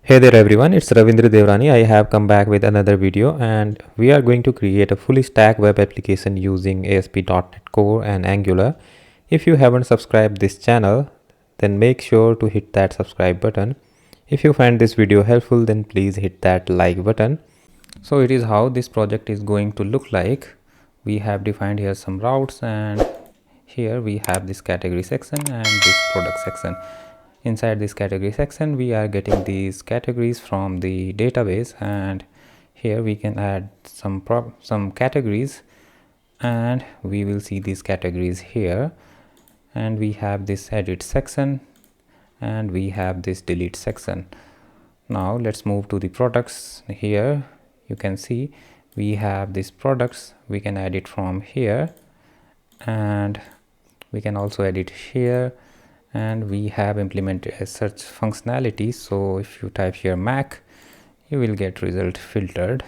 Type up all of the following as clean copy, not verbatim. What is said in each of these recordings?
Hey there everyone, it's Ravindra Devrani. I have come back with another video and we are going to create a fully stack web application using ASP.NET Core and Angular. If you haven't subscribed this channel, then make sure to hit that subscribe button. If you find this video helpful, then please hit that like button. So it is how this project is going to look like. We have defined here some routes, and here we have this category section and this product section. Inside this category section we are getting these categories from the database, and here we can add some categories, and we will see these categories here. And we have this edit section and we have this delete section. Now let's move to the products. Here you can see we have these products. We can edit from here and we can also edit here, and we have implemented a search functionality. So if you type here Mac, you will get result filtered.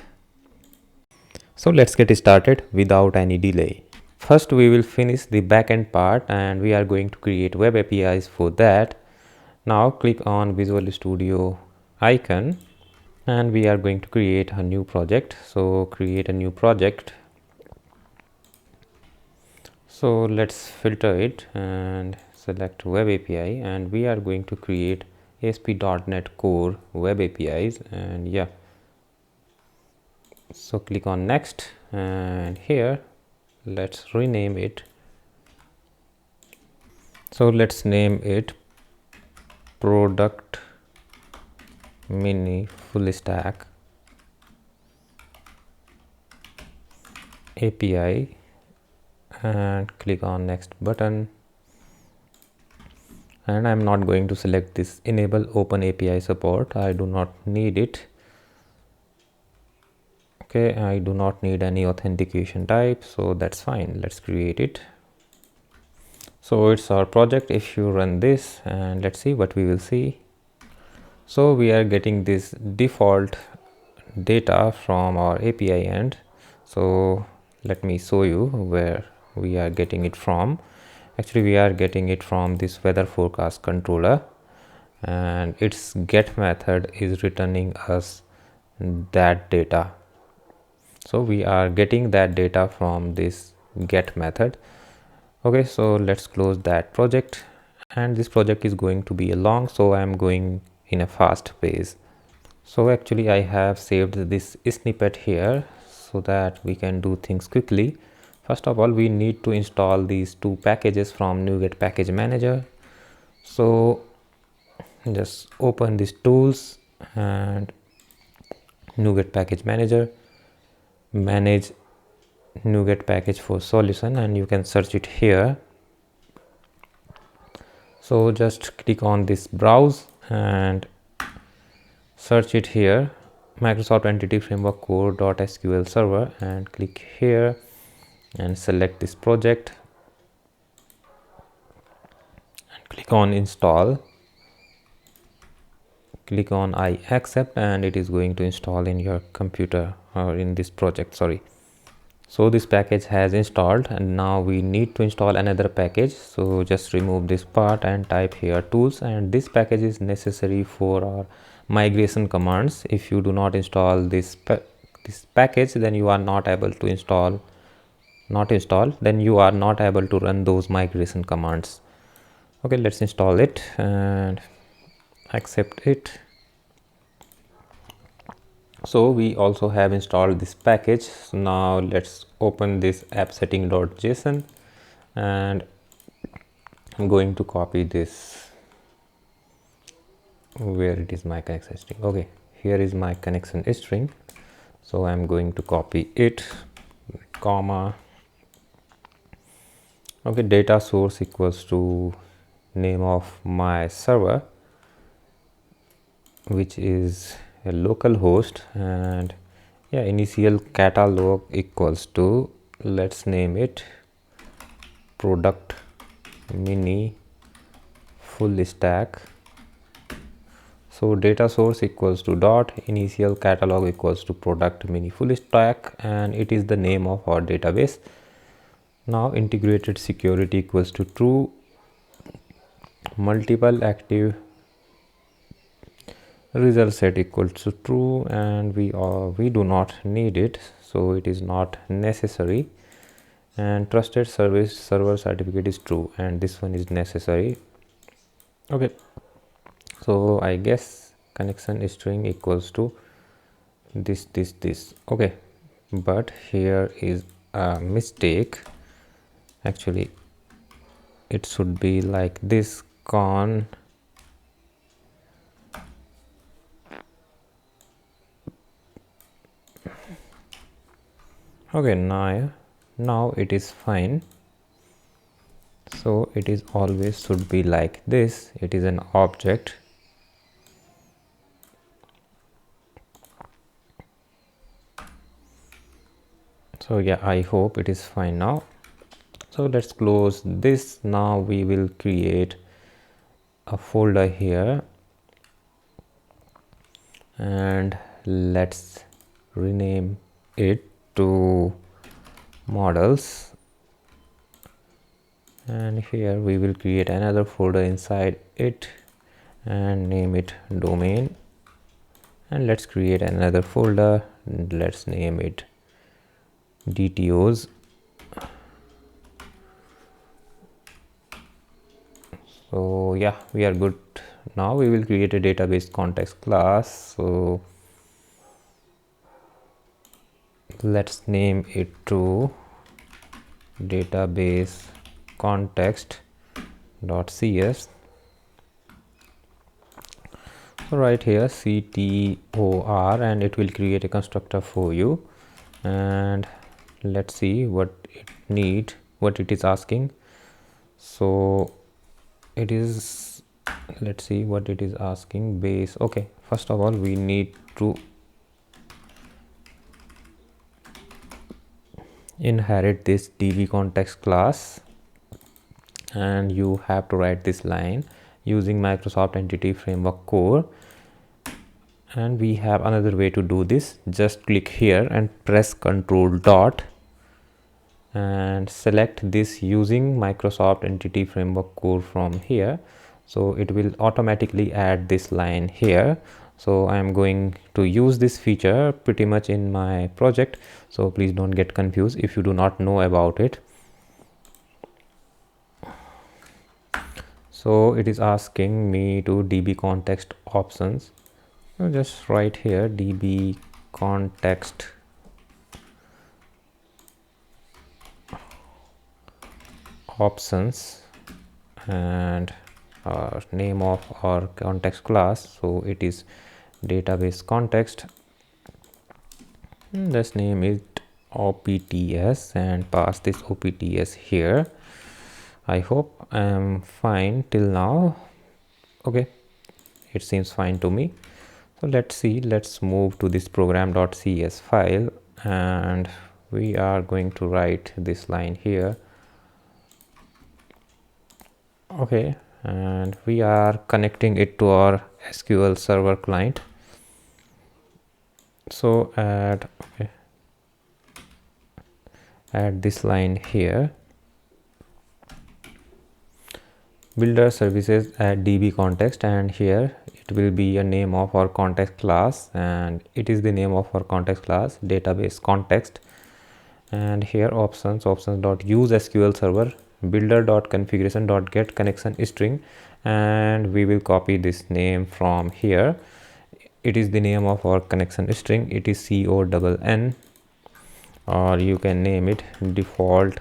So let's get started without any delay. First we will finish the backend part and we are going to create web APIs for that. Now click on Visual Studio icon and we are going to create a new project. So create a new project. So let's filter it and select web API, and we are going to create ASP.NET Core web APIs. And yeah, so click on next, and here let's rename it. So let's name it product mini full stack API, and click on next button. And I'm not going to select this enable open API support. I do not need it. Okay, I do not need any authentication type, so that's fine. Let's create it. So it's our project. If you run this, and let's see what we will see. So we are getting this default data from our API end. So let me show you where we are getting it from. Actually we are getting it from this weather forecast controller, and its get method is returning us that data. So we are getting that data from this get method. Okay, so let's close that project, and this project is going to be a long, so I am going in a fast pace. So actually I have saved this snippet here so that we can do things quickly. First of all, we need to install these two packages from NuGet package manager. So just open these tools and NuGet package manager, manage NuGet package for solution, and you can search it here. So just click on this browse and search it here, Microsoft Entity Framework Core.SQL Server, and click here and select this project and click on install. Click on I accept, and it is going to install in your computer or in this project, sorry. So this package has installed, and now we need to install another package. So just remove this part and type here tools, and this package is necessary for our migration commands. If you do not install this package, then you are not able to install then you are not able to run those migration commands. Okay, let's install it and accept it. So we also have installed this package. So now let's open this app setting.json, and I'm going to copy this. Where it is my connection string? Okay, here is my connection string. So I'm going to copy it, comma. Okay, data source equals to name of my server, which is a local host, and yeah, initial catalog equals to, let's name it product mini full stack. So data source equals to dot, initial catalog equals to product mini full stack, and it is the name of our database. Now integrated security equals to true, multiple active result set equals to true, and we do not need it, so it is not necessary. And trusted service server certificate is true, and this one is necessary. Okay, so I guess connection string equals to this. Okay, but here is a mistake. Actually, it should be like this: con okay, now it is fine. So it is always should be like this. It is an object. So yeah, I hope it is fine now. So let's close this. Now we will create a folder here, and let's rename it to models, and here we will create another folder inside it and name it domain, and let's create another folder and let's name it DTOs. So yeah, we are good. Now we will create a database context class. So let's name it to database context.cs. So right here CTOR, and it will create a constructor for you. And let's see what it is asking. So it is, let's see what it is asking. Base. Okay, first of all we need to inherit this db context class, and you have to write this line using Microsoft Entity Framework Core. And we have another way to do this. Just click here and press Ctrl dot and select this using Microsoft Entity Framework Core from here. So it will automatically add this line here. So I am going to use this feature pretty much in my project, so please don't get confused if you do not know about it. So it is asking me to db context options. So just write here db context options and name of our context class. So it is database context. Let's name it OPTS and pass this OPTS here. I hope I am fine till now. Okay, it seems fine to me. So let's see, let's move to this program.cs file, and we are going to write this line here. Okay, and we are connecting it to our SQL Server client. So add this line here, builder services at db context, and here it will be a name of our context class, and it is the name of our context class database context. And here options dot use SQL Server builder dot configuration dot get connection string, and we will copy this name from here. It is the name of our connection string. It is CONN, or you can name it default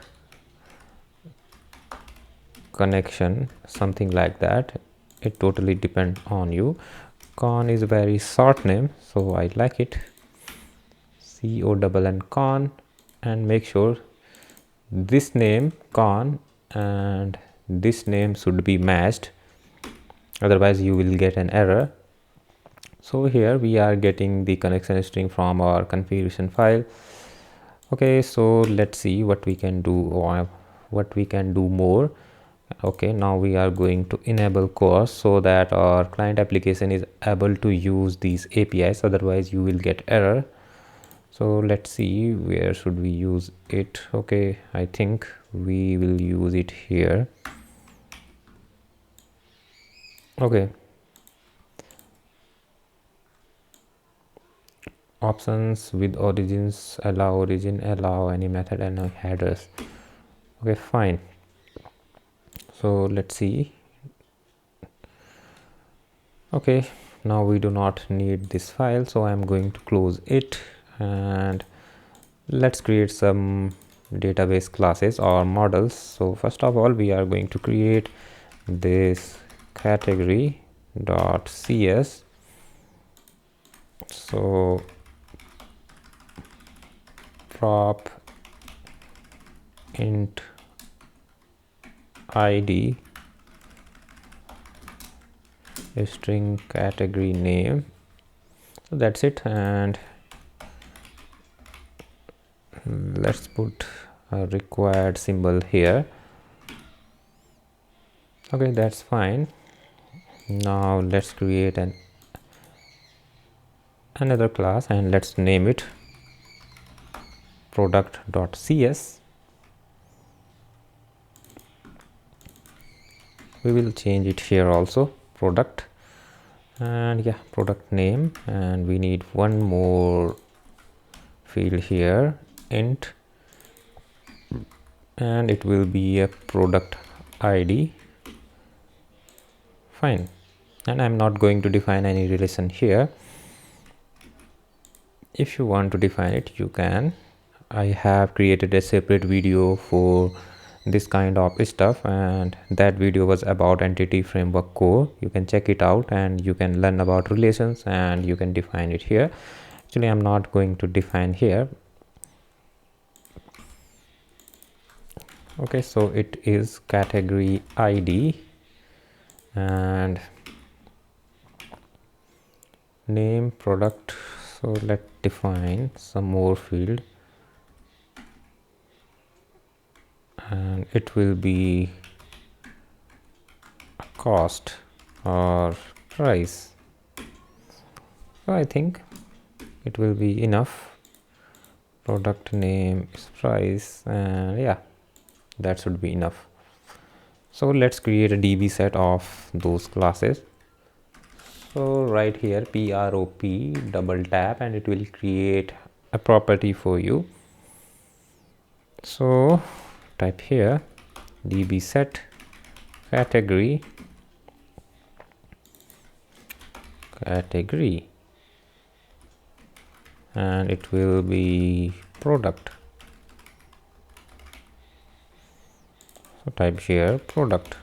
connection, something like that. It totally depends on you. Con is a very short name, so I like it. CONN con, and make sure this name con and this name should be matched, otherwise you will get an error. So here we are getting the connection string from our configuration file. Okay, so let's see what we can do, or what we can do more. Okay, now we are going to enable CORS so that our client application is able to use these APIs, otherwise you will get error. So let's see, where should we use it? Okay, I think we will use it here. Okay, options with origins, allow origin, allow any method, and no headers. Okay, fine. So let's see. Okay, now we do not need this file, so I'm going to close it, and let's create some database classes or models. So first of all, we are going to create this category.cs. So prop int id string category name. So that's it, and let's put a required symbol here. Okay, that's fine. Now let's create another class, and let's name it product.cs. We will change it here also, product, and yeah, product name, and we need one more field here, int, and it will be a product id. Fine, and I'm not going to define any relation here. If you want to define it, you can. I have created a separate video for this kind of stuff, and that video was about entity framework core. You can check it out, and you can learn about relations, and you can define it here. Actually, I'm not going to define here. Okay, so it is category id, and name product. So let's define some more field, and it will be cost or price. So I think it will be enough. Product name is price, and yeah, that should be enough. So let's create a db set of those classes. So right here, prop, double tap, and it will create a property for you. So type here db set category, and it will be product. So type here product.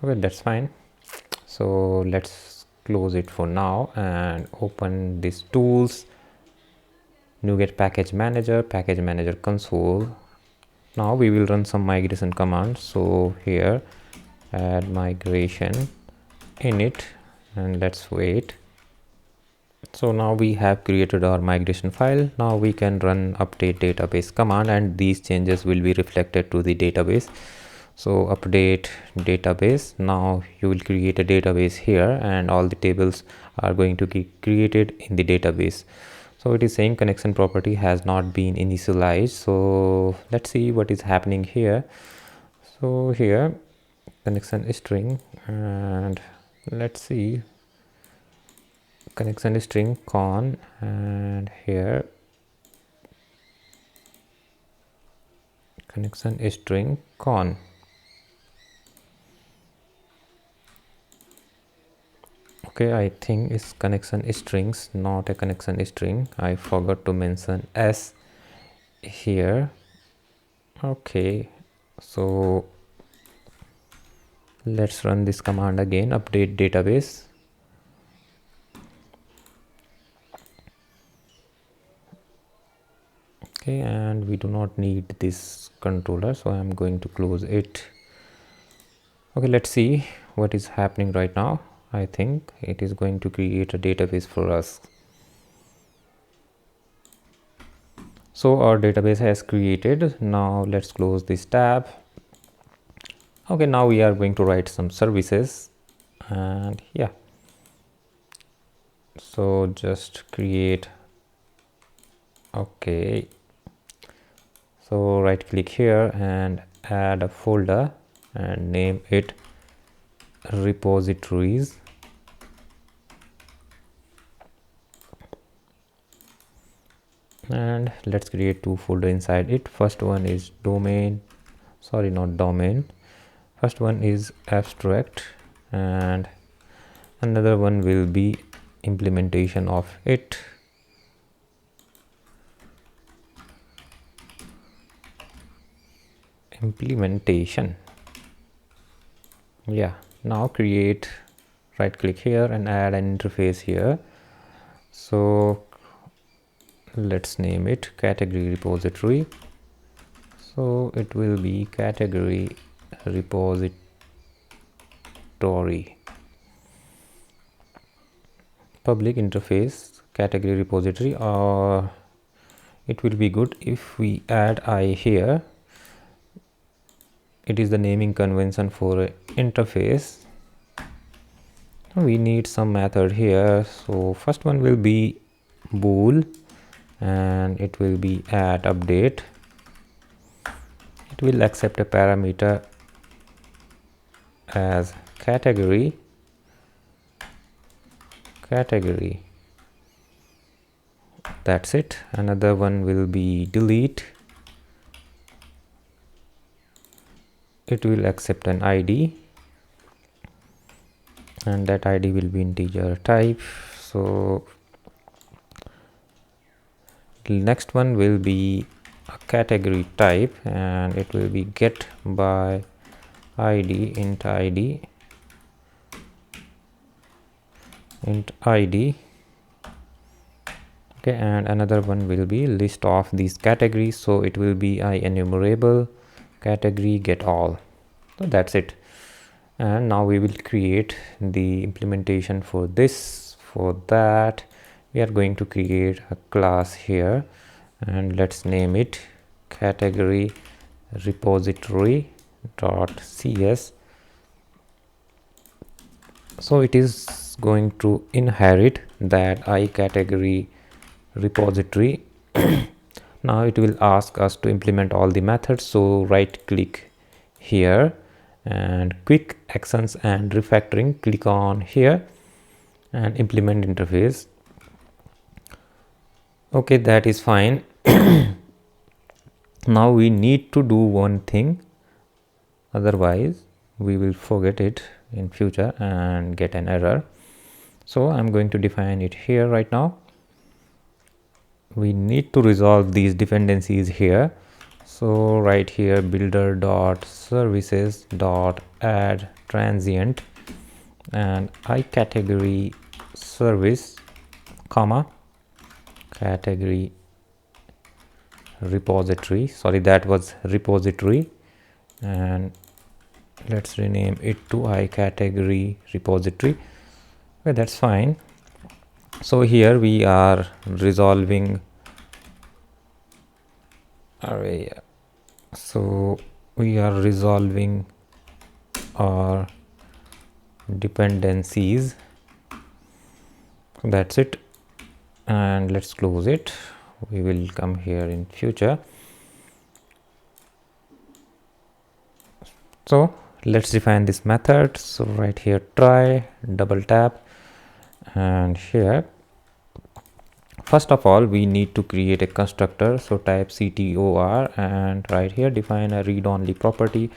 Okay, that's fine. So let's close it for now and open this tools, NuGet package manager console. Now we will run some migration commands. So here add migration init, and let's wait. So now we have created our migration file. Now we can run update database command, and these changes will be reflected to the database. So update database. Now you will create a database here, and all the tables are going to be created in the database. So it is saying connection property has not been initialized. So let's see what is happening here. So here connection string, and let's see connection string con, and here connection string con. Okay, I think it's connection strings, not a connection string. I forgot to mention s here. Okay, so let's run this command again, update database. Okay, and we do not need this controller, so I'm going to close it. Okay, let's see what is happening right now. I think it is going to create a database for us. So our database has created. Now let's close this tab. Okay, now we are going to write some services, and yeah, so just create. Okay, so right click here and add a folder. and name it repositories. And let's create two folders inside it. First one is domain. First one is abstract, and another one will be implementation of it. Yeah, now create, right click here and add an interface here. So let's name it category repository. So it will be category repository. Public interface category repository, or it will be good if we add I here. It is the naming convention for interface. We need some method here. So first one will be bool, and it will be add update. It will accept a parameter as category. That's it. Another one will be delete. It will accept an ID, and that ID will be integer type. So the next one will be a category type, and it will be get by ID, int ID. Okay, and another one will be list of these categories, so it will be enumerable category get all. So that's it. And now we will create the implementation for this. For that, we are going to create a class here, and let's name it category repository.cs. So it is going to inherit that category repository. Now it will ask us to implement all the methods, so right click here, and quick actions and refactoring, click on here, and implement interface. Okay, that is fine. Now we need to do one thing, otherwise we will forget it in future and get an error. So I'm going to define it here right now. We need to resolve these dependencies here. So right here, builder.services.add transient and category service, comma, category repository. Sorry, that was repository, and let's rename it to category repository. Okay, that's fine. So here we are resolving array. So we are resolving our dependencies. That's it, and let's close it. We will come here in future. So let's define this method. So right here, try, double tap, and here first of all we need to create a constructor. So type ctor, and right here define a read only property,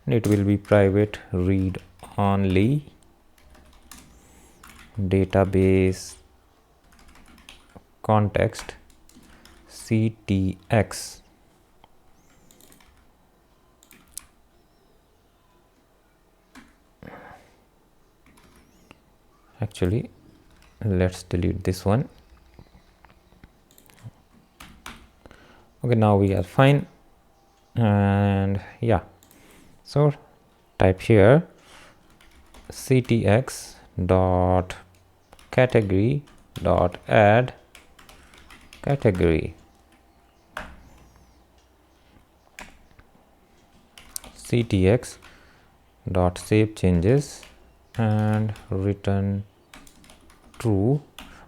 and it will be private read only database context ctx. Actually, let's delete this one. Okay, now we are fine. And yeah, so type here ctx dot category dot add category, ctx dot save changes and return true,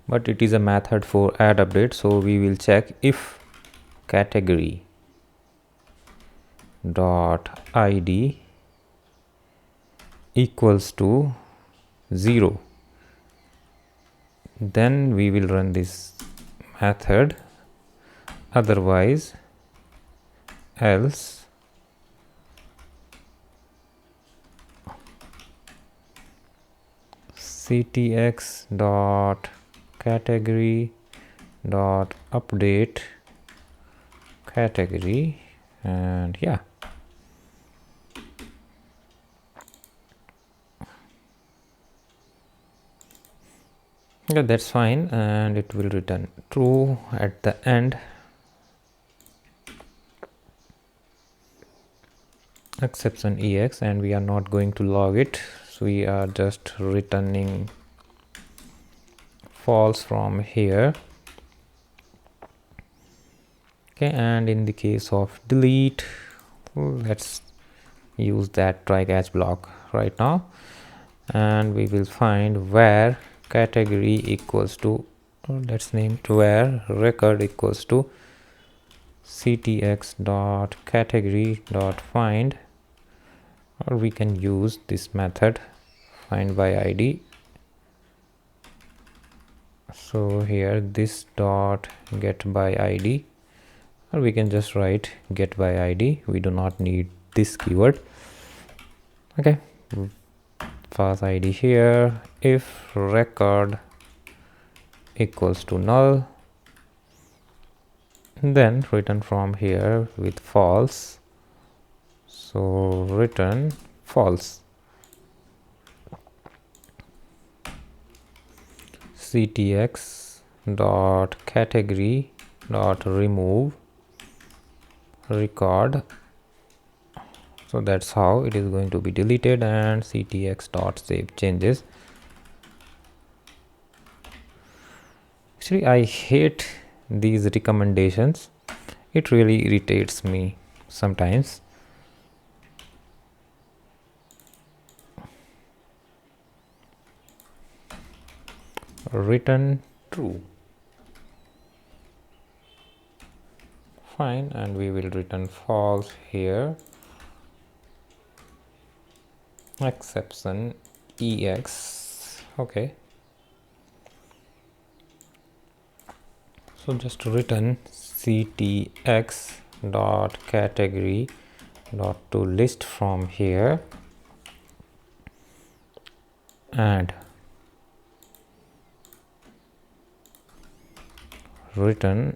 but it is a method for add update, so we will check if category dot id equals to 0, then we will run this method, otherwise else ctx dot category dot update category, and yeah, that's fine, and it will return true at the end. Exception ex, and we are not going to log it, so we are just returning false from here. Okay, and in the case of delete, let's use that try catch block right now, and we will find where category equals to, let's name it where record equals to ctx dot category dot find, or we can use this method find by id. So here this dot get by id, or we can just write get by id, we do not need this keyword. Okay, pass id here. If record equals to null, then return from here with false, so return false. ctx dot category dot remove record, so that's how it is going to be deleted, and ctx dot save changes. Actually, I hate these recommendations, it really irritates me sometimes. Return true, fine, and we will return false here. Exception ex, okay, so just return ctx dot category dot to list from here, and return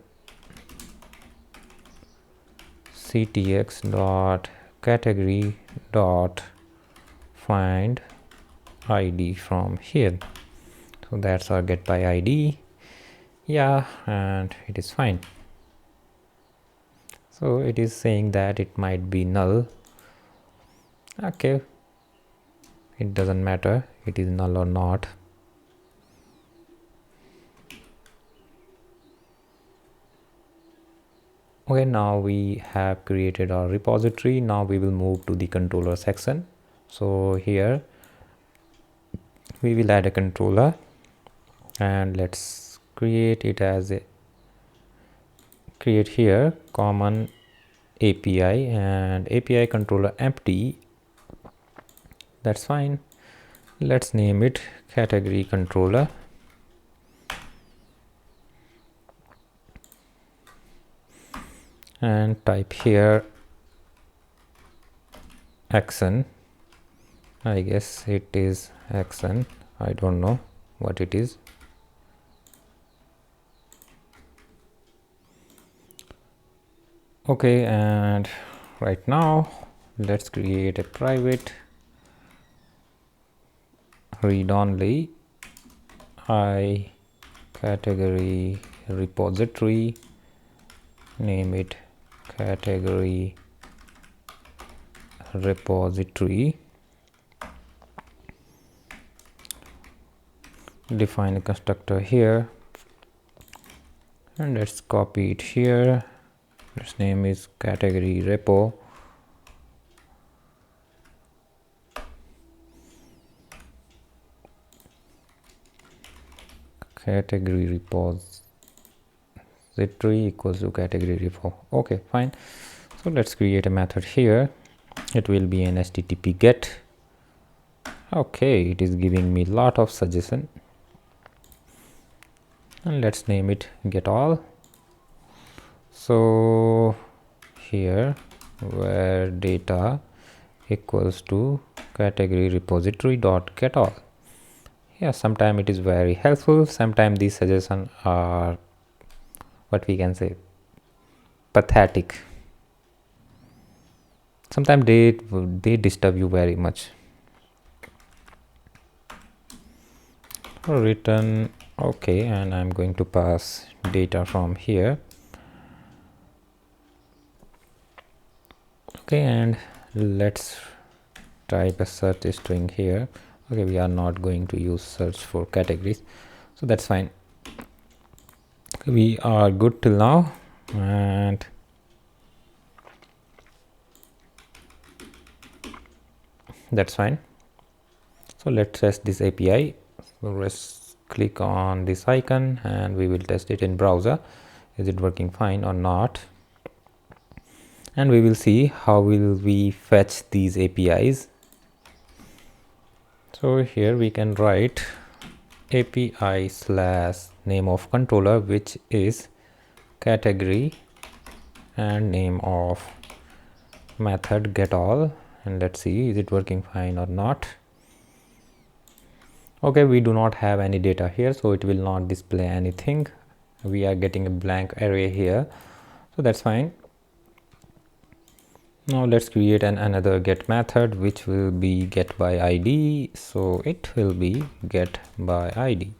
ctx dot category dot find id from here. So that's our get by id, yeah, and it is fine. So it is saying that it might be null. Okay, it doesn't matter it is null or not. Okay, now we have created our repository. Now we will move to the controller section. So here we will add a controller, and let's create it as a create here common API, and API controller empty, that's fine. Let's name it category controller, and type here action, I guess it is action, I don't know what it is. Okay, and right now let's create a private read only I category repository, name it category repository, define a constructor here, and let's copy it here. Its name is category repo, category repository equals to category repo. Okay, fine. So let's create a method here. It will be an http get Okay, it is giving me lot of suggestion, and let's name it get all. So here where data equals to category repository dot get all. Yeah, sometimes it is very helpful, sometimes these suggestions are what we can say pathetic. Sometimes they disturb you very much. Return. Okay, and I'm going to pass data from here. Okay, and let's type a search string here. Okay, we are not going to use search for categories, so that's fine. We are good till now, and that's fine. So let's test this API. So let's click on this icon and we will test it in browser. Is it working fine or not? And we will see how will we fetch these APIs. So here we can write API slash name of controller, which is category, and name of method get all, and let's see is it working fine or not. Okay, we do not have any data here, so it will not display anything. We are getting a blank array here, so that's fine. Now let's create another get method which will be get by id. So it will be get by id.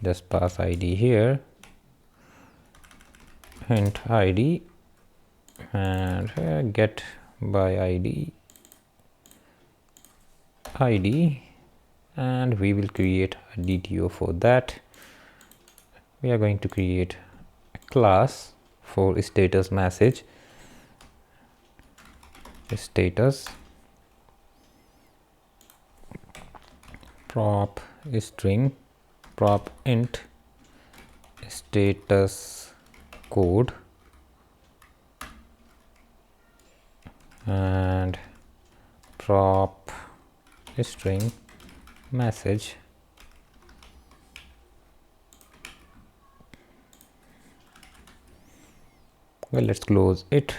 Just pass id here, hint id, and get by id, and we will create a DTO for that. We are going to create a class for status message, status prop string prop int status code and prop string message. Well, let's close it.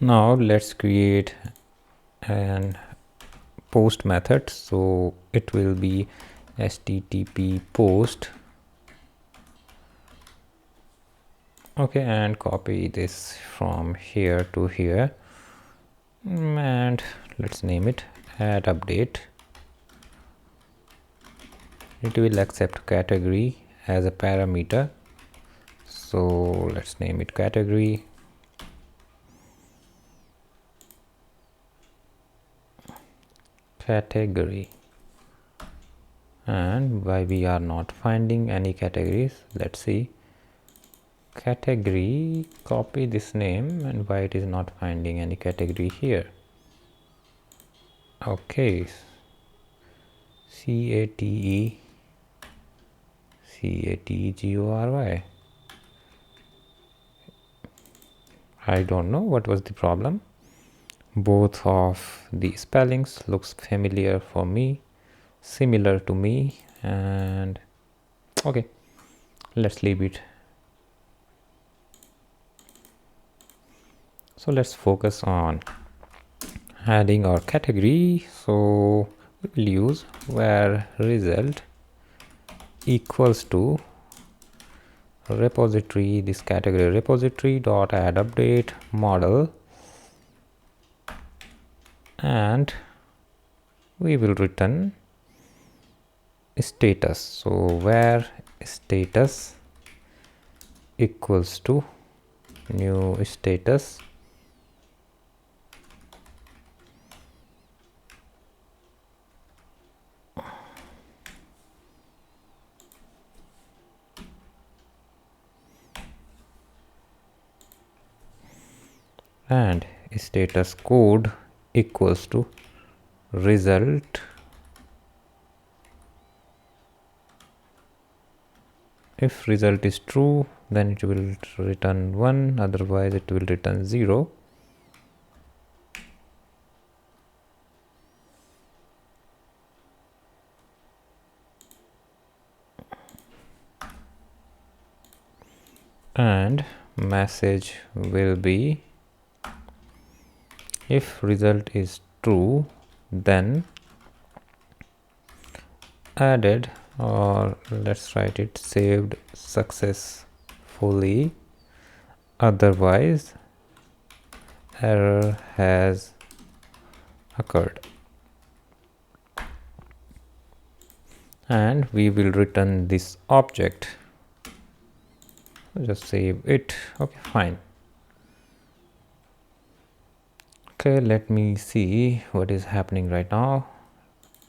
Now let's create an post method. So it will be http post. Okay, and copy this from here to here, and let's name it add update. It will accept category as a parameter, so let's name it category. And why we are not finding any categories, let's see. Category, copy this name, and why it is not finding any category here. Okay, category. I don't know what was the problem. Both of the spellings looks familiar for me, similar to me, and okay, let's leave it. So let's focus on adding our category. So we will use where result equals to repository, this category repository dot add update model, and we will return status. So where status equals to new status, and status code equals to result. If result is true, then it will return 1, otherwise it will return 0. and message will be, if result is true, then added, or let's write it saved successfully, otherwise error has occurred. And we will return this object. Just save it. Okay, fine. Okay, let me see what is happening right now.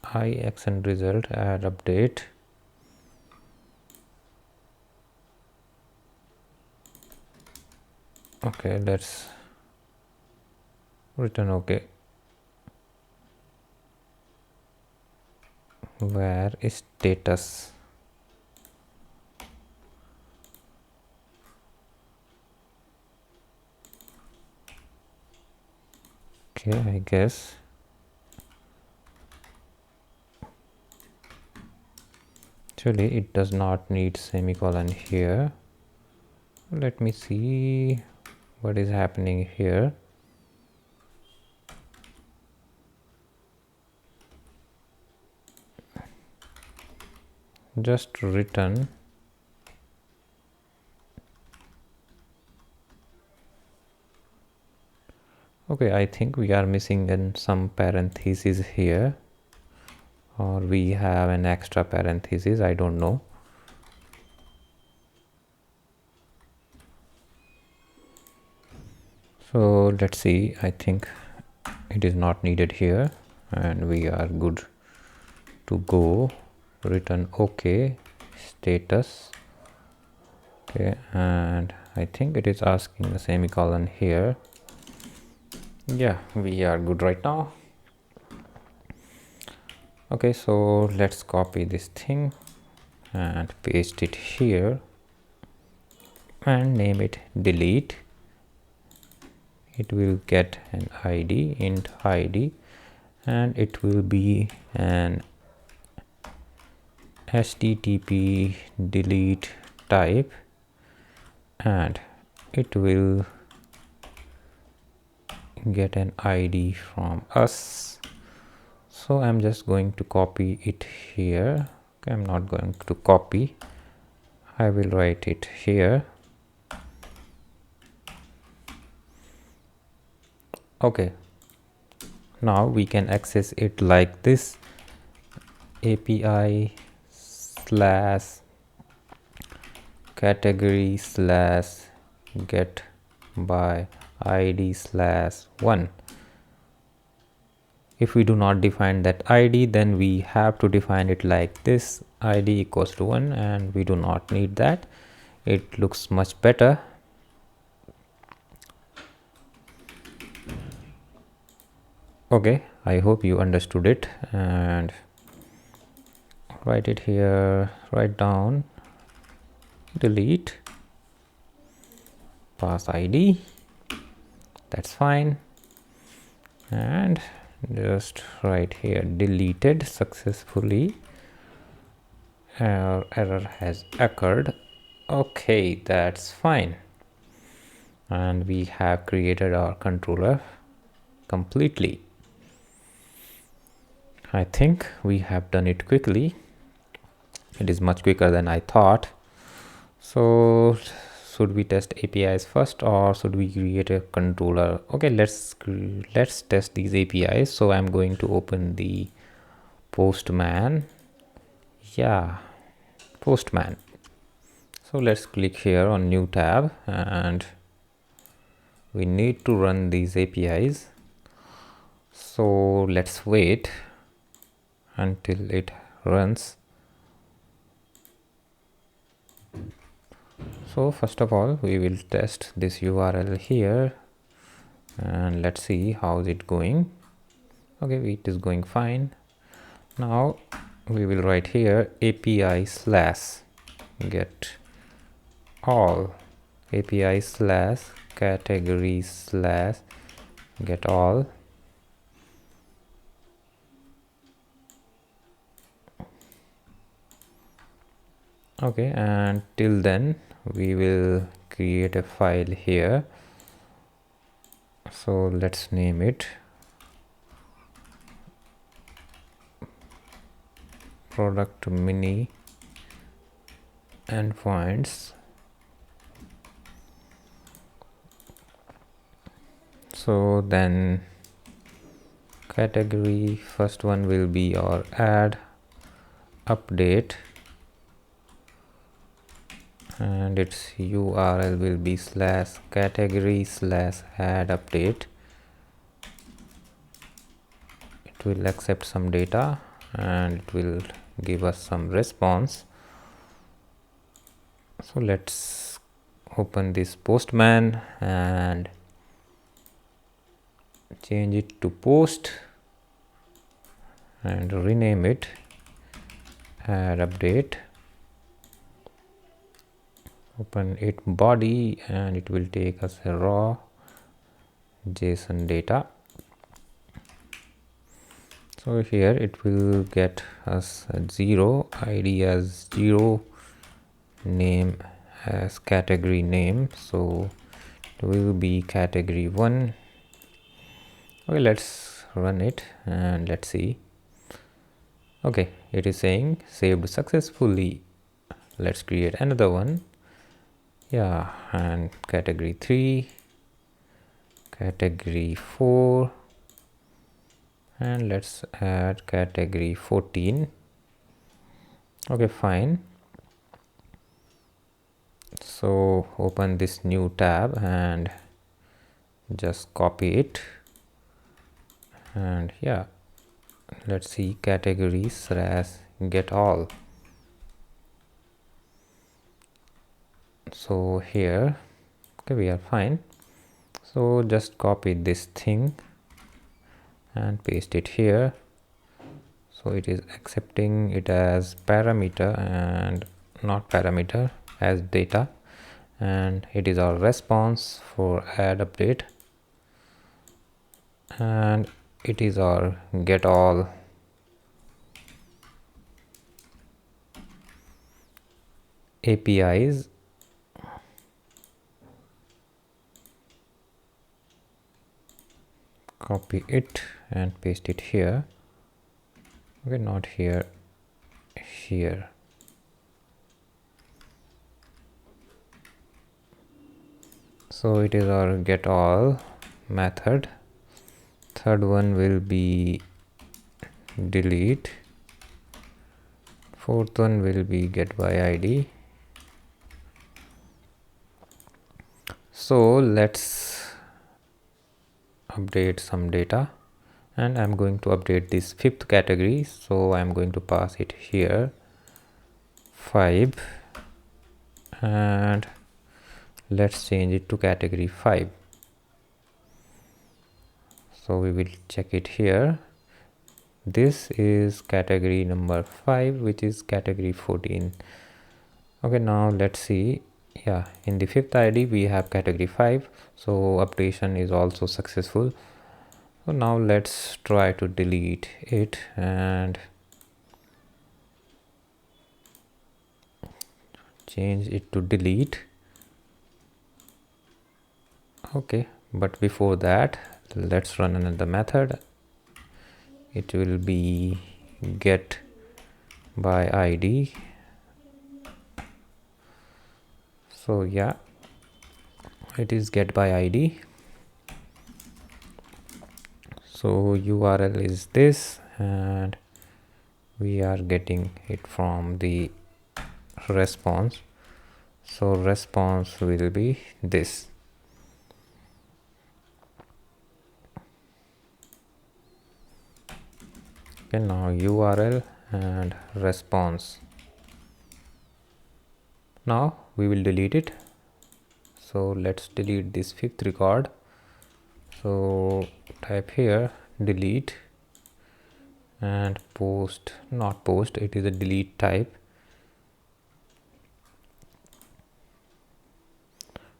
IXN result, add update. Okay, let's return okay. Where is status? Okay, I guess actually it does not need semicolon here. Let me see what is happening here. Just return. Okay, I think we are missing in some parentheses here, or we have an extra parenthesis, I don't know. So let's see, I think it is not needed here and we are good to go. Return okay, status. Okay, and I think it is asking the semicolon here. Yeah, we are good right now. Okay, so let's copy this thing and paste it here and name it delete. It will get an id, int id, and it will be an http delete type, and it will get an id from us. So I'm just going to copy it here. Okay, I'm not going to copy, I will write it here. Okay, now we can access it like this: API slash category slash get by id slash 1. If we do not define that id, then we have to define it like this: id equals to 1, and we do not need that. It looks much better. Okay, I hope you understood it, and write it here, write down delete pass id, that's fine, and just write here deleted successfully, error has occurred. Okay, that's fine, and we have created our controller completely. I think we have done it quickly. It is much quicker than I thought. So should we test APIs first, or should we create a controller? Okay, let's test these APIs. So I'm going to open the Postman. Yeah, Postman. So let's click here on new tab, and we need to run these APIs. So let's wait until it runs. So first of all, we will test this URL here, and let's see how is it going. Okay, it is going fine. Now we will write here API slash get all, API slash category slash get all. Okay, and till then we will create a file here. So let's name it product mini endpoints. So then category, first one will be our add update, and its URL will be /category/add update. It will accept some data and it will give us some response. So let's open this Postman and change it to post and rename it add update. Open it body and it will take us a raw JSON data. So here it will get us a 0, ID as 0, name as category name, so it will be category 1. Okay, let's run it and let's see. Okay, it is saying saved successfully. Let's create another one. Yeah, and category 3, category 4, and let's add category 14. Okay, fine. So open this new tab and just copy it, and yeah, let's see categories/get all. So here, okay, we are fine. So just copy this thing and paste it here. So it is accepting it as parameter and not parameter, as data, and it is our response for add update, and it is our get all APIs. Copy it and paste it here. Okay, not here, here. So it is our get all method. Third one will be delete. Fourth one will be get by ID. So let's update some data, and I'm going to update this fifth category. So I'm going to pass it here 5, and let's change it to category 5. So we will check it here. This is category number 5, which is category 14. Okay, now let's see. Yeah, in the fifth ID we have category 5, so updation is also successful. So now let's try to delete it and change it to delete. Okay, but before that, let's run another method. It will be get by ID. So yeah, it is get by ID. So URL is this, and we are getting it from the response. So response will be this. Okay, now URL and response. Now we will delete it. So let's delete this fifth record. So type here delete and post, not post, it is a delete type.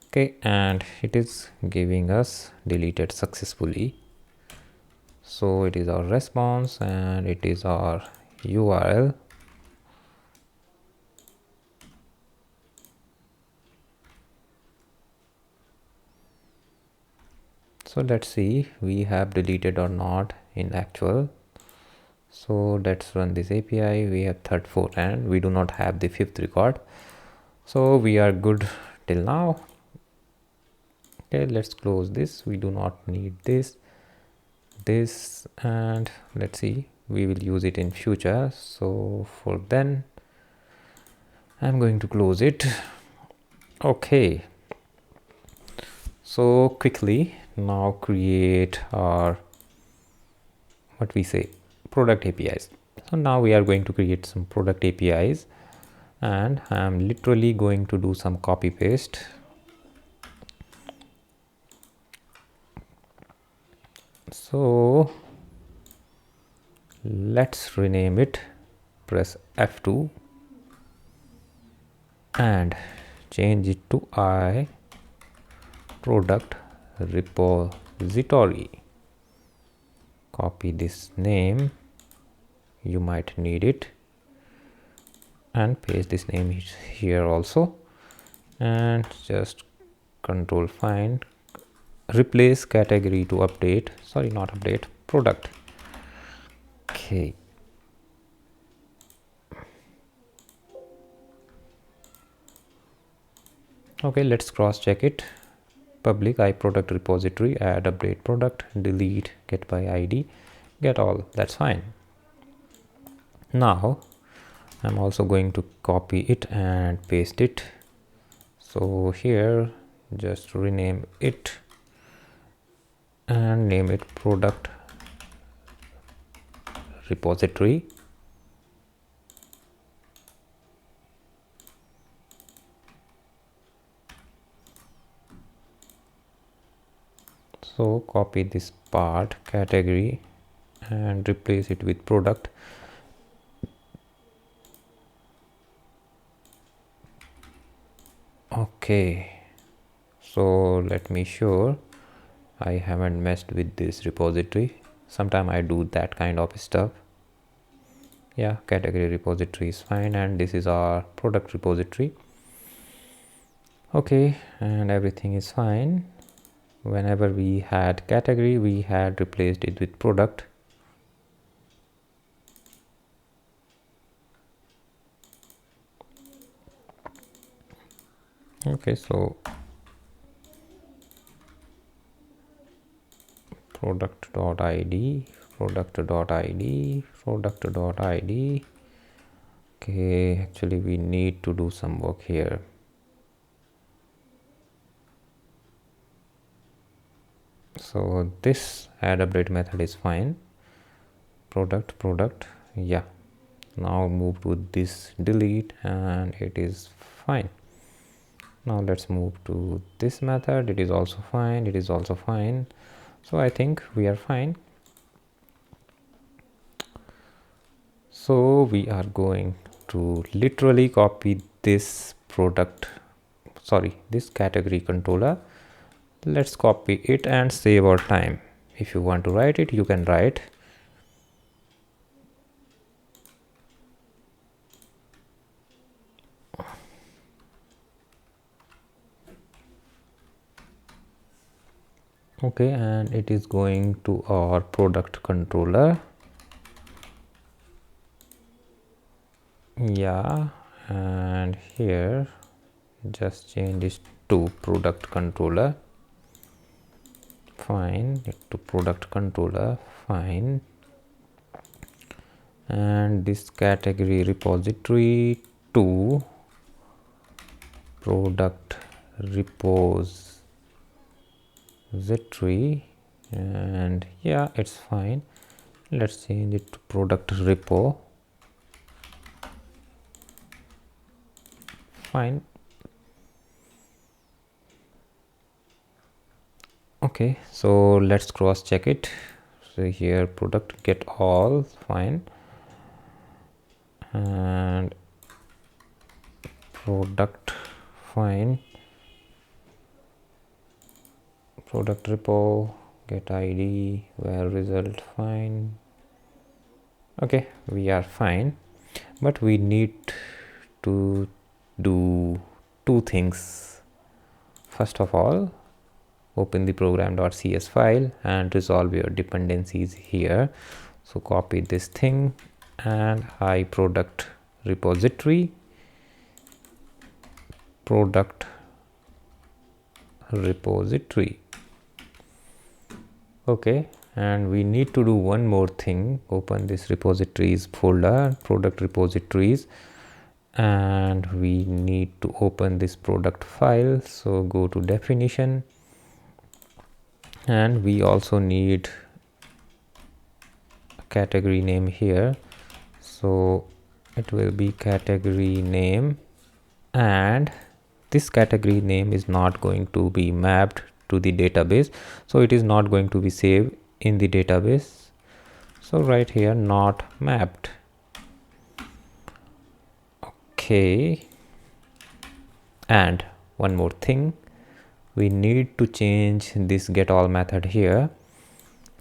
Okay, and it is giving us deleted successfully. So it is our response and it is our URL. So let's see we have deleted or not in actual. So let's run this API. We have third, fourth, and we do not have the fifth record, so we are good till now. Okay, let's close this. We do not need this, and let's see, we will use it in future, so for then I'm going to close it. Okay, so quickly now create our what we say product APIs. So now we are going to create some product APIs, and I'm literally going to do some copy paste. So let's rename it, press F2 and change it to I product repository. Copy this name, you might need it, and paste this name here also, and just control find, replace category to update, sorry, not update, product. Okay, okay, let's cross check it. Public I product repository, add update product, delete get by ID, get all, that's fine. Now I'm also going to copy it and paste it. So here just rename it and name it product repository. So copy this part category and replace it with product. Okay, so let me sure I haven't messed with this repository. Sometime I do that kind of stuff. Yeah, category repository is fine, and this is our product repository. Okay, and everything is fine. Whenever we had category, we had replaced it with product. Okay, so product.id, product.id, product.id. Okay, actually we need to do some work here. So this add update method is fine. Product, yeah. Now move to this delete and it is fine. Now let's move to this method. It is also fine. It is also fine. So I think we are fine. So we are going to literally copy this product, sorry, this category controller. Let's copy it and save our time. If you want to write it, you can write. Okay, and it is going to our product controller. Yeah, and here just change this to product controller. Fine, to product controller, fine. And this category repository to product repository, and yeah, it's fine. Let's change it to product repo. Fine. Okay, so let's cross check it. So here product get all, fine, and product, fine, product repo get id where result, fine. Okay, we are fine, but we need to do two things. First of all, open the program.cs file and resolve your dependencies here. So copy this thing and product repository, okay, and we need to do one more thing. Open this repositories folder, product repositories, and we need to open this product file. So go to definition, and we also need a category name here. So it will be category name, and this category name is not going to be mapped to the database, so it is not going to be saved in the database. So right here, not mapped. Okay, and one more thing, we need to change this get all method here.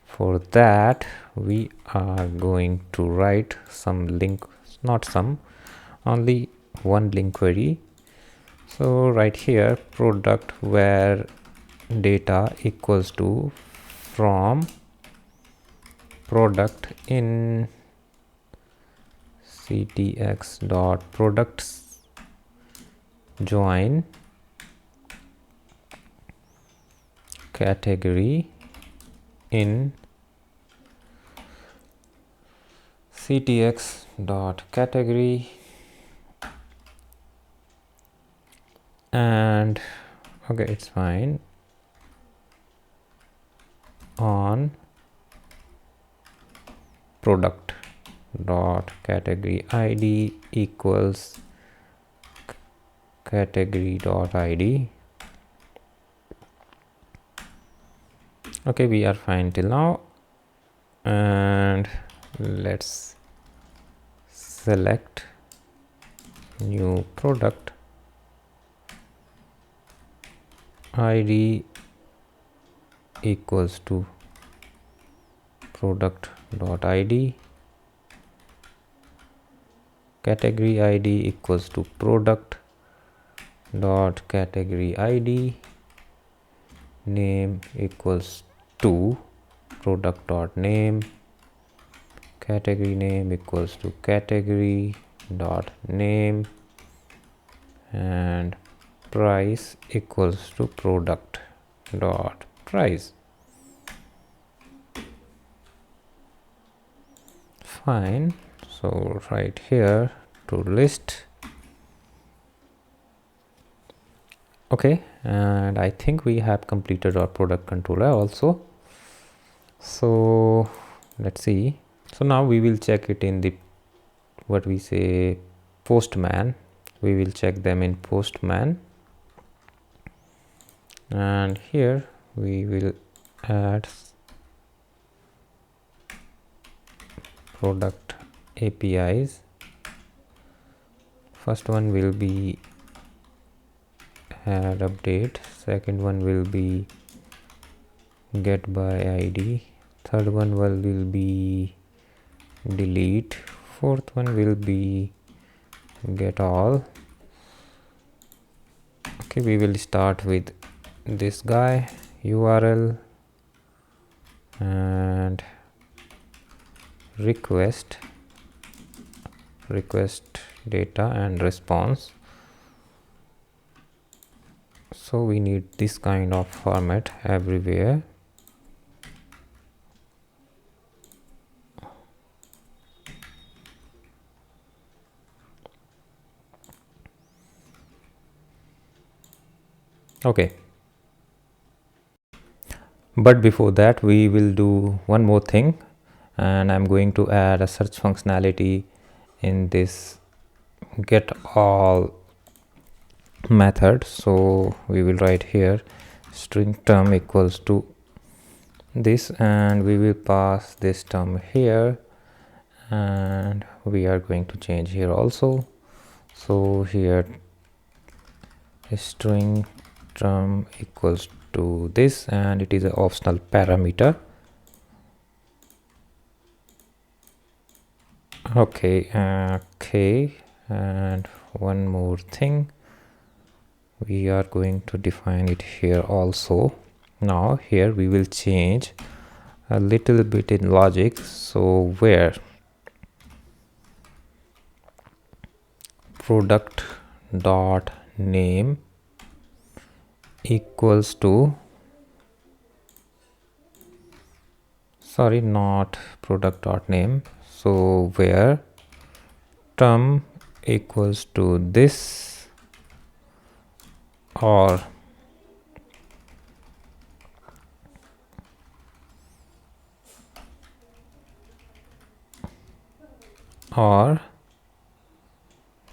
For that, we are going to write some link, not some, only one link query. So right here, product where data equals to from product in ctx dot products join category in ctx dot category, and okay, it's fine, on product dot category id equals category dot id. Okay, we are fine till now, and let's select new product, id equals to product dot id, category id equals to product dot category id, name equals to product dot name, category name equals to category dot name, and price equals to product dot price. Fine. So right here to list. Okay, and I think we have completed our product controller also. So let's see. So now we will check it in the what we say postman. We will check them in postman, and here we will add product APIs. First one will be add update, second one will be get by id, third one will be delete, fourth one will be get all. Okay, we will start with this guy, url and request data and response. So we need this kind of format everywhere. Okay, but before that we will do one more thing, and I'm going to add a search functionality in this get all method. So we will write here string term equals to this, and we will pass this term here, and we are going to change here also. So here string term equals to this, and it is an optional parameter. Okay, and one more thing, we are going to define it here also. Now here we will change a little bit in logic. So where product dot name equals to, sorry, not product dot name, so where term equals to this, or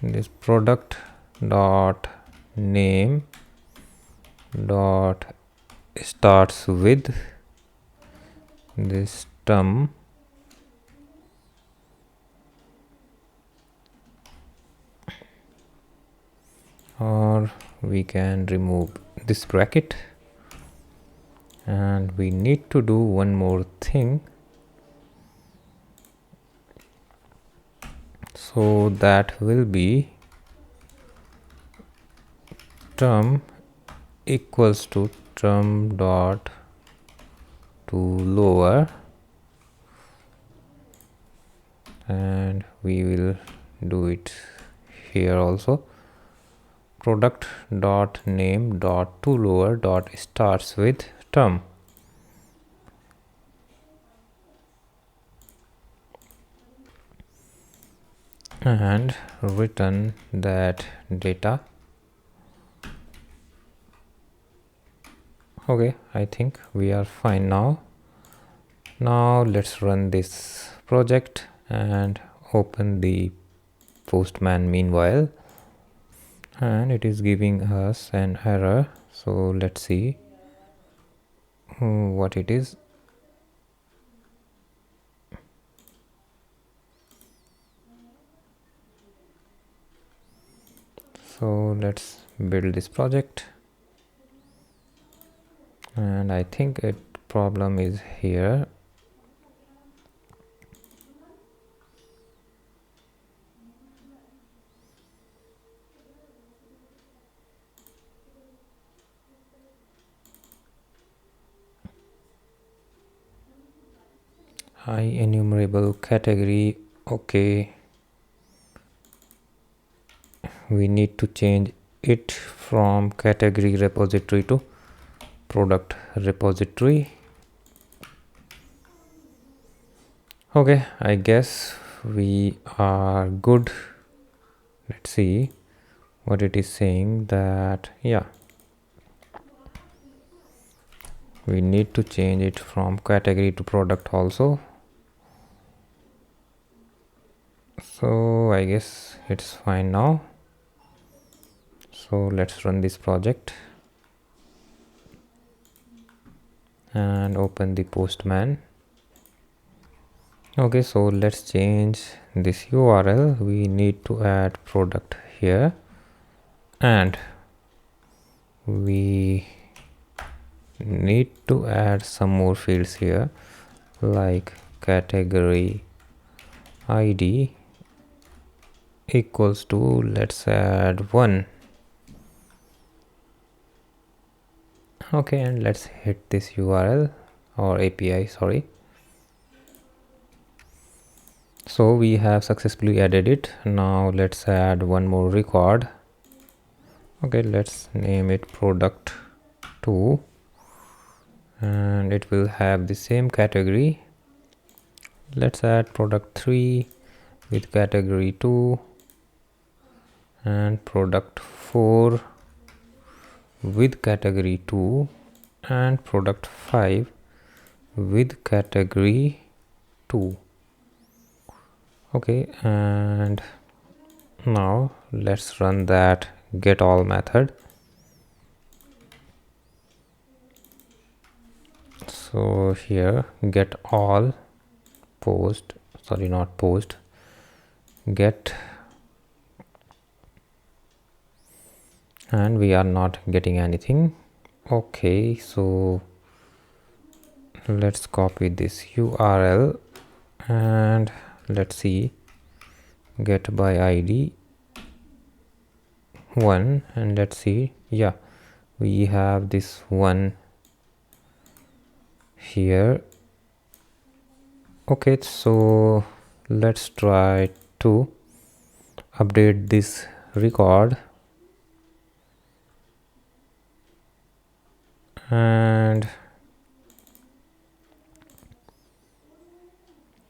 this product dot name dot starts with this term, or we can remove this bracket. And we need to do one more thing. So that will be term equals to term dot to lower, and we will do it here also. Product dot name dot to lower dot starts with term. And return that data. Okay, I think we are fine now. Now let's run this project and open the Postman meanwhile, and it is giving us an error. So let's see what it is. So let's build this project, and I think a problem is here. High enumerable category. Okay, we need to change it from category repository to product repository. Okay, I guess we are good. Let's see what it is saying. That, yeah, we need to change it from category to product also. So I guess it's fine now. So let's run this project and open the Postman. Okay, so let's change this URL. We need to add product here, and we need to add some more fields here, like category ID equals to, let's add 1. Okay, and let's hit this URL or API, sorry. So we have successfully added it. Now let's add one more record. Okay, let's name it product 2, and it will have the same category. Let's add product 3 with category 2, and product 4 with category 2, and product 5 with category 2. Okay, and now let's run that get all method. So here get all post, sorry, not post, get, and we are not getting anything. Okay, so let's copy this URL and let's see, get by ID 1, and let's see, yeah, we have this one here. Okay, so let's try to update this record, and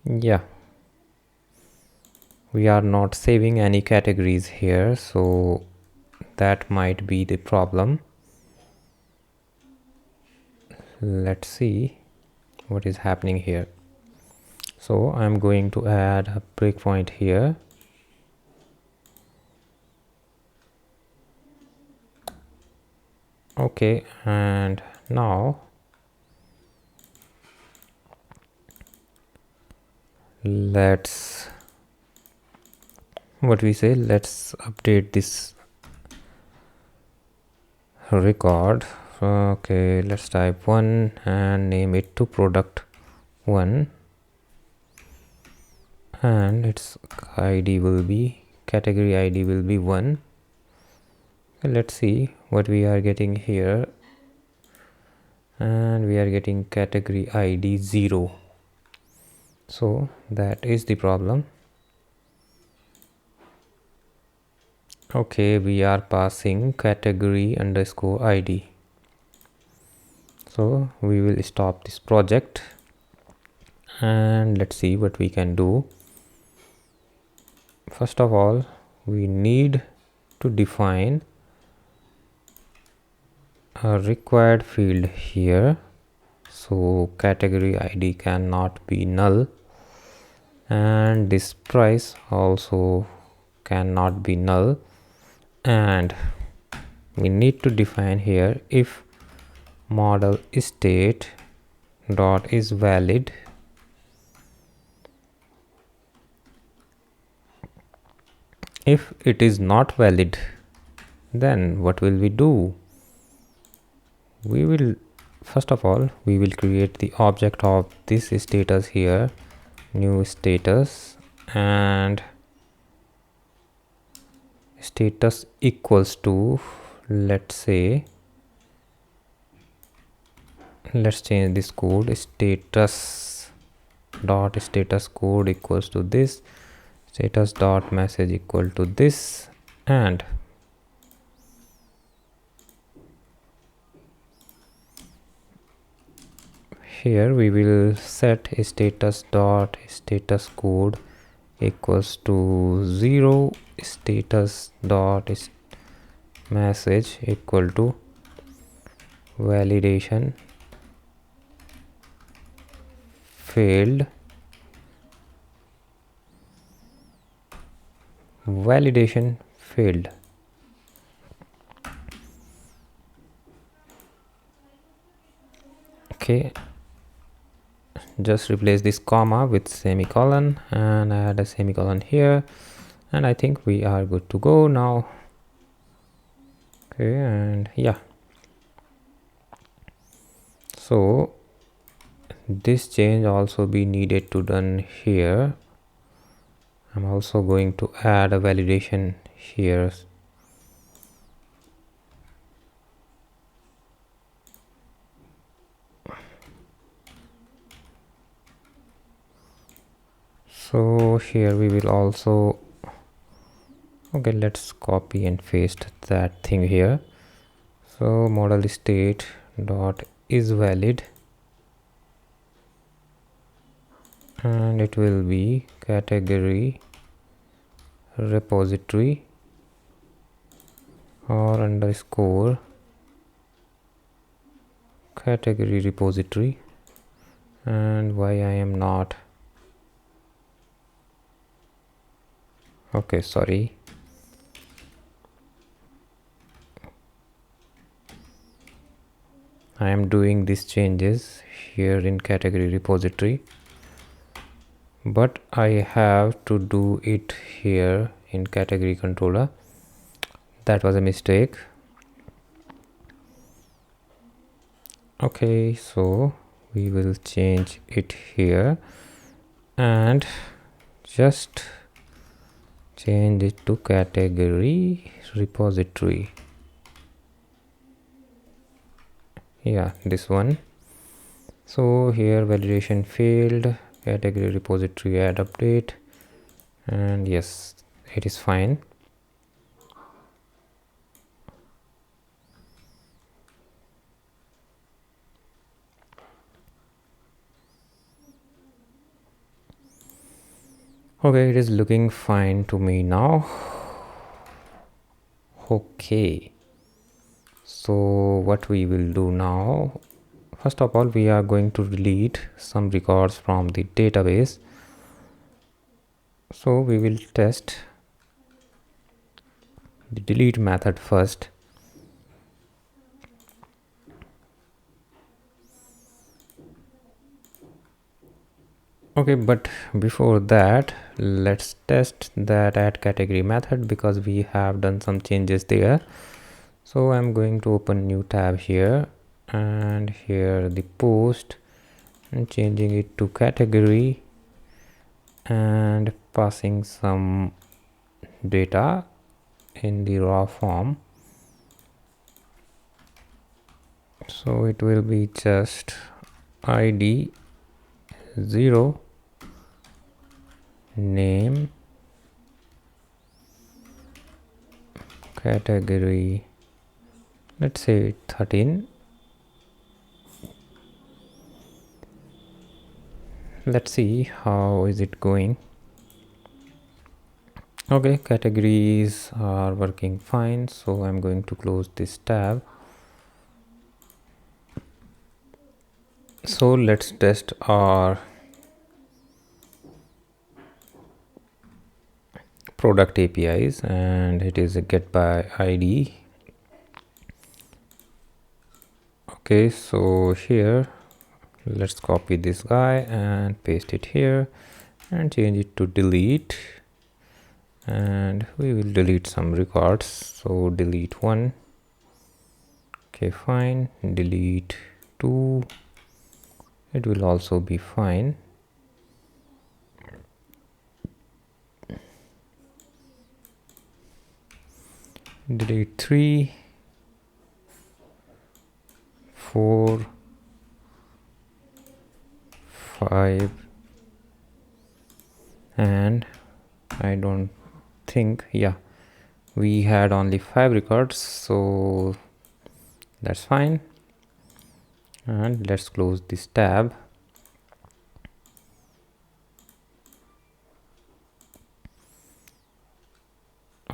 yeah, we are not saving any categories here, so that might be the problem. Let's see what is happening here. So I'm going to add a breakpoint here. Okay, and now let's let's update this record. Okay, let's type 1 and name it to product 1, and its ID will be, category ID will be 1. Let's see what we are getting here, and we are getting category ID 0. So that is the problem. Okay, we are passing category underscore ID. So we will stop this project and let's see what we can do. First of all, we need to define a required field here. So category ID cannot be null, and this price also cannot be null, and we need to define here if model state dot is valid. If it is not valid, then what will we do? We will, first of all, we will create the object of this status here, new status, and status equals to, let's say, let's change this code, status dot status code equals to this, status dot message equal to this, and here we will set status dot status code equals to 0, status dot message equal to validation failed, validation failed. Okay, just replace this comma with semicolon and add a semicolon here, and I think we are good to go now. Okay, and yeah, so this change also be needed to done here. I'm also going to add a validation here. So here we will also, okay, let's copy and paste that thing here. So model state dot is valid, and it will be category repository or underscore category repository. And why I am not, okay, sorry, I am doing these changes here in category repository, but I have to do it here in category controller. That was a mistake. Okay, so we will change it here and just change it to category repository. Yeah, this one. So here validation failed, category repository add update, and yes, it is fine. Okay, it is looking fine to me now. Okay, so what we will do now, first of all, we are going to delete some records from the database. So we will test the delete method first. Okay, but before that, let's test that add category method, because we have done some changes there. So I'm going to open new tab here, and here the post, and changing it to category and passing some data in the raw form. So it will be just id 0, name, category, let's say 13. Let's see how is it going. Okay, categories are working fine, so I'm going to close this tab. So let's test our product APIs, and it is a get by ID. Okay, so here let's copy this guy and paste it here and change it to delete, and we will delete some records. So delete 1, okay, fine. Delete 2, it will also be fine. Delete 3, 4, 5, and I don't think, yeah, we had only 5 records, so that's fine. And let's close this tab.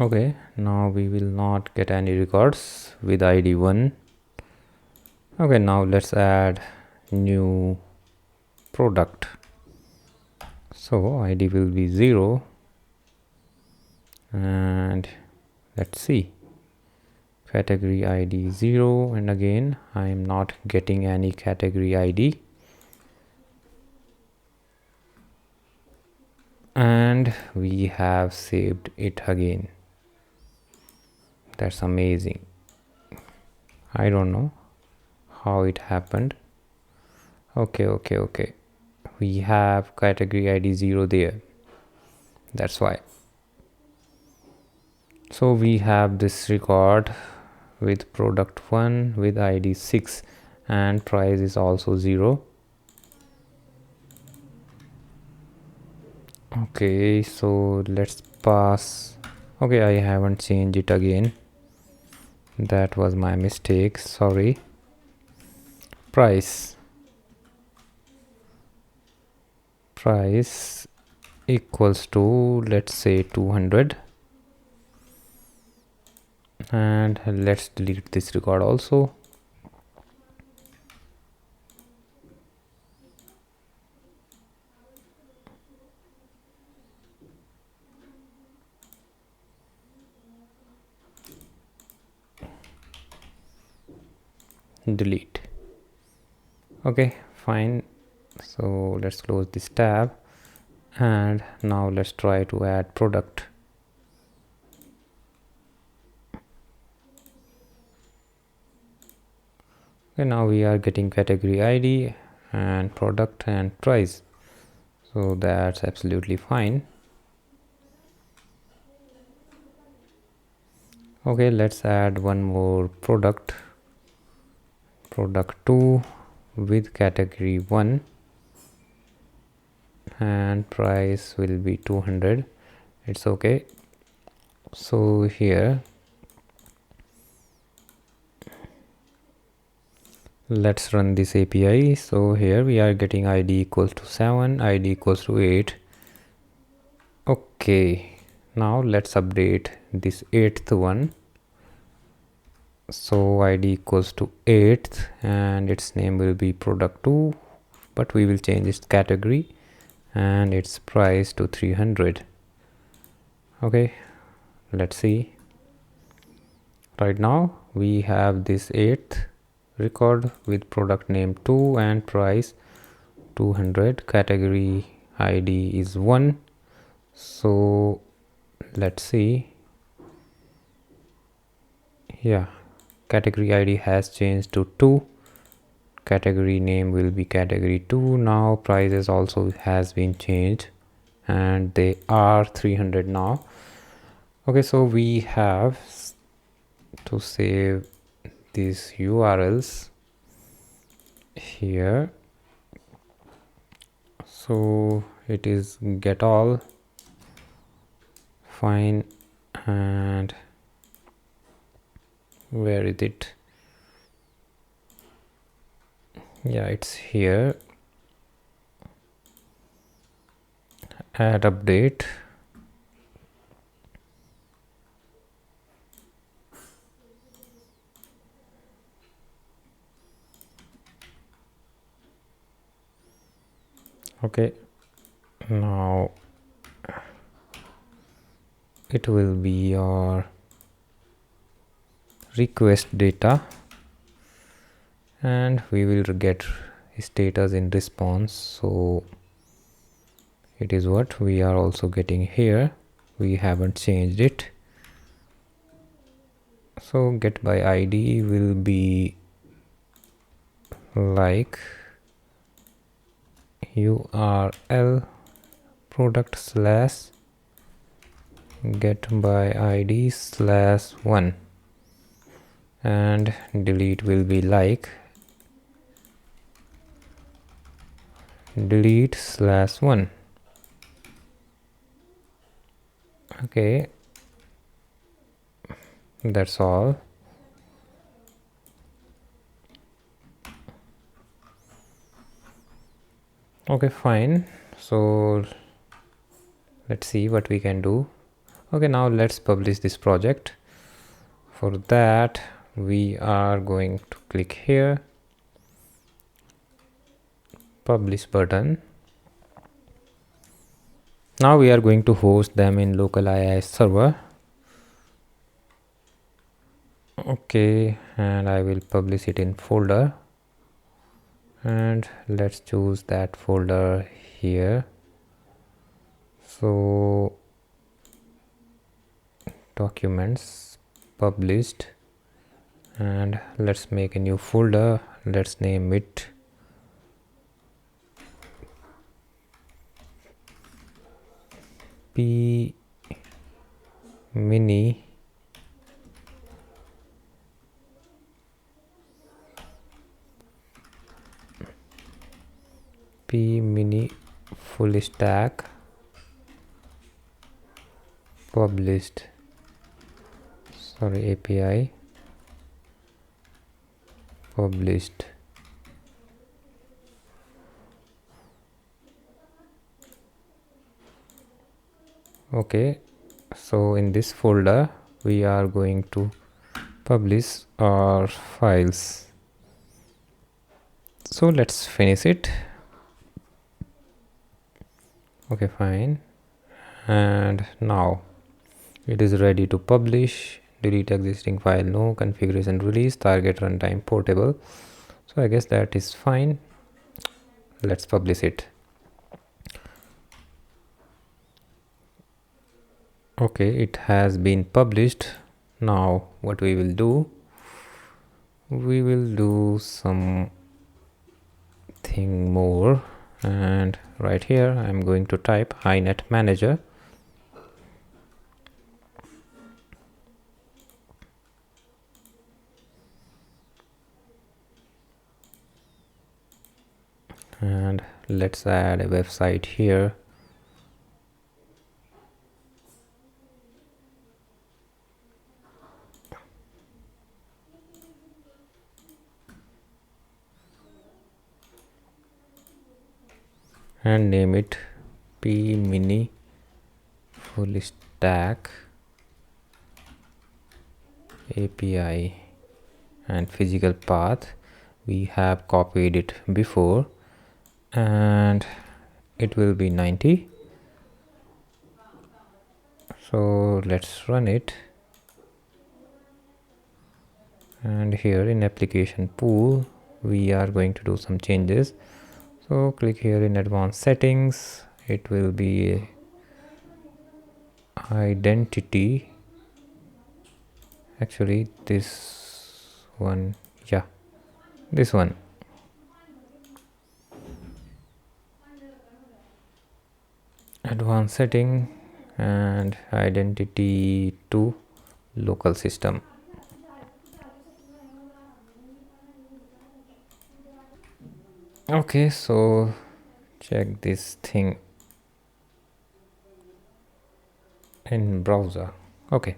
Okay, now we will not get any records with ID 1. Okay, now let's add new product. So ID will be 0, and let's see, category ID 0, and again I am not getting any category ID, and we have saved it again. That's amazing. I don't know how it happened. Okay, we have category ID 0 there, that's why. So we have this record with product 1 with ID 6, and price is also 0. Okay, so let's pass. Okay, I haven't changed it again, that was my mistake, sorry. Price equals to, let's say, 200, and let's delete this record also. Delete. Okay, fine. So let's close this tab, and now let's try to add product. Okay, now we are getting category ID and product and price, so that's absolutely fine. Okay, let's add one more product 2 with category 1 and price will be 200. It's okay. So here let's run this API. So here we are getting ID equals to 7, ID equals to 8. Okay, now let's update this 8th one. So ID equals to 8th and its name will be product 2, but we will change its category and its price to 300. Okay, let's see. Right now we have this 8th record with product name 2 and price 200. Category ID is 1. So let's see. Yeah, category ID has changed to 2. Category name will be category 2. Now prices also has been changed and they are 300 now. Okay, so we have to save these URLs here. So it is get all, fine, and where is it? Yeah, it's here. Add update. Okay, now it will be your request data and we will get status in response. So it is what we are also getting here. We haven't changed it. So get by ID will be like URL product slash get by ID slash 1 and delete will be like delete slash 1. Okay, that's all. Okay, fine. So let's see what we can do. Okay, now let's publish this project. For that we are going to click here, publish button. Now we are going to host them in local IIS server. Okay, and I will publish it in folder and let's choose that folder here. So documents published and let's make a new folder. Let's name it P mini full stack published, sorry, API published. Okay, so in this folder we are going to publish our files. So let's finish it. Okay, fine, and now it is ready to publish. Delete existing file, no, configuration release, target runtime portable. So I guess that is fine. Let's publish it. Okay, it has been published. Now what we will do, we will do something more, and right here I'm going to type inet manager. and let's add a website here. And name it P Mini Full Stack API and physical path. We have copied it before and it will be 90. So let's run it. And here in application pool we are going to do some changes. So click here in advanced settings. It will be identity, actually this one, yeah, this one. Advanced setting and identity to local system. Okay, so check this thing in browser. Okay,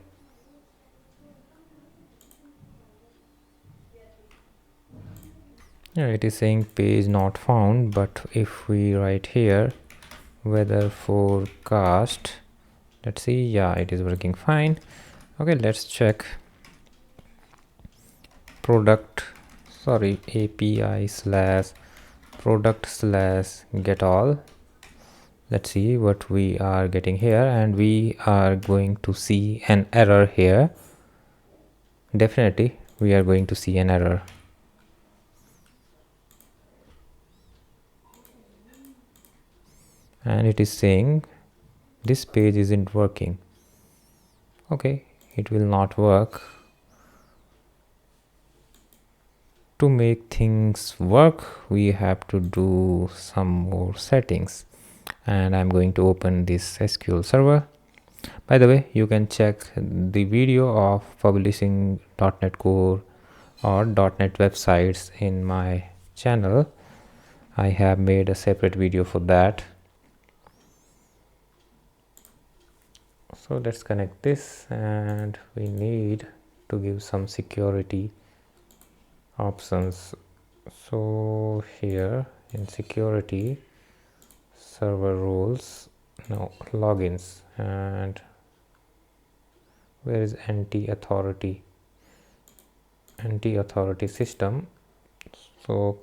yeah, it is saying page not found, but if we write here weather forecast, let's see, yeah, it is working fine. Okay, let's check API slash product slash get all. Let's see what we are getting here, and we are going to see an error here. Definitely we are going to see an error. And it is saying this page isn't working. Okay, it will not work. To make things work, we have to do some more settings, and I'm going to open this SQL server. By the way, you can check the video of publishing .NET Core or .NET websites in my channel. I have made a separate video for that. So let's connect this, and we need to give some security options. So here in security, server roles, no, logins, and where is anti-authority system? So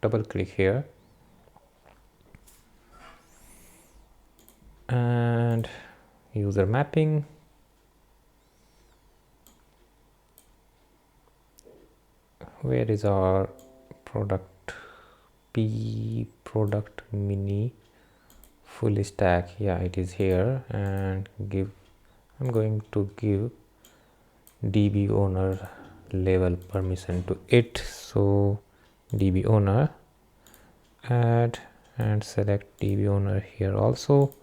double click here, and user mapping, where is our product mini full stack? Yeah, it is here. And I'm going to give DB owner level permission to it. So DB owner, add, and select DB owner here also.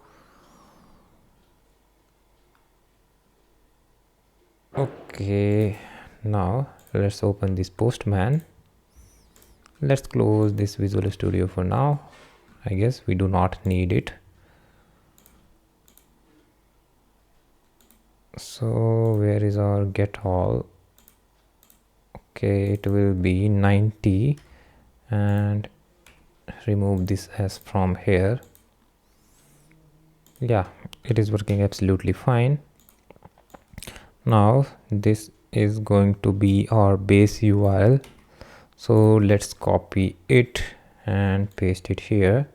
Okay, now let's open this Postman. Let's close this Visual Studio for now. I guess we do not need it. So where is our get all? Okay, it will be 90, and remove this as from here. Yeah, it is working absolutely fine. Now this is going to be our base URL. So let's copy it and paste it here.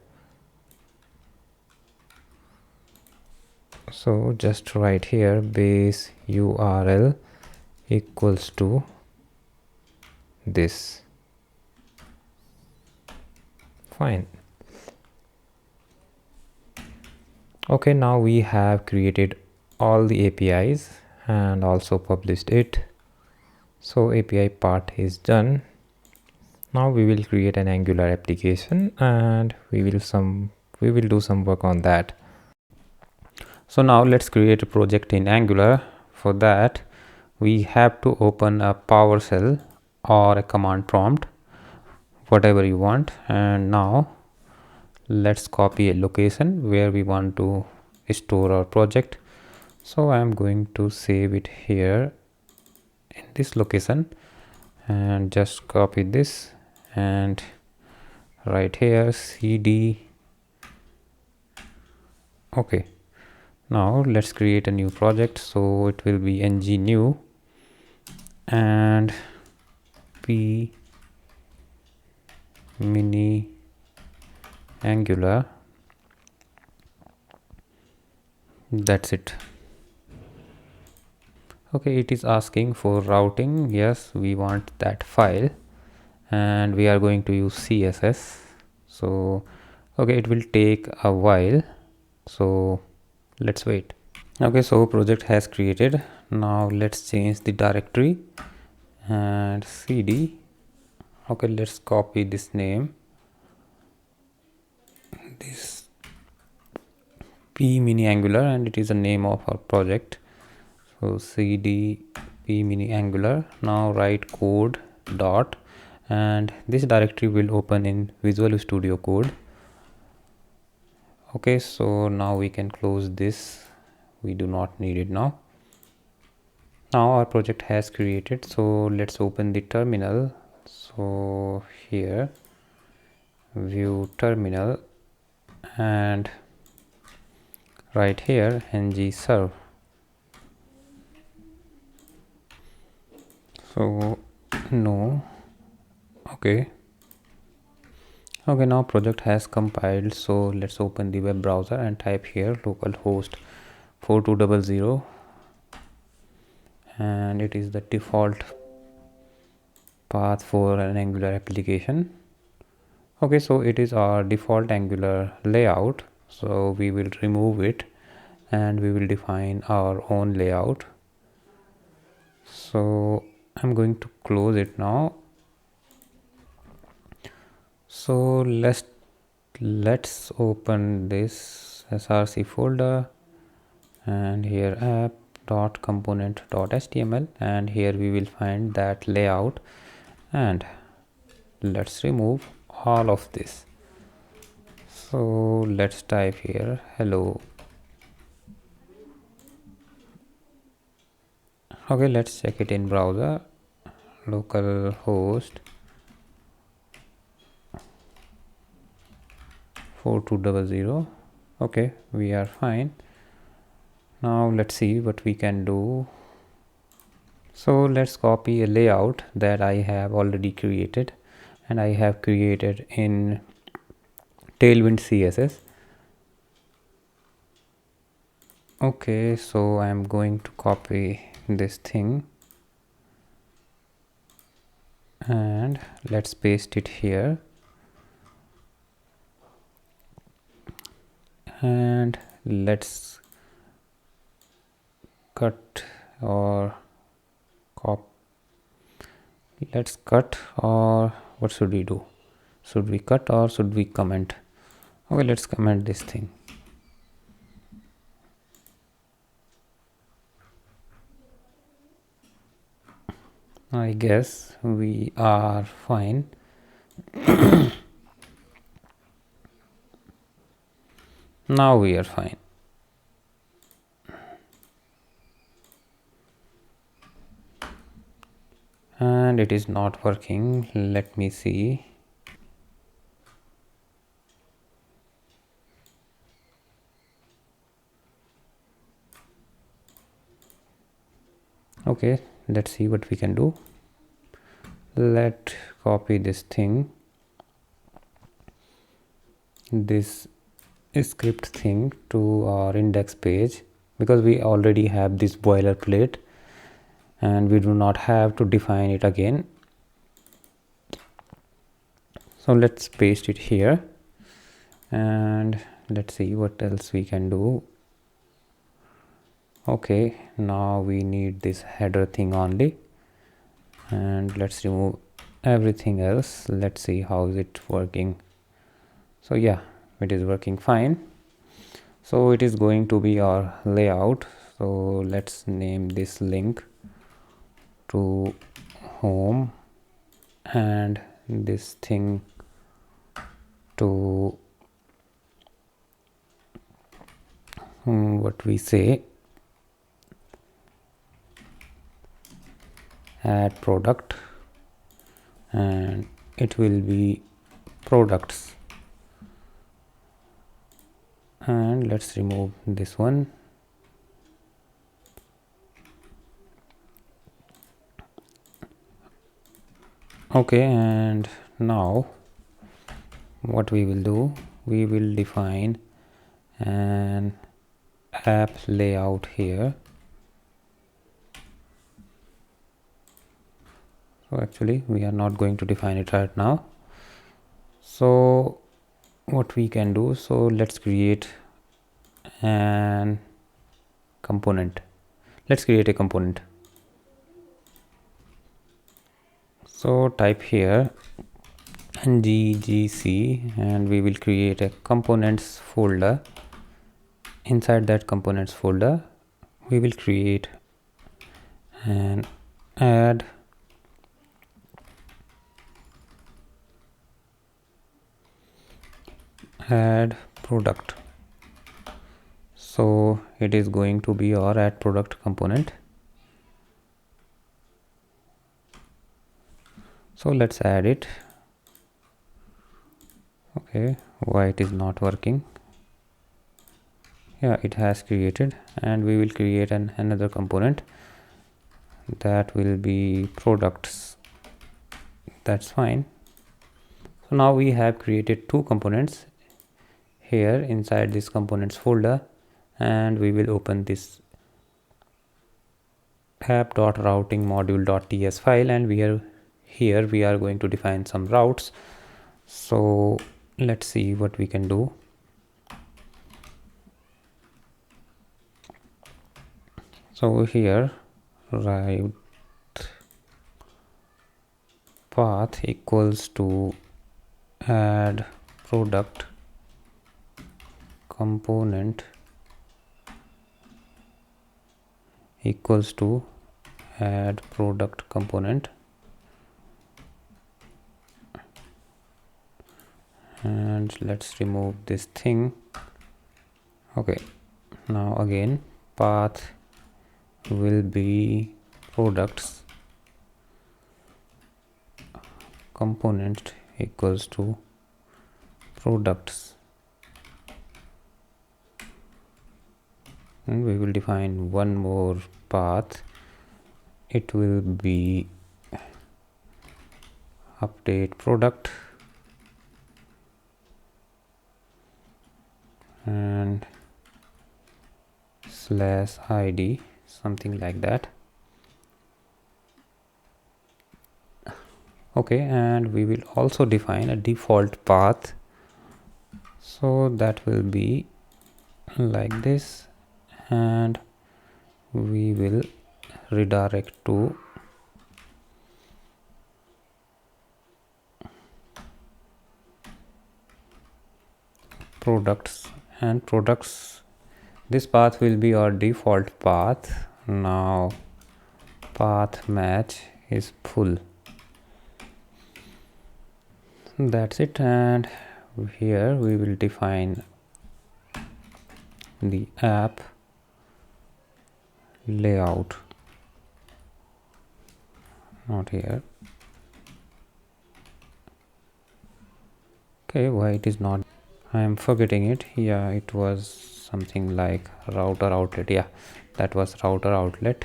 So just write here base URL equals to this. Fine. Okay, now we have created all the APIs and also published it. So API part is done. Now we will create an Angular application, and we will do some work on that. So now let's create a project in Angular. For that, we have to open a PowerShell or a command prompt, whatever you want. And now let's copy a location where we want to store our project. So I am going to save it here in this location, and just copy this and right here cd. Okay, now let's create a new project. So it will be ng new and p mini angular. That's it. Okay, it is asking for routing. Yes, we want that file and we are going to use css. So okay, it will take a while, so let's wait. Okay, so project has created. Now let's change the directory and cd. Okay, let's copy this name, this p mini angular, and it is the name of our project. So cd p mini angular. Now write code dot, and this directory will open in Visual Studio Code. Okay, so now we can close this, we do not need it now. Now our project has created, so let's open the terminal. So here view terminal and right here ng serve. So no. Okay, now project has compiled. So let's open the web browser and type here localhost 4200, and it is the default path for an Angular application. Okay, so it is our default Angular layout, so we will remove it and we will define our own layout. So I'm going to close it now. So let's open this src folder, and here app.component.html, and here we will find that layout, and let's remove all of this. So let's type here hello. Okay, let's check it in browser. Localhost 4200. Okay, we are fine. Now let's see what we can do. So let's copy a layout that I have already created, and I have created in Tailwind CSS. Okay, so I'm going to copy this thing and let's paste it here, and let's cut or let's cut, or what should we do? Should we cut or should we comment? Okay, let's comment this thing. I guess we are fine. Now we are fine. And it is not working. Let me see. Okay, let's see what we can do. Let's copy this thing, this script thing, to our index page, because we already have this boilerplate and we do not have to define it again. So let's paste it here and let's see what else we can do. Okay, now we need this header thing only, and let's remove everything else. Let's see how is it working. So yeah, it is working fine. So it is going to be our layout. So let's name this link to home and this thing to what we say, add product, and it will be products, and let's remove this one. Okay, and now what we will do, we will define an app layout here. So actually we are not going to define it right now. So what we can do, so let's create an component. Let's create a component. So type here nggc, and we will create a components folder. Inside that components folder we will create an add product. So it is going to be our add product component. So let's add it. Okay, why it is not working? Yeah, it has created, and we will create another component that will be products. That's fine. So now we have created two components here inside this components folder, and we will open this app.routing module.ts file, and here we are going to define some routes. So let's see what we can do. So here route path equals to add product component equals to add product component, and let's remove this thing. Okay, now again path will be products component equals to products, and we will define one more path. It will be update product and /id, something like that. Okay, and we will also define a default path, so that will be like this, and we will redirect to products, and products, this path will be our default path. Now path match is full. That's it, and here we will define the app layout, not here. Okay, why it is not? I am forgetting it. Yeah, it was something like router outlet. Yeah, that was router outlet,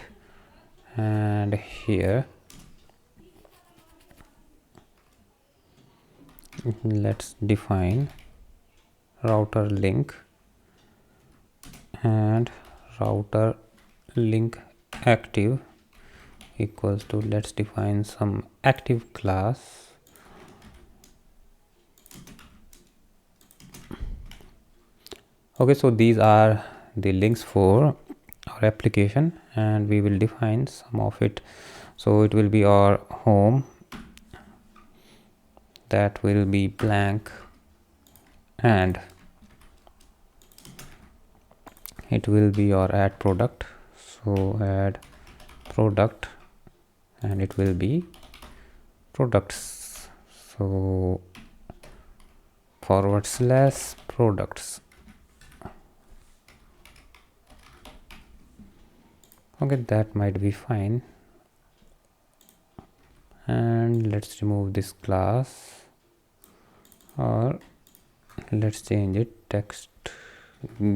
and here let's define router link, and router link active equals to, let's define some active class. Okay, so these are the links for our application, and we will define some of it. So it will be our home, that will be blank, and it will be our add product. So add product, and it will be products. So /products, Okay, that might be fine. And let's remove this class, or let's change it text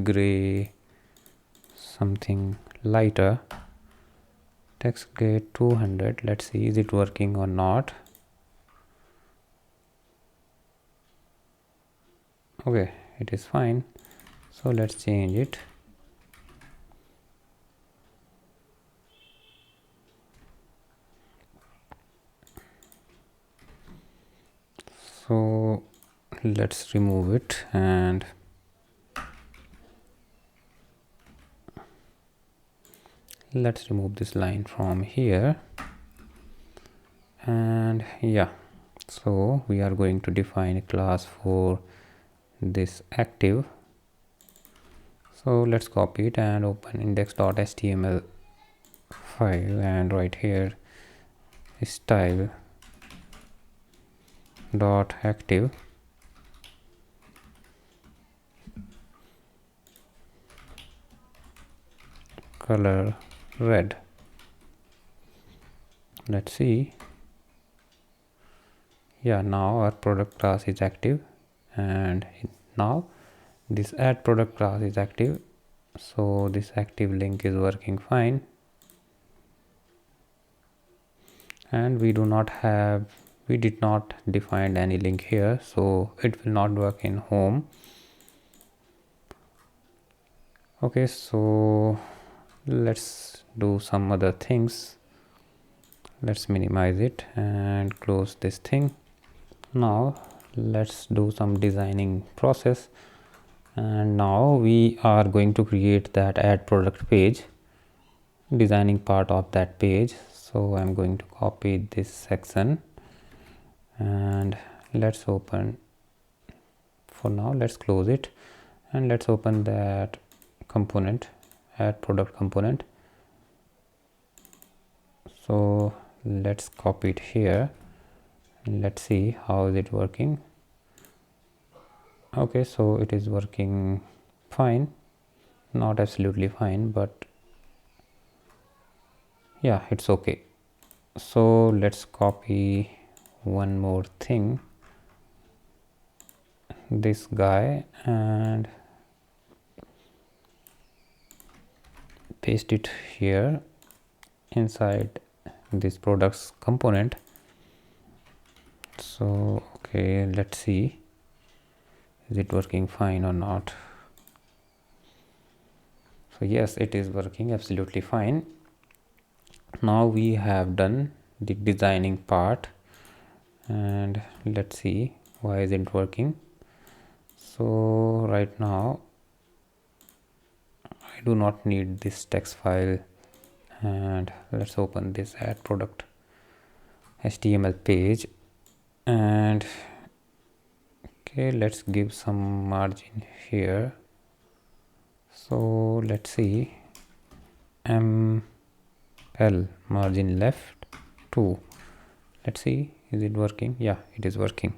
gray, something lighter, text gray 200. Let's see, is it working or not? Okay, it is fine. So let's change it. So let's remove it, and let's remove this line from here. And yeah, so we are going to define a class for this active. So let's copy it and open index.html file, and right here style dot active color red. Let's see. Yeah, now our product class is active, and now this add product class is active, so this active link is working fine. And we did not define any link here, so it will not work in home. Okay, so let's do some other things. Let's minimize it and close this thing. Now let's do some designing process, and now we are going to create that add product page, designing part of that page. So I'm going to copy this section, and let's open, for now let's close it, and let's open that component, add product component. So let's copy it here, and let's see how is it working. Okay, so it is working fine, not absolutely fine, but yeah, it's okay. So let's copy one more thing, this guy, and paste it here inside this products component. So okay, let's see, is it working fine or not? So yes, it is working absolutely fine. Now we have done the designing part, and let's see why is it working. So right now I do not need this text file, and let's open this add product HTML page, and okay, let's give some margin here. So let's see, ML margin left 2. Let's see, is it working? Yeah, it is working.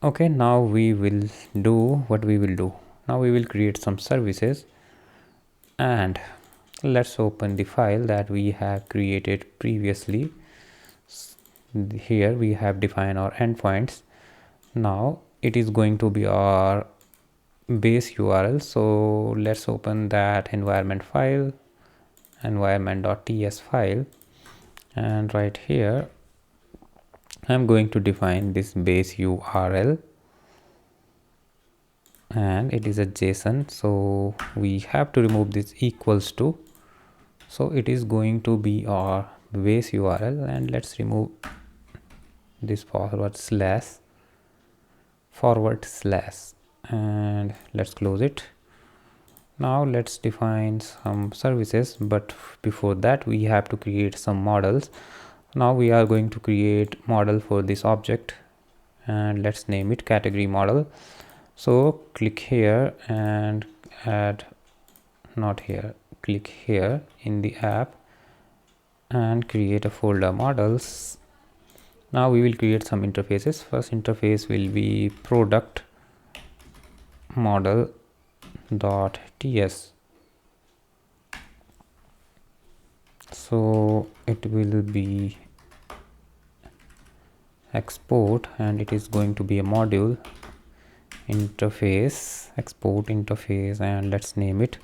Okay, now we will do what we will do. Now we will create some services, and let's open the file that we have created previously. Here we have defined our endpoints. Now it is going to be our base URL, so let's open that environment file, environment.ts file, and right here I'm going to define this base URL, and it is a JSON, so we have to remove this equals to, so it is going to be our base URL, and let's remove this forward slash, and let's close it. Now let's define some services, but before that we have to create some models. Now we are going to create model for this object, and let's name it category model. So click here and add, not here, click here in the app and create a folder models. Now we will create some interfaces. First interface will be product model dot ts. So it will be export, and it is going to be a module interface, export interface, and let's name it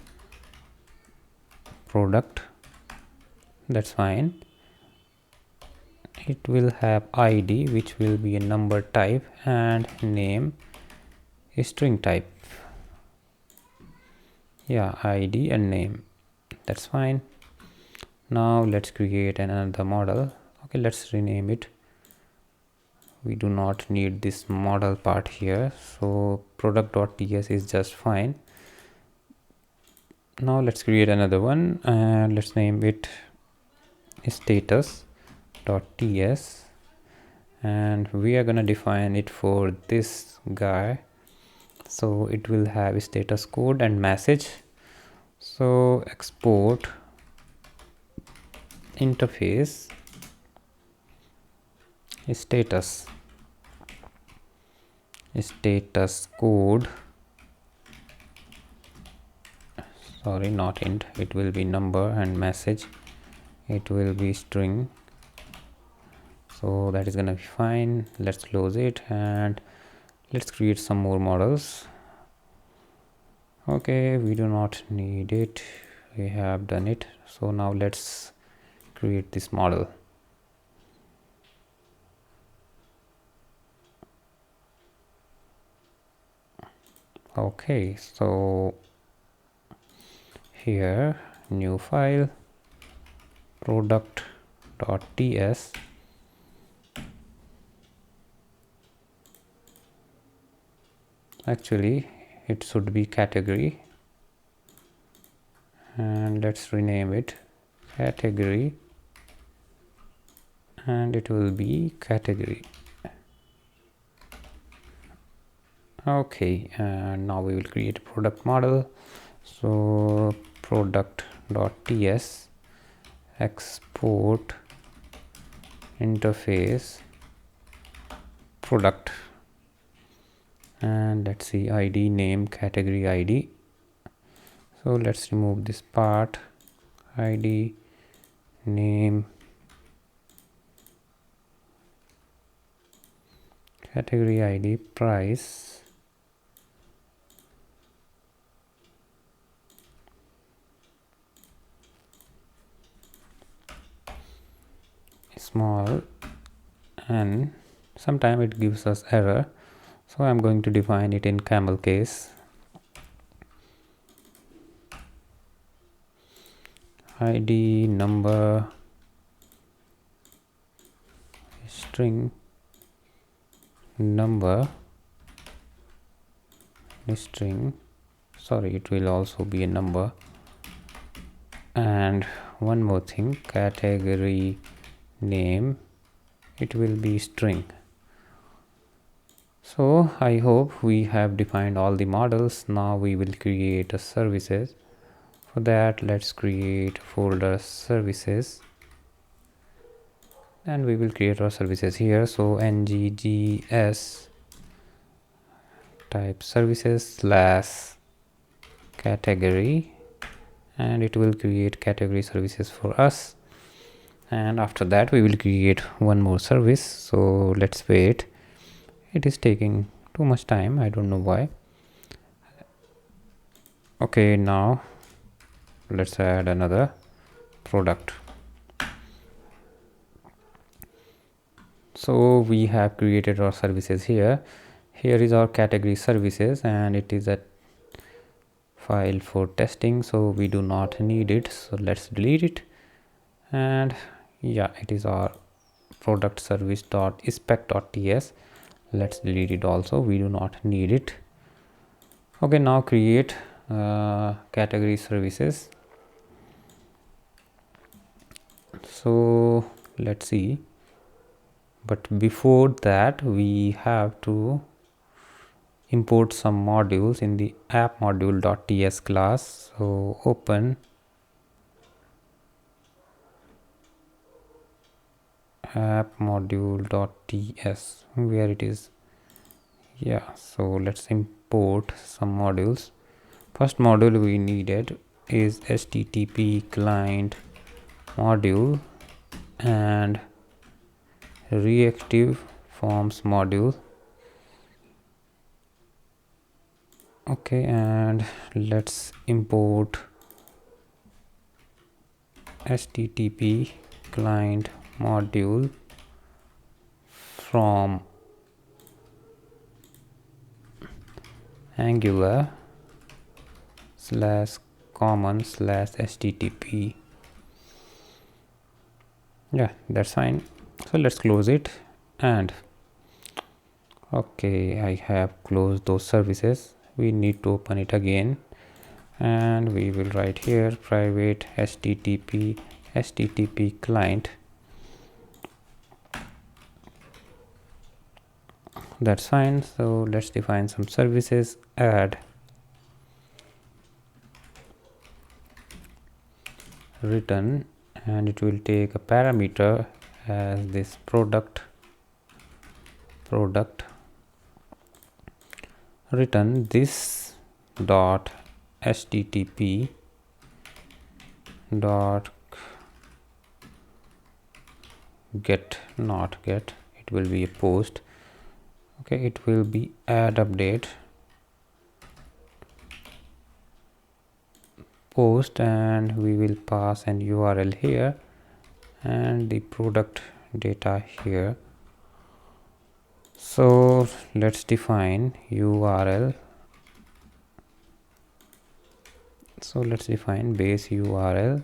product. That's fine. It will have id, which will be a number type, and name string type. Yeah, id and name. That's fine. Now let's create another model. Okay, let's rename it. We do not need this model part here, so product.ts is just fine. Now let's create another one, and let's name it status.ts, and we are gonna define it for this guy. So it will have status code and message. So export interface status code, sorry, not int, it will be number, and message it will be string. So that is gonna be fine. Let's close it and let's create some more models. Okay, we do not need it, we have done it. So now let's create this model. Okay, so here new file product.ts, actually it should be category, and let's rename it category, and it will be category. Okay, and now we will create a product model. So product.ts export interface product, and let's see id, name, category id. So let's remove this part, id, name, category id, price, small, and sometime it gives us error, so I'm going to define it in camel case. id, number, string, number, string, sorry, it will also be a number, and one more thing, category name, it will be string. So I hope we have defined all the models. Now we will create a services. For that, let's create folder services, and we will create our services here. So nggs type services slash category, and it will create category services for us. And after that we will create one more service. So let's wait, it is taking too much time, I don't know why. Okay, now let's add another product. So we have created our services here. Here is our category services, and it is a file for testing, so we do not need it, so let's delete it. And yeah, it is our product service dot spec.ts, let's delete it also, we do not need it. Okay, now create category services. So let's see, but before that we have to import some modules in the app module.ts class. So open app module.ts, where it is, yeah, so let's import some modules. First module we needed is HTTP client module and reactive forms module. Okay, and let's import HTTP client module from Angular /common/http. Yeah, that's fine. So let's close it. And okay, I have closed those services. We need to open it again, and we will write here private http client. That's fine. So let's define some services. Add return, and it will take a parameter as this product return this dot http dot get, not get, it will be a post. Okay, it will be add update post, and we will pass an URL here and the product data here. So let's define URL. So let's define base URL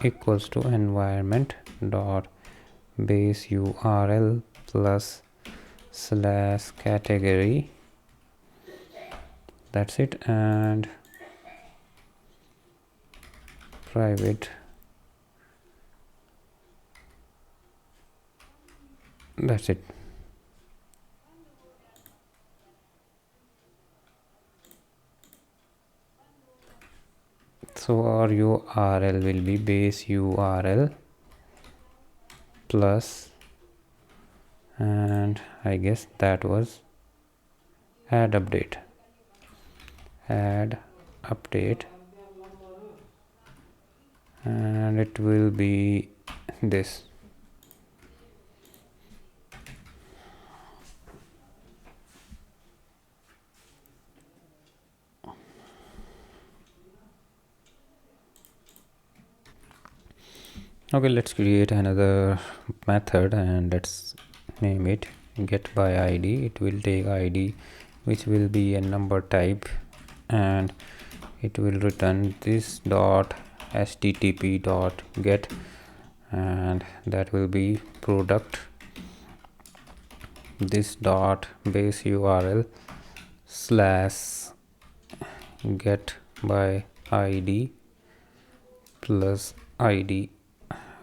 equals to environment dot base URL plus / category. That's it. And private, that's it. So our URL will be base URL plus, and I guess that was add update, and it will be this. Okay, let's create another method and let's name it get by id. It will take id, which will be a number type, and it will return this dot http dot get, and that will be product this dot base URL / get by id plus id.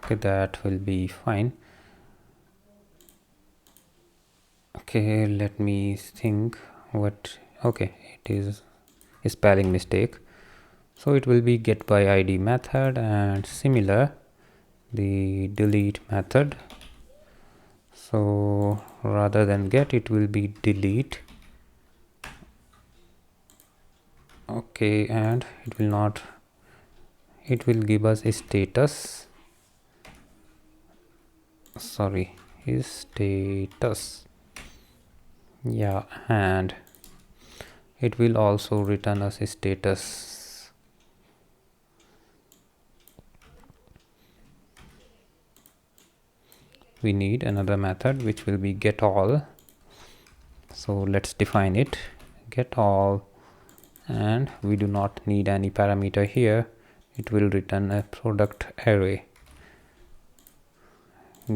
Okay, that will be fine. Okay, let me think what. Okay, it is a spelling mistake. So it will be get by id method, and similar the delete method. So rather than get, it will be delete. Okay, and it will not, it will give us a status, sorry, is status. Yeah, and it will also return us a status. We need another method which will be get all. So let's define it, get all, and we do not need any parameter here. It will return a product array,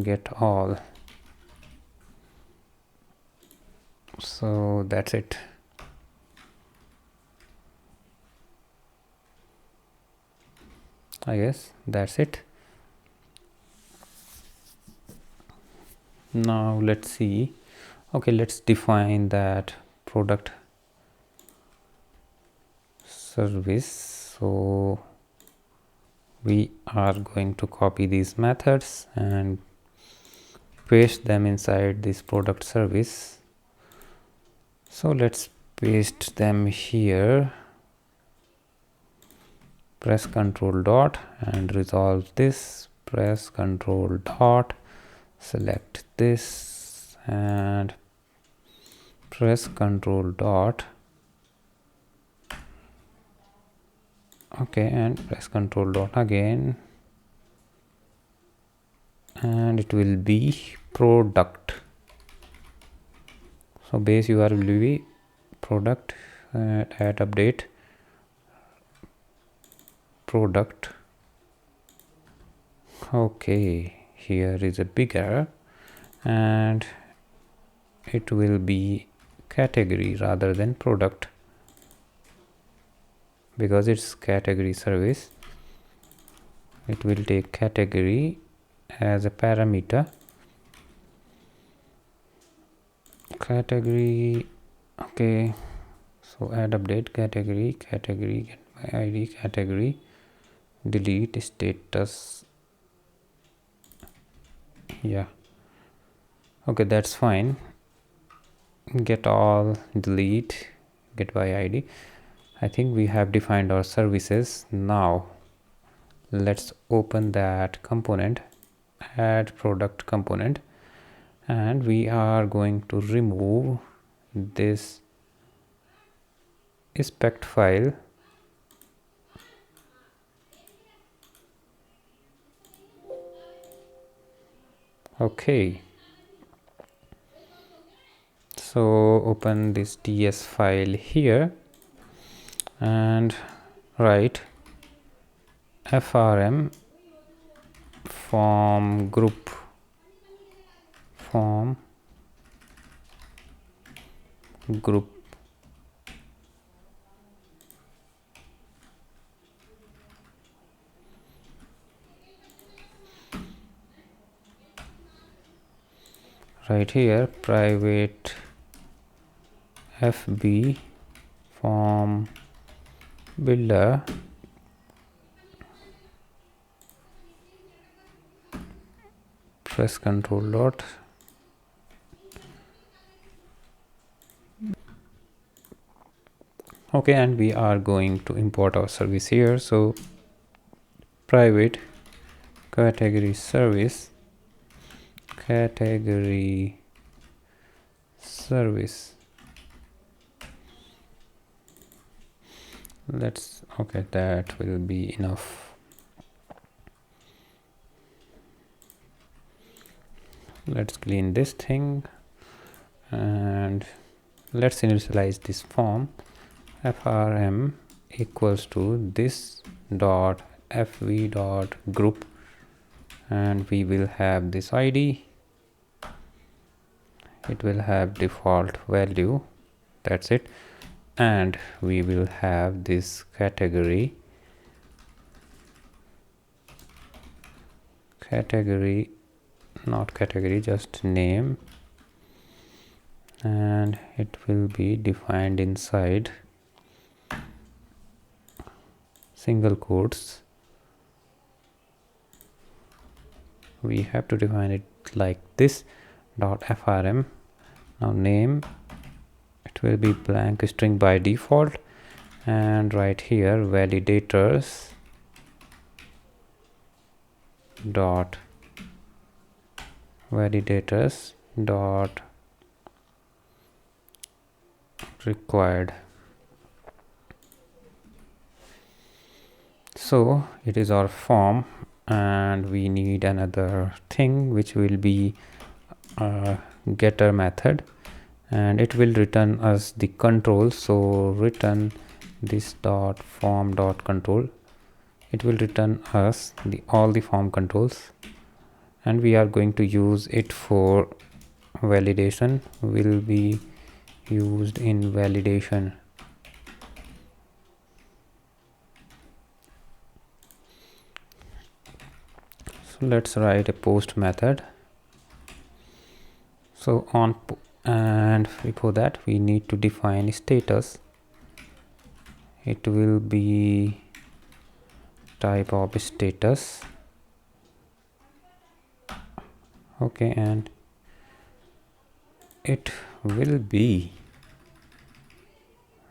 get all. So that's it. I guess that's it. Now let's see. Okay, let's define that product service. So we are going to copy these methods and paste them inside this product service. So let's paste them here. press Ctrl dot and resolve this, press Ctrl dot, select this and press Ctrl dot, okay, and press Ctrl dot again, and it will be product. So base URL will be product, add update product. Okay, here is a bigger, and it will be category rather than product because it's category service. It will take category as a parameter. Category, okay, so add update category, category get my ID, category delete status. Yeah, okay, that's fine. Get all, delete, get by ID. I think we have defined our services. Now let's open that component, add product component, and we are going to remove this spec file. Okay, so open this ts file here and write frm form group right here, private fb form builder, press Ctrl dot, okay, and we are going to import our service here. So private category service, category service, let's, okay, that will be enough. Let's clean this thing and let's initialize this form. frm equals to this dot fv dot group, and we will have this id. It will have default value, that's it, and we will have this category, not category, just name, and it will be defined inside single quotes. We have to define it like this, dot frm. Now name, it will be blank string by default, and right here validators dot required. So it is our form, and we need another thing which will be a getter method, and it will return us the control. So return this dot form dot control. It will return us all the form controls, and we are going to use it for validation. Will be used in validation. So let's write a post method. So and before that we need to define status. It will be type of status, okay, and it will be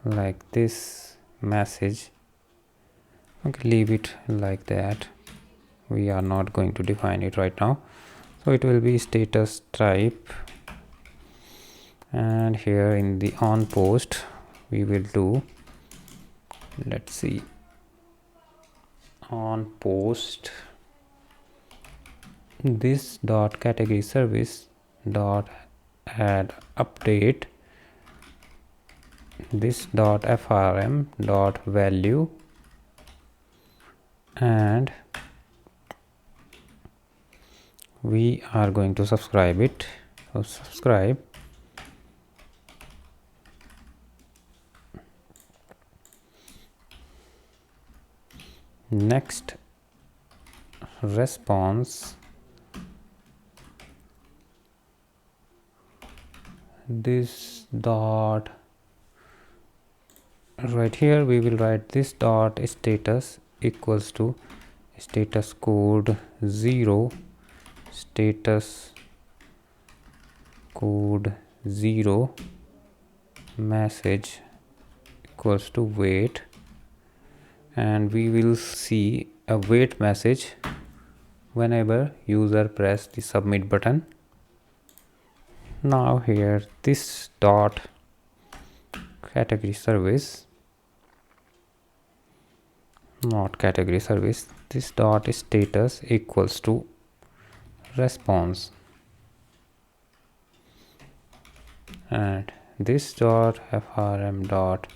like this message. Okay, leave it like that. We are not going to define it right now. So it will be status type, and here in the on post we will do, let's see, on post this dot category service dot add update this dot frm dot value, and we are going to subscribe it. So subscribe, next response this dot, right here we will write this dot status equals to status code 0, status code 0 message equals to wait, and we will see a wait message whenever user press the submit button. Now here this dot category service, not category service, this dot status equals to response, and this dot frm dot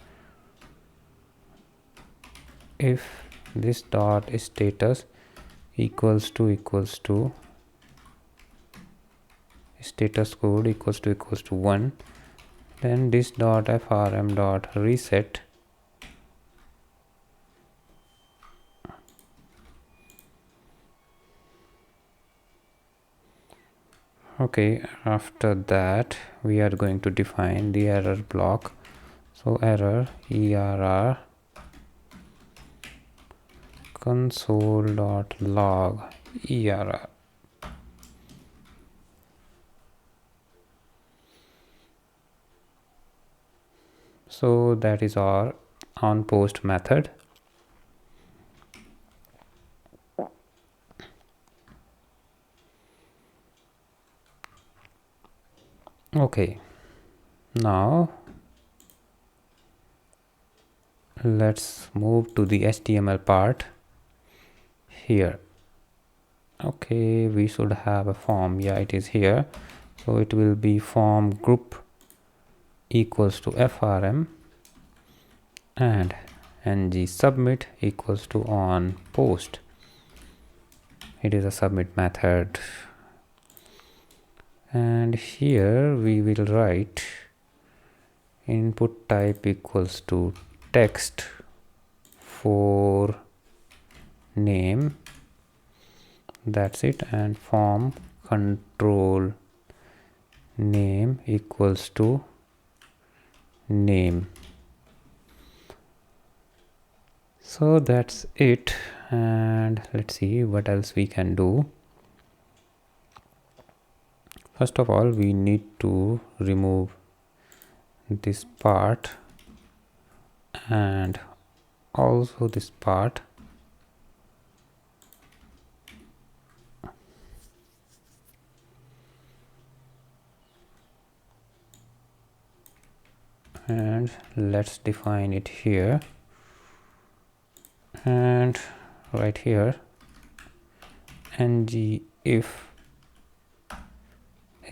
if this dot status equals to status code equals to 1, then this dot frm dot reset okay. After that we are going to define the error block. So error err console.log err. So that is our on post method. Okay, now let's move to the HTML part here. Okay, we should have a form. Yeah, it is here. So it will be form group equals to frm and ng submit equals to on post. It is a submit method, and here we will write input type equals to text for name, that's it, and form control name equals to name. So that's it, and let's see what else we can do. First of all, we need to remove this part and also this part. And let's define it here, and right here ng if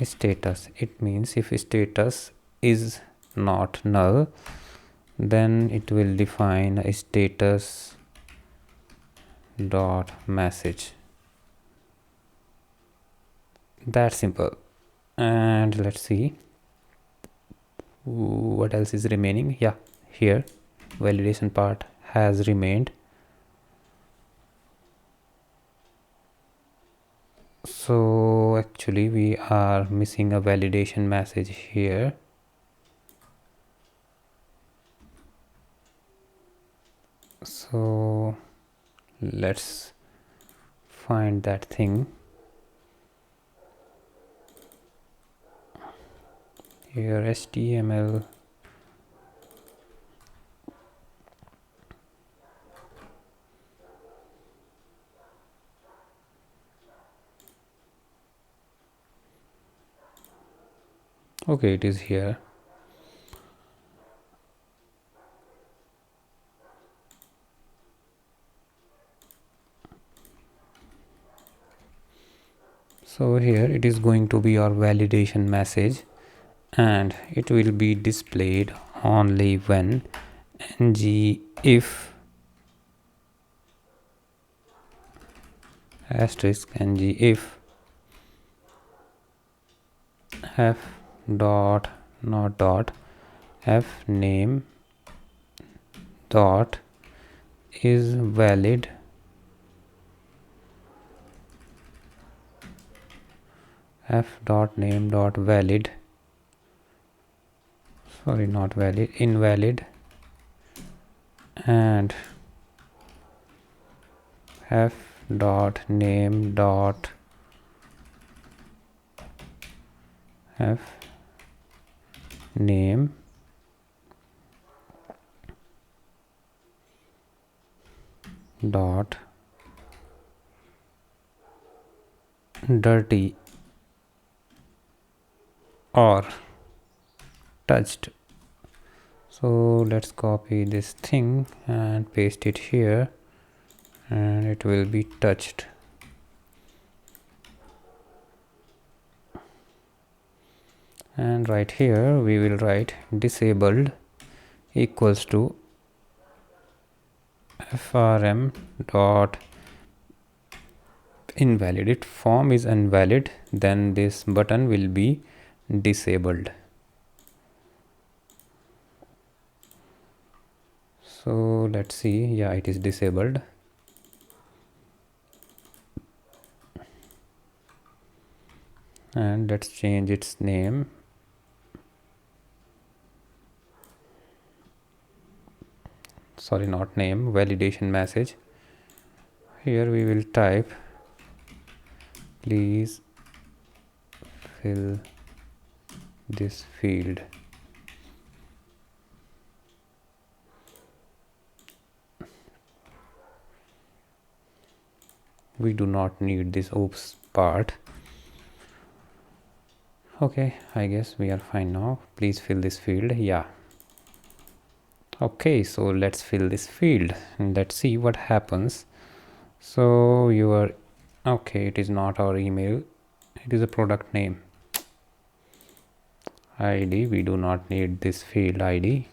status, it means if status is not null, then it will define a status dot message. That's simple. And let's see what else is remaining. Yeah, here validation part has remained. So actually we are missing a validation message here. So let's find that thing. Here HTML Okay, it is here. So here it is going to be our validation message, and it will be displayed only when ng if asterisk ng if f dot not dot f name dot is valid f dot name dot valid, sorry, not valid, invalid, and f dot name dot f name dot dirty or touched. So let's copy this thing and paste it here, and it will be touched. And right here we will write disabled equals to frm dot invalid. If form is invalid, then this button will be disabled. So let's see, yeah, it is disabled. And let's change its name. Sorry, not name, validation message. Here we will type please fill this field. We do not need this oops part. Okay, I guess we are fine now. Please fill this field. Yeah. Okay, so let's fill this field and let's see what happens. So your okay, it is not our email, it is a product name. ID, we do not need this field ID.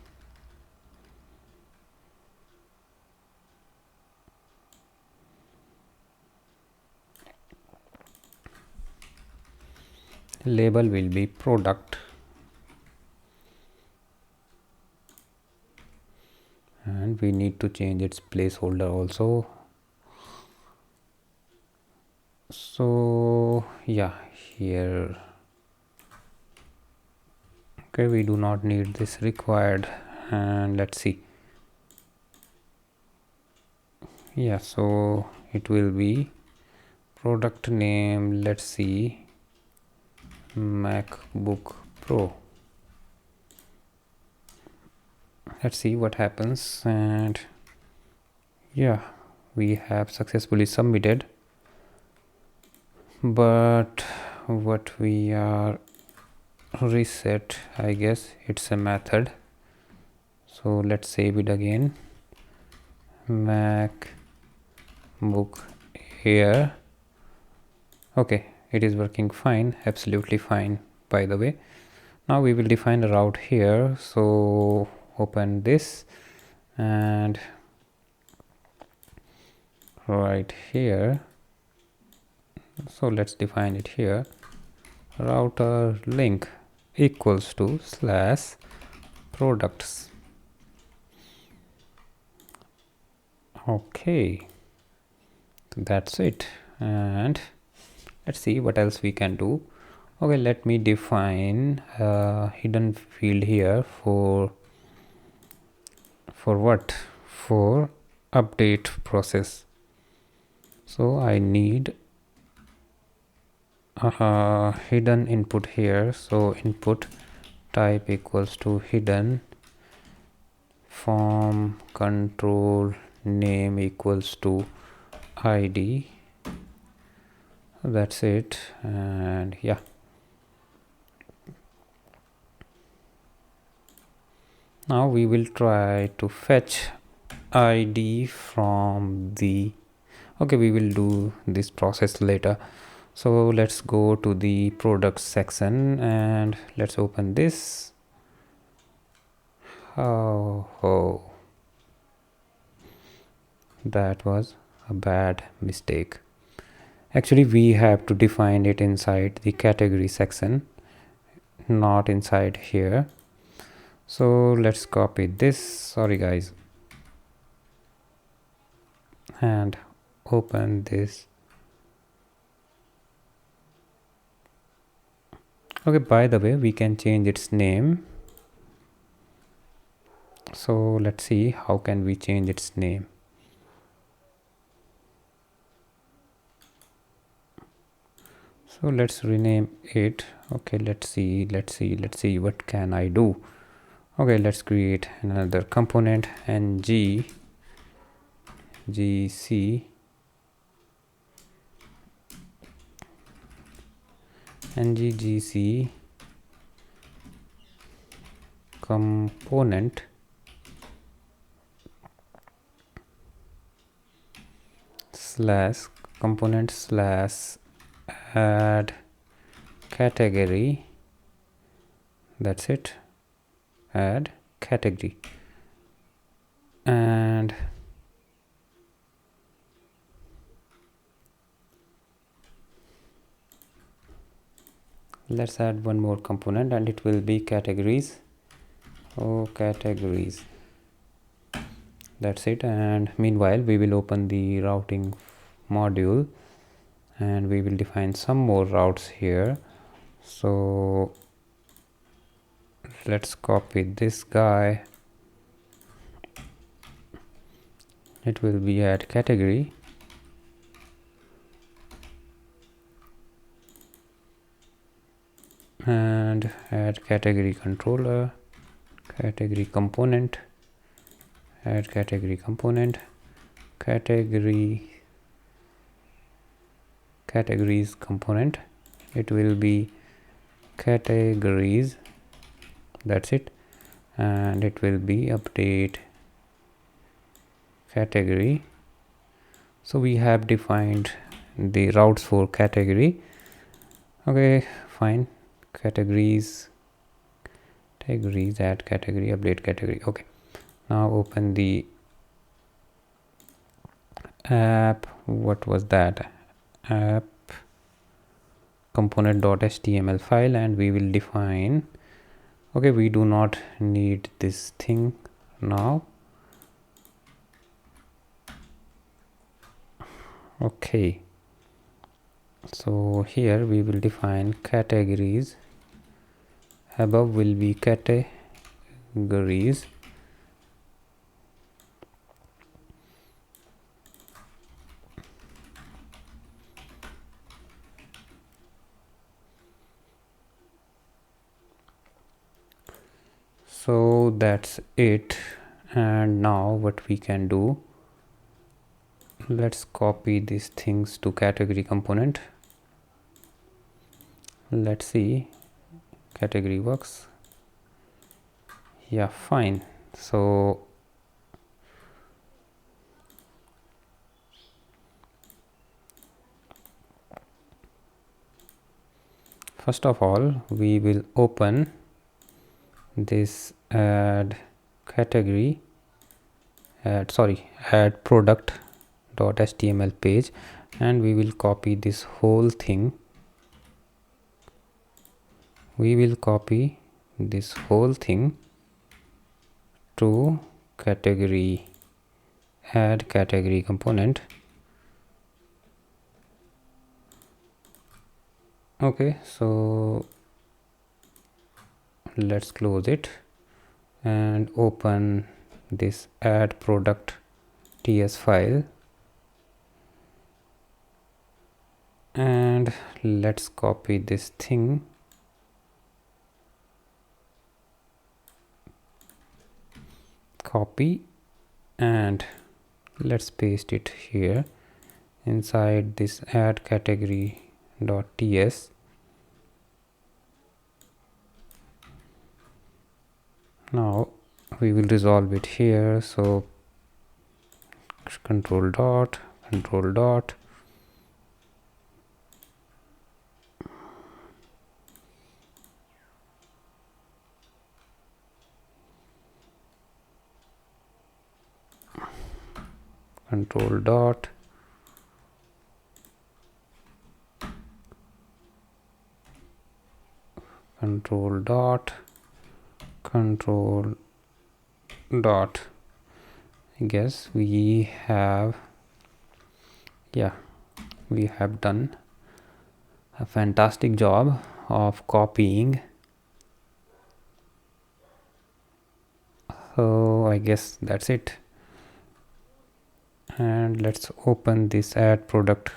Label will be product, and we need to change its placeholder also. So yeah, here, okay, we do not need this required, and let's see. Yeah, so it will be product name, let's see, MacBook Pro. Let's see what happens. And yeah, we have successfully submitted, but what we are reset, I guess it's a method. So let's save it again, MacBook Air. Okay, it is working fine, absolutely fine, by the way. Now we will define a route here. So open this and right here, so let's define it here, router link equals to slash products. Okay, that's it. And let's see what else we can do. Okay, let me define a hidden field here for what, for update process. So I need a hidden input here. So input type equals to hidden, form control name equals to ID. That's it. And yeah, Now we will try to fetch id from the, okay, we will do this process later. So let's go to the product section and let's open this. Oh, that was a bad mistake. Actually, we have to define it inside the category section, not inside here. So let's copy this, sorry guys, and open this. Okay, by the way, we can change its name. So let's see how can we change its name. So let's rename it. Okay, let's see what can I do. Okay, let's create another component, ng gc gc component slash component slash add category. That's it, add category. And let's add one more component and it will be categories. Oh, categories, that's it. And meanwhile we will open the routing module and we will define some more routes here. So let's copy this guy, it will be add category, and add category controller, category component, add category component, categories component, it will be categories, that's it. And it will be update category. So we have defined the routes for category. Okay, fine. Categories, add category, update category. Okay, now open the app, what was that, app component.html file, and we will define, okay, we do not need this thing now. Okay, so here we will define categories, above will be categories, so that's it. And now what we can do, let's copy these things to category component. Let's see, category works, yeah, fine. So first of all we will open this add category, add product.html page, and we will copy this whole thing, to category, add category component. Okay, so let's close it and open this add product ts file, and let's copy this thing, copy, and let's paste it here inside this add category.ts. Now we will resolve it here. So control dot, control dot, control dot, control dot, control dot. I guess we have, yeah, we have done a fantastic job of copying. So I guess that's it. And let's open this add product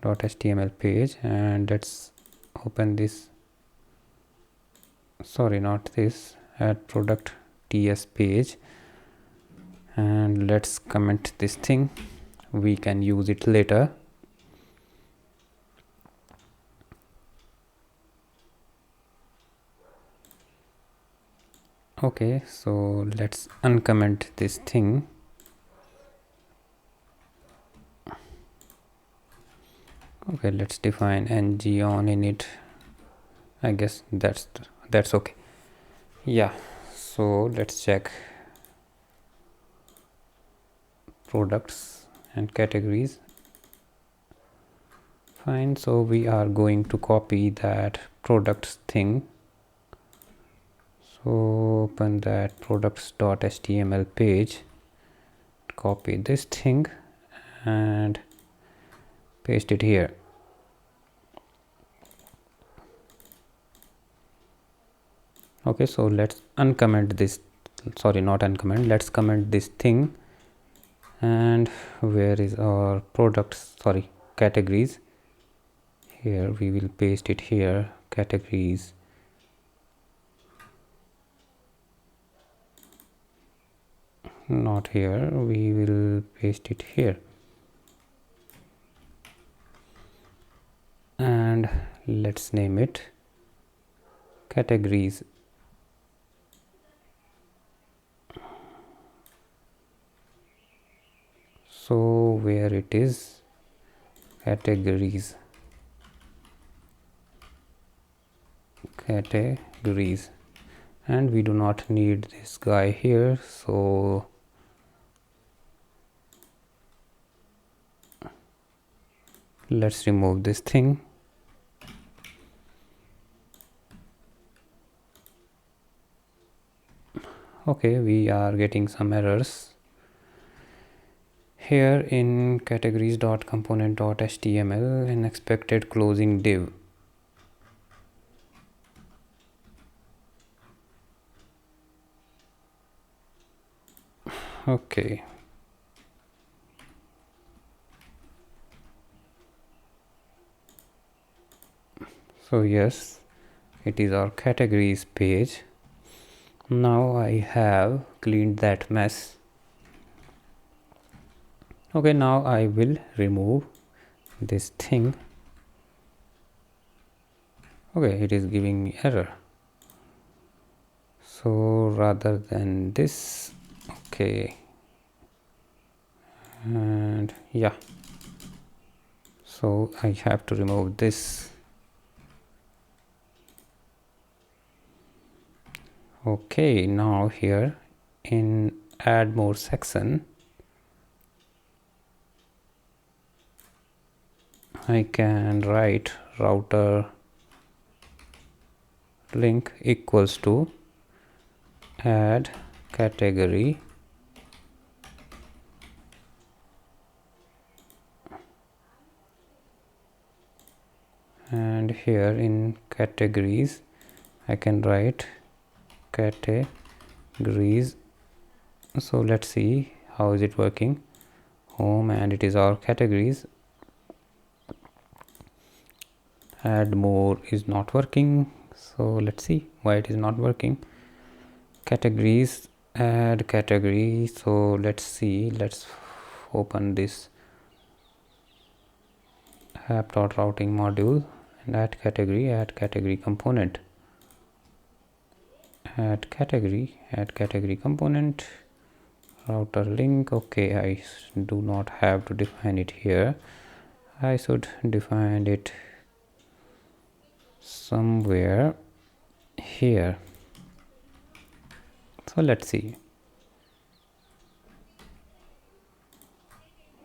.html page, and let's open this, sorry, not this, add product ts page, and let's comment this thing. We can use it later. Okay, so let's uncomment this thing. Okay, let's define ng on init. I guess that's okay. Yeah, so let's check products and categories. Fine, so we are going to copy that products thing. So open that products.html page, copy this thing and paste it here. Okay, so let's uncomment this, sorry, not uncomment, let's comment this thing. And where is our products, sorry, categories? Here we will paste it here, categories. Not here, we will paste it here. And let's name it categories. So where it is, categories, categories, and we do not need this guy here, so let's remove this thing. Okay, we are getting some errors here in categories.component.html and expected closing div. Okay, so yes, it is our categories page. Now I have cleaned that mess. Okay, now I will remove this thing. Okay, it is giving me error. So rather than this, okay, and yeah, so I have to remove this. Okay, now here in add more section, I can write router link equals to add category and here in categories I can write categories. So let's see how is it working. Home, and it is our categories. Add more is not working, so let's see why it is not working. Categories, add category, so let's see, let's open this app.routing module and add category component, add category component, router link. Okay, I do not have to define it here. I should define it somewhere here. So let's see.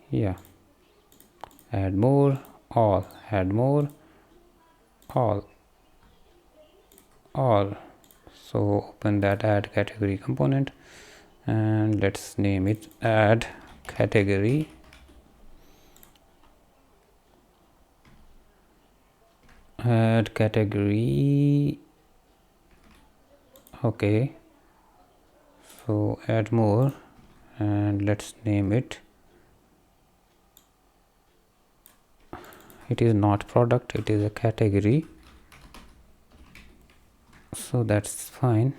Yeah, add more, all, add more, all. So open that add category component and let's name it add category. Add category. Okay, so add more and let's name it. It is not product, it is a category, so that's fine.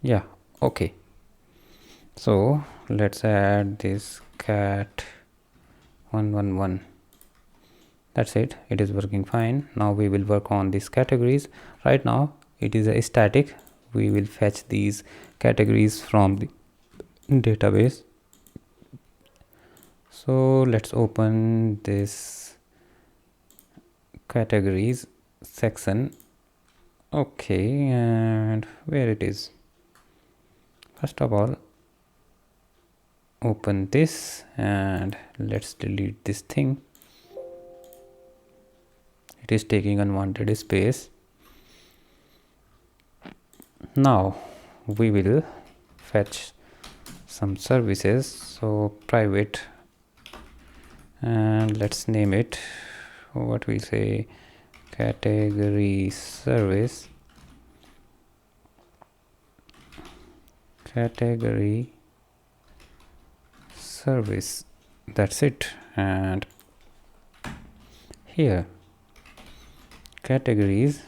Yeah, okay, so let's add this cat 111. That's it, it is working fine. Now we will work on these categories. Right now it is a static. We will fetch these categories from the database. So let's open this categories section. Okay, and where it is, first of all open this and let's delete this thing. It is taking unwanted space. Now we will fetch some services. So private, and let's name it, what we say, category service, category service. That's it. And here categories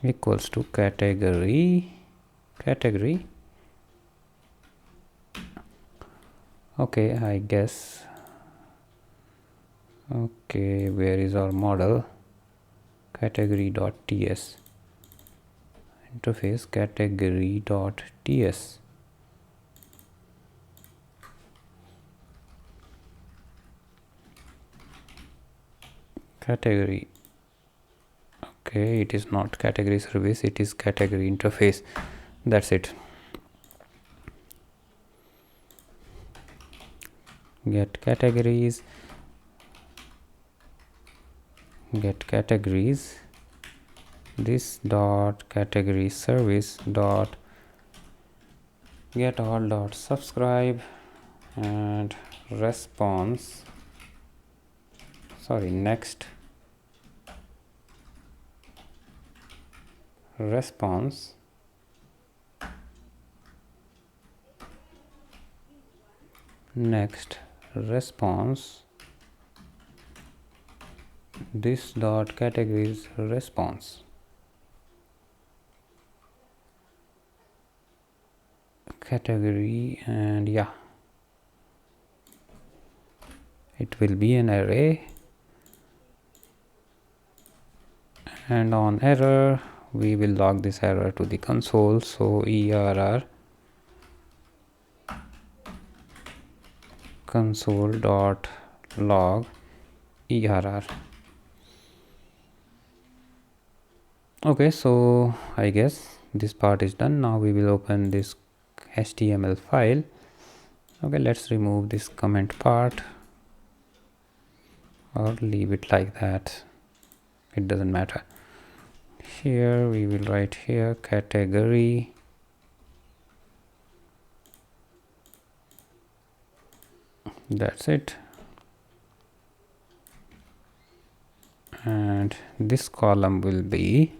equals to category. Okay, I guess. Okay, where is our model? Category.ts interface, category.ts. category. Okay, it is not category service, it is category interface. That's it. Get categories, this dot category service dot get all dot subscribe and response, sorry, next response this dot categories response. Category, and yeah, it will be an array, and on error we will log this error to the console. So err console dot log err. Okay, so I guess this part is done. Now we will open this HTML file. Okay, let's remove this comment part or leave it like that, it doesn't matter. Here we will write here category, that's it. And this column will be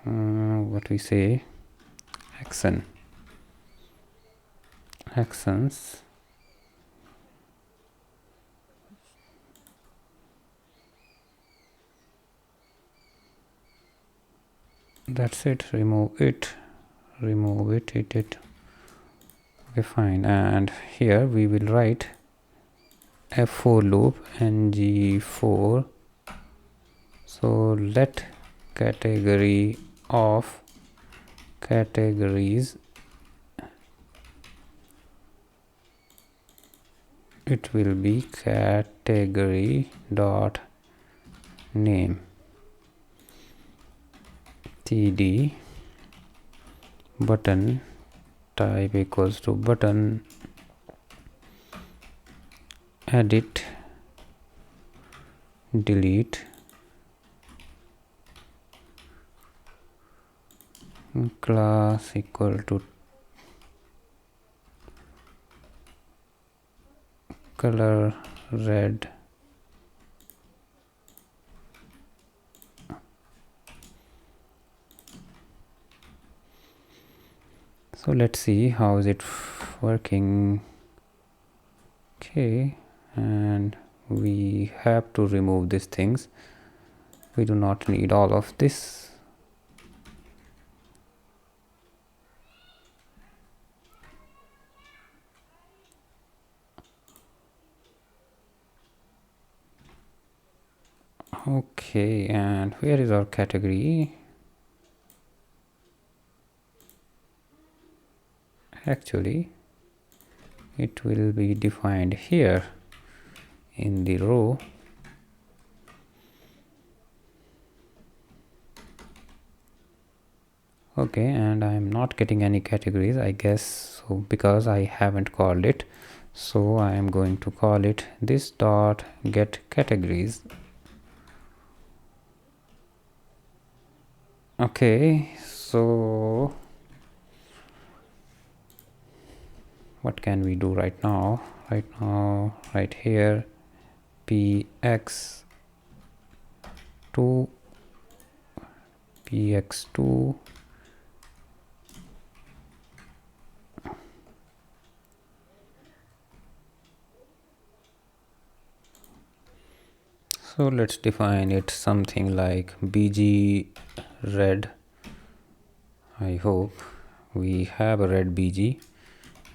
what we say, actions. That's it, remove it. Okay, fine. And here we will write f4 loop ng4 So let category of categories, it will be category dot name td button type equals to button edit delete class equal to color red. So let's see how is it working. Okay, and we have to remove these things. We do not need all of this. Okay, and where is our category? Actually, it will be defined here in the row. Okay, and I am not getting any categories, I guess, so because I haven't called it. So I am going to call it this dot get categories. Okay, so what can we do right now? Right here, px2 so let's define it something like bg red. I hope we have a red bg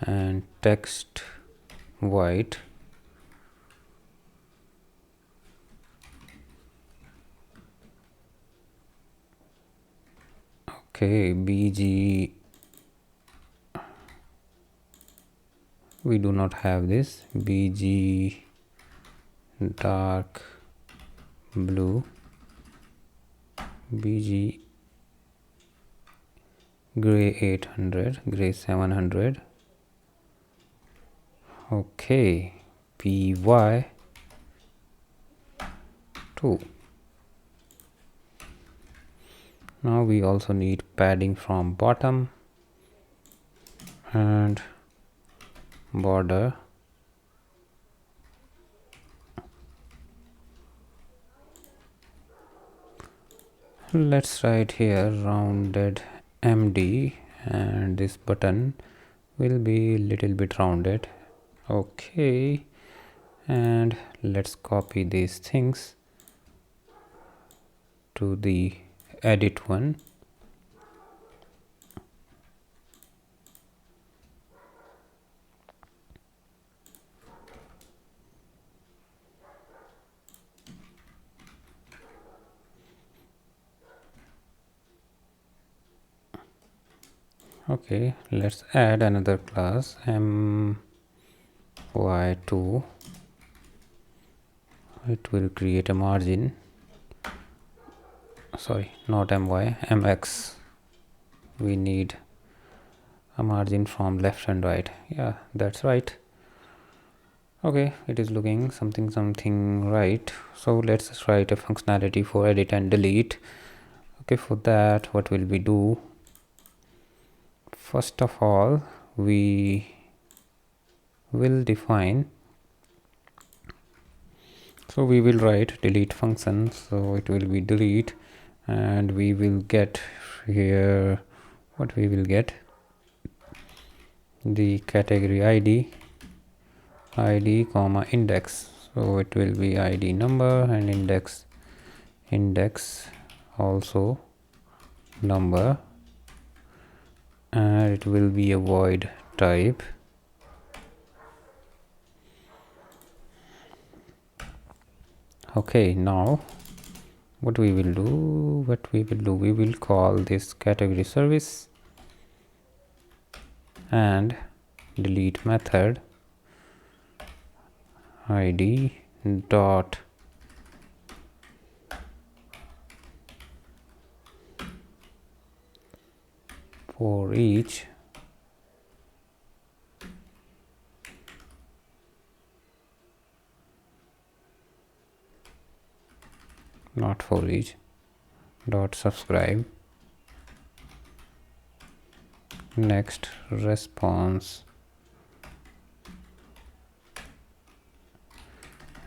and text white. Okay, bg, we do not have this. Bg dark blue, bg gray 800, gray 700. Okay, py 2. Now we also need padding from bottom and border. Let's write here rounded md, and this button will be little bit rounded. Okay, and let's copy these things to the edit one. Okay, let's add another class my2. It will create a margin, sorry, not my, mx. We need a margin from left and right. Yeah, that's right. Okay, it is looking something right. So let's write a functionality for edit and delete. Okay, for that what will we do? First of all, we will define, so we will write delete function, so it will be delete, and we will get here, what we will get, the category id comma index. So it will be id number and index also number, and it will be a void type. Okay, now what we will do, we will call this category service and delete method id dot for each not for each dot subscribe next response,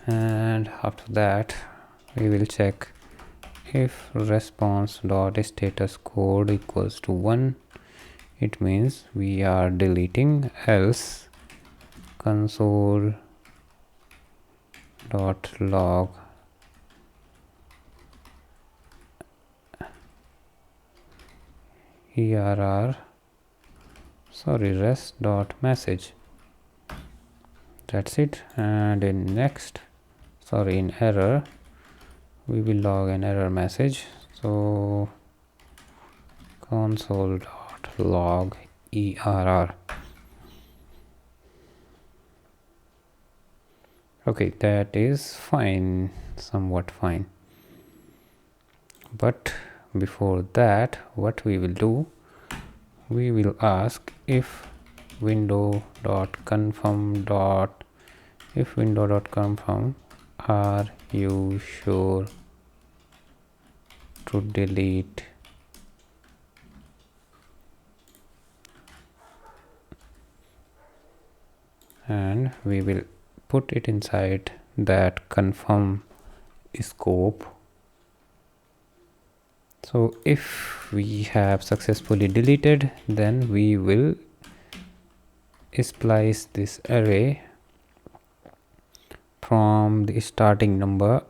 and after that we will check if response dot status code equals to 1, it means we are deleting, else console dot log rest dot message. That's it. And in error we will log an error message, so console dot log err. Okay, that is fine, somewhat fine. But before that, what we will do, we will ask if window.confirm are you sure to delete and we will put it inside that confirm scope. So if we have successfully deleted, then we will splice this array from the starting number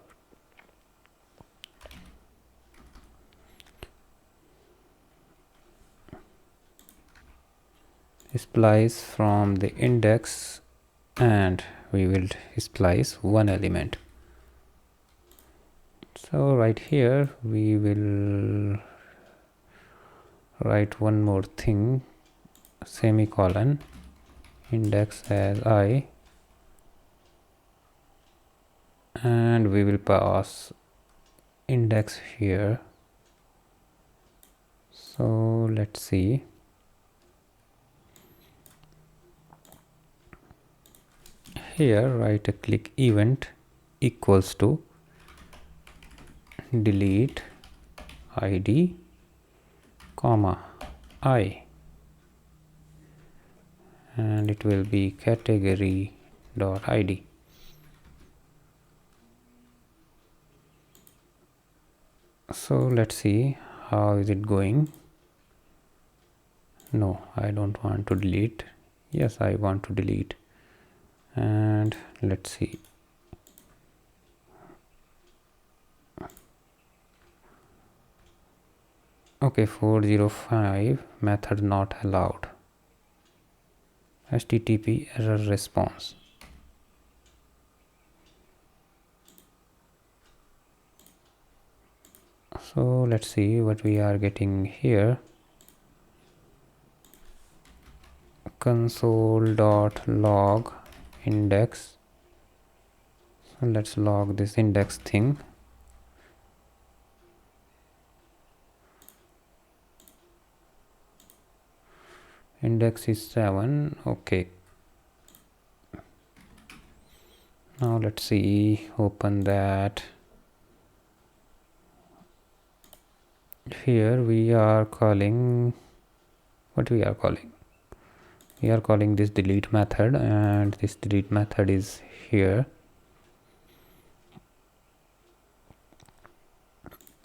splice from the index, and we will splice one element. So right here we will write one more thing, semicolon, index as I, and we will pass index here. So let's see. Here write a click event equals to delete id comma I, and it will be category dot id. So let's see how is it going. No, I don't want to delete. Yes, I want to delete. And let's see. Okay, 405 method not allowed. HTTP error response. So let's see what we are getting here. Console.log index. So let's log this index thing. Index is 7. Okay. Now let's see, open that. Here we are calling, what we are calling? We are calling this delete method, and this delete method is here.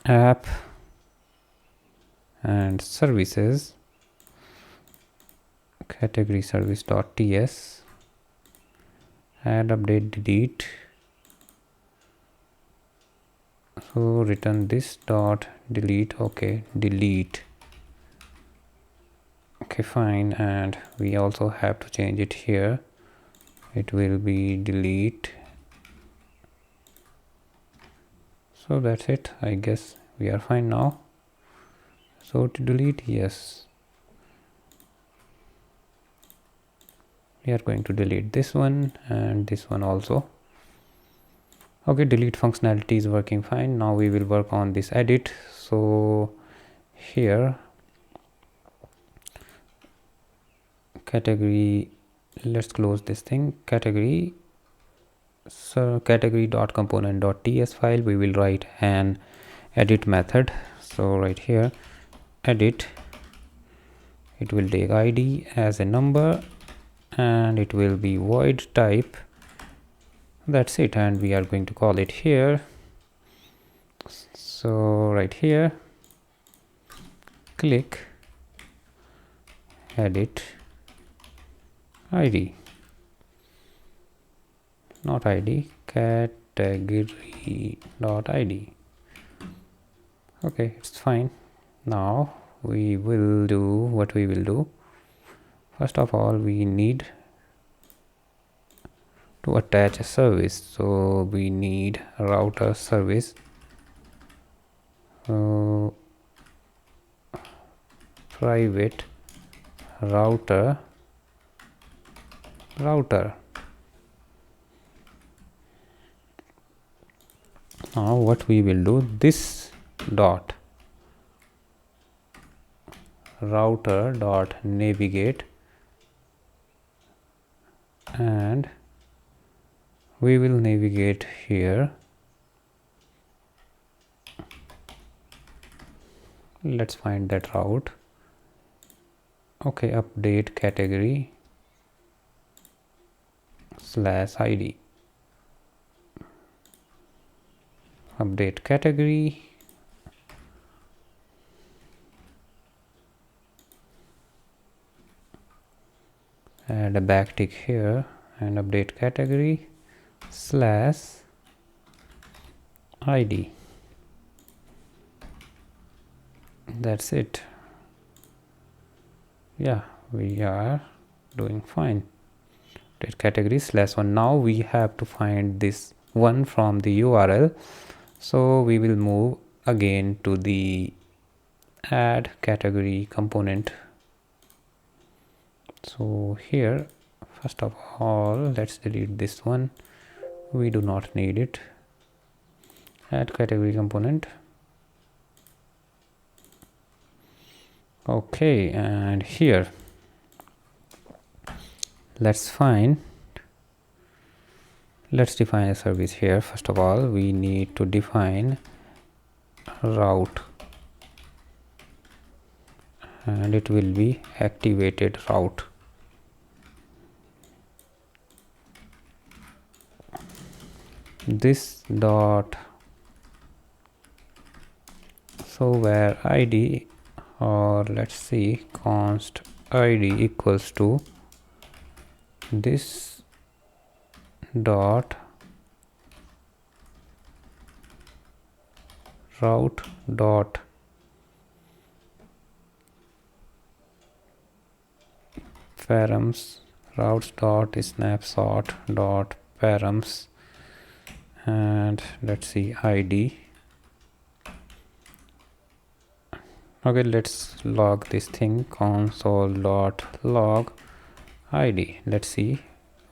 App and services category service.ts add update delete. So return this dot delete. Okay, delete. Okay, fine. And we also have to change it here. It will be delete. So that's it. I guess we are fine now. So to delete, yes, we are going to delete this one and this one also. Okay, delete functionality is working fine. Now we will work on this edit. So here category, let's close this thing. Category, so category.component.ts file, we will write an edit method. So right here, edit, it will take id as a number and it will be void type. That's it, and we are going to call it here. So right here, click edit id, not id, category.id. Okay, it's fine. Now we will do what we will do. First of all, we need to attach a service. So we need a router service. Private router. Now what we will do, this dot router dot navigate, and we will navigate here. Let's find that route. Okay, update category /id, update category, add a backtick here and update category /id. That's it. Yeah, we are doing fine. Update category /1. Now we have to find this one from the URL. So we will move again to the add category component. So here, first of all, let's delete this one. We do not need it. Add category component. Okay, and here let's define a service here. First of all, we need to define route, and it will be activated route. This dot, so where id, or let's see, const id equals to this dot route dot params, routes dot snapshot dot params, and let's see id. Okay, let's log this thing, console.log id. Let's see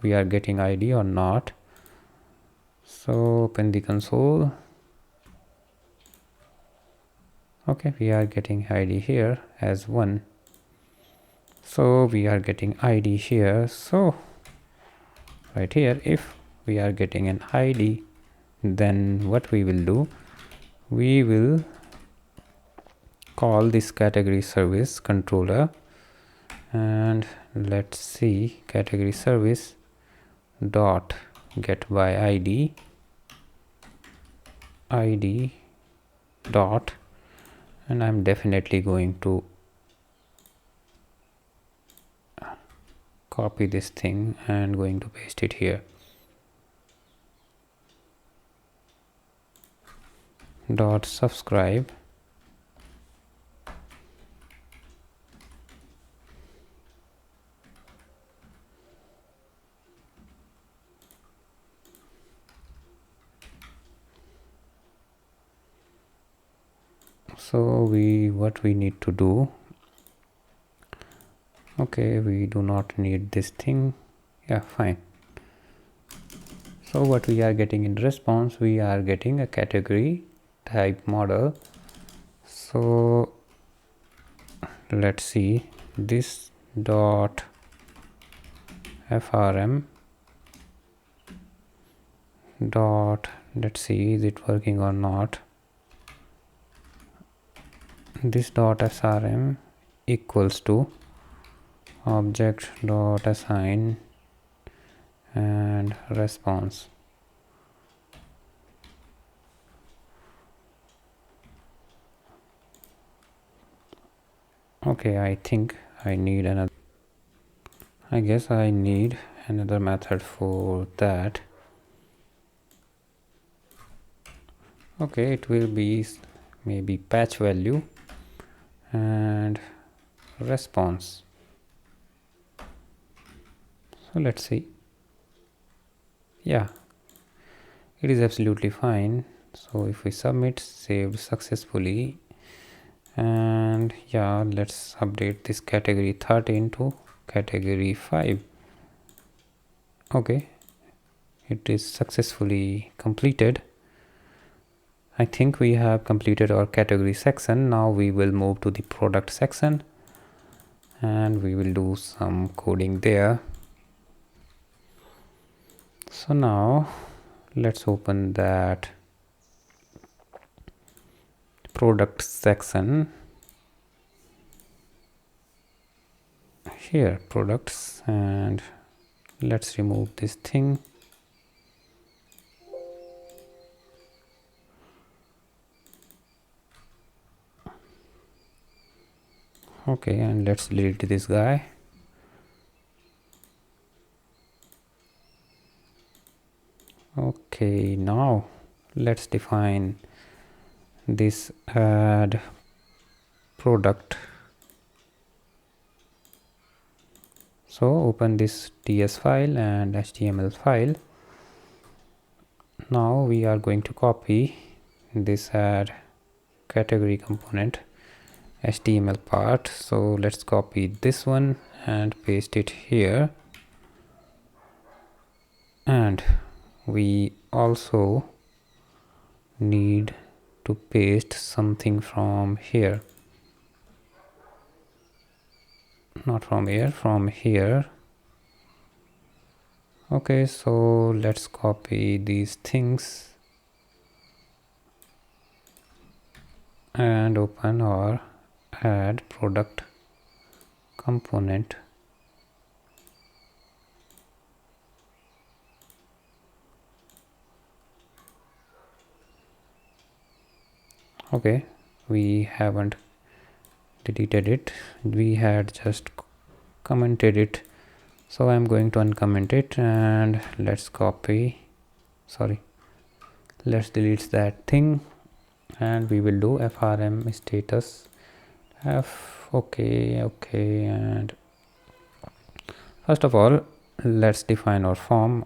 we are getting id or not. So open the console. Okay, we are getting id here as 1. So we are getting id here. So right here, if we are getting an id, then what we will do, we will call this category service controller, and let's see, category service dot get by id dot, and I'm definitely going to copy this thing and going to paste it here. Dot subscribe So what we need to do, okay, we do not need this thing. Yeah, fine. So what we are getting in response, we are getting a category type model. So let's see this dot frm dot, let's see is it working or not. This dot srm equals to object dot assign and response. Okay, I think I need another, I guess I need another method for that. Okay, it will be maybe patch value and response. So let's see. Yeah, it is absolutely fine. So if we submit, saved successfully, and yeah, let's update this category 13 to category 5. Okay, it is successfully completed. I think we have completed our category section. Now we will move to the product section and we will do some coding there. So now let's open that product section. Here, products, and let's remove this thing. Okay, and let's delete this guy. Okay, now let's define this add product. So open this ts file and html file. Now we are going to copy this add category component html part. So let's copy this one and paste it here, and we also need to paste something from here, not from here, from here. Okay, so let's copy these things and open our add product component. Okay, we haven't deleted it, we had just commented it, so I'm going to uncomment it and let's copy, sorry, let's delete that thing, and we will do frm status f. Okay, and first of all let's define our form.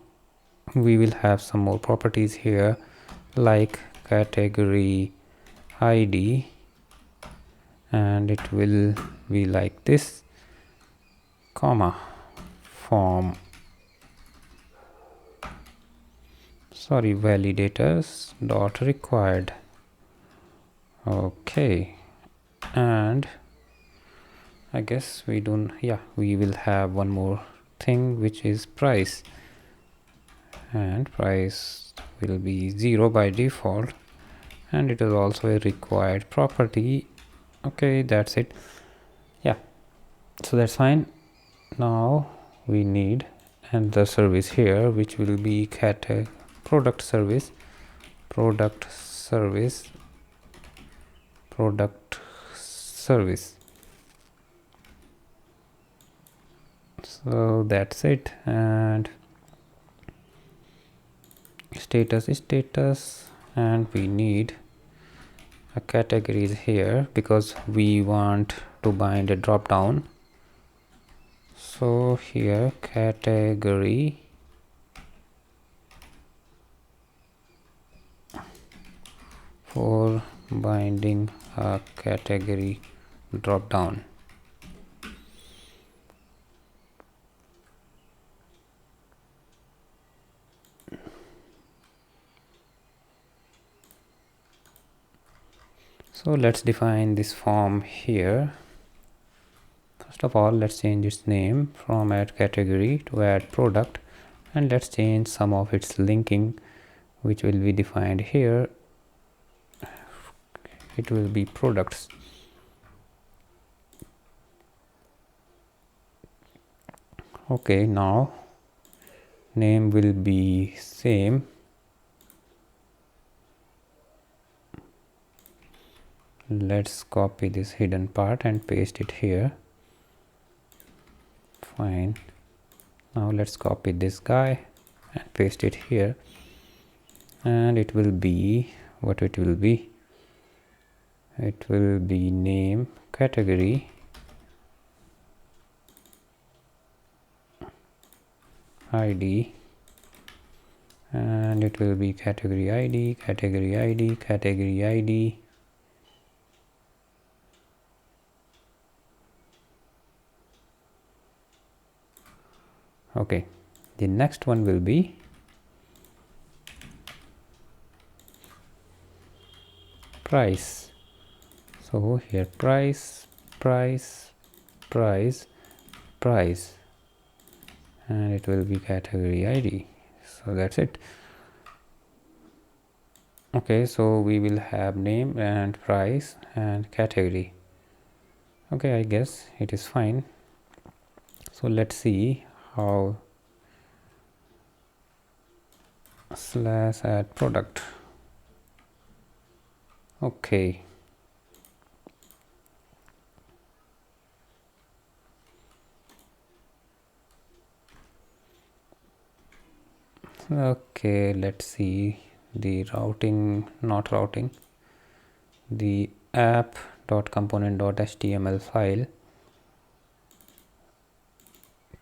We will have some more properties here like category id, and it will be like this, comma form, sorry, validators dot required. Okay, and I guess we don't, yeah, we will have one more thing which is price, and price will be 0 by default, and it is also a required property. Okay, that's it. Yeah, so that's fine. Now we need another service here which will be product service, product service, product service. So that's it, and status is status, and we need a categories here because we want to bind a drop down. So here category for binding a category drop down. So let's define this form here. First of all, let's change its name from add category to add product, and let's change some of its linking, which will be defined here. It will be products. Okay, now name will be same. Let's copy this hidden part and paste it here. Fine. Now let's copy this guy and paste it here, and it will be what it will be. It will be name category ID, and it will be category ID, category ID, category ID. Okay, the next one will be price. So here price, price, price, price, and it will be category ID. So that's it. Okay, so we will have name and price and category. Okay, I guess it is fine. So let's see how slash add product. Okay, okay, let's see the routing, not routing, the app.component.html file,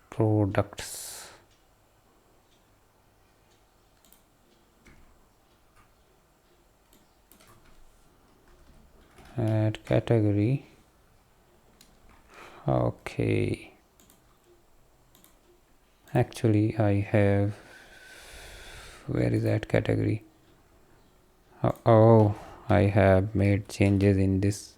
products, add category. Okay, actually I have, where is that category? Oh, I have made changes in this.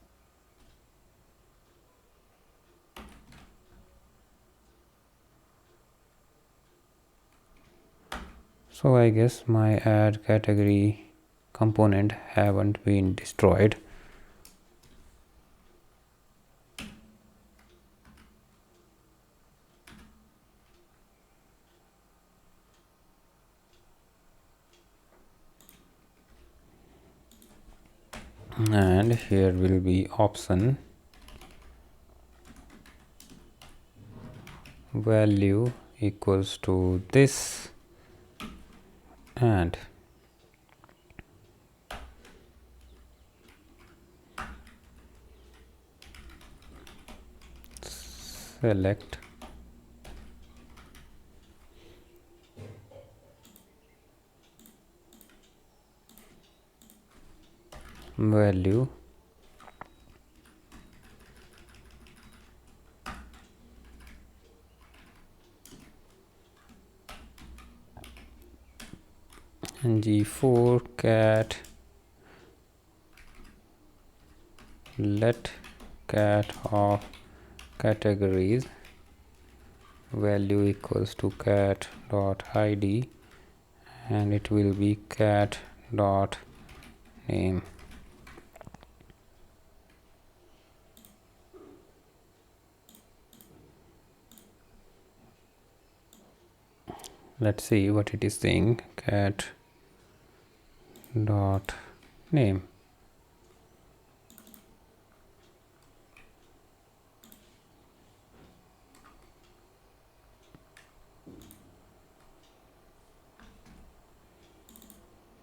So I guess my add category component haven't been destroyed. And here will be option value equals to this, and select value g4 cat let cat of categories value equals to cat dot id, and it will be cat dot name. Let's see what it is saying. Cat dot name.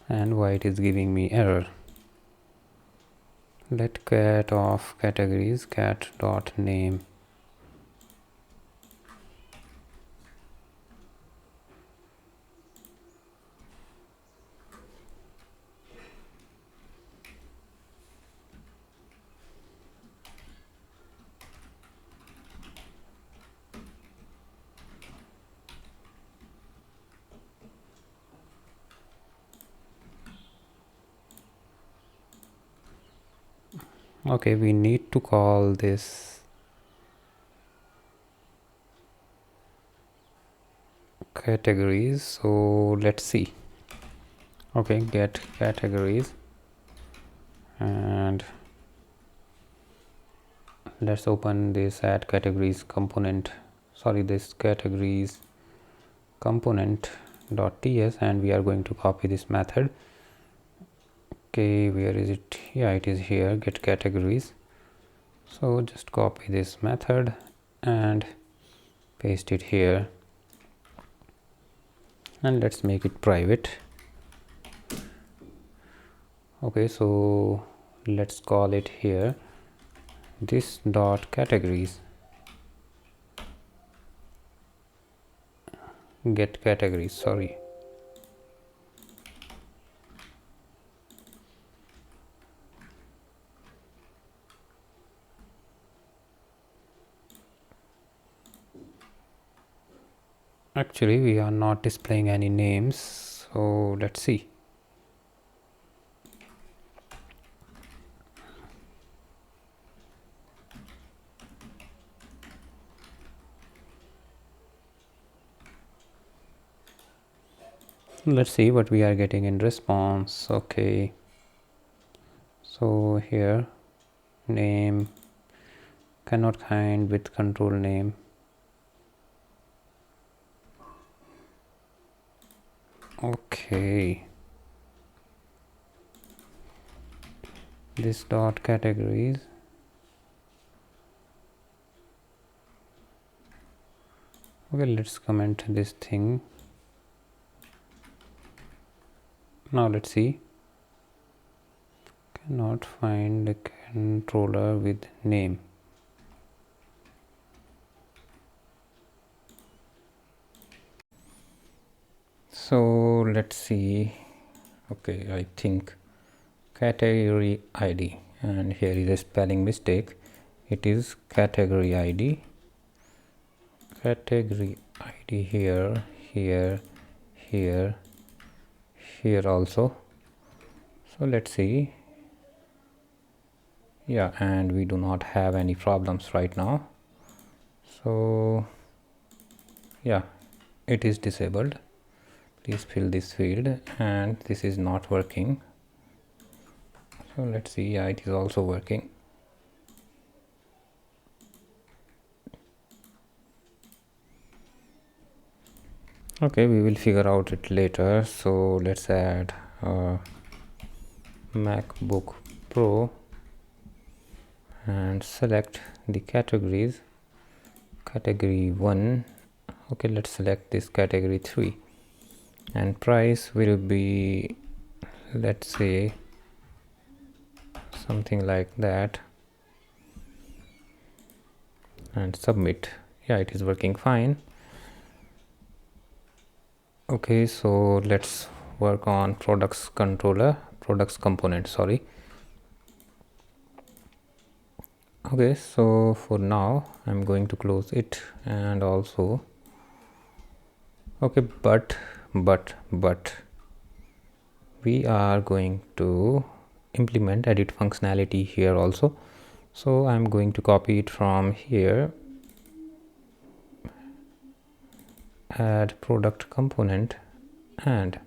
And why it is giving me error? Let cat of categories cat dot name. Okay, we need to call this categories, so let's see. Okay, get categories, and let's open this add categories component, sorry, this categories component .ts, and we are going to copy this method. Okay, where is it? Yeah, it is here, get categories. So just copy this method and paste it here, and let's make it private. Okay, so let's call it here this dot categories, get categories, sorry. Actually we are not displaying any names, so let's see. Let's see what we are getting in response. Okay, so here name cannot find with control name. Okay, this dot categories. Okay, let's comment this thing. Now let's see, cannot find the controller with name. So let's see. Okay, I think category ID, and here is a spelling mistake. It is category ID, category ID here, here, here, here also. So let's see. Yeah, and we do not have any problems right now. So yeah, it is disabled. Please fill this field, and this is not working. So let's see. Yeah, it is also working. Okay, we will figure out it later. So let's add MacBook Pro and select the categories, category 1. Okay, let's select this category 3, and price will be, let's say, something like that, and submit. Yeah, it is working fine. Okay, so let's work on products component, sorry. Okay, so for now I'm going to close it, and also okay, but we are going to implement edit functionality here also. So I'm going to copy it from here, add product component, and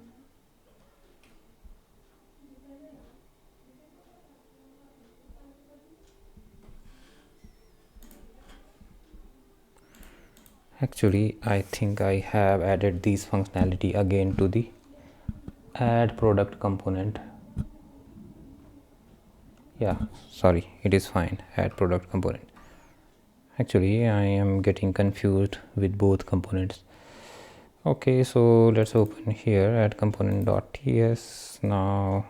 actually I think I have added these functionality again to the add product component. Yeah, sorry, it is fine, add product component. Actually I am getting confused with both components. Okay, so let's open here add component.ts. Now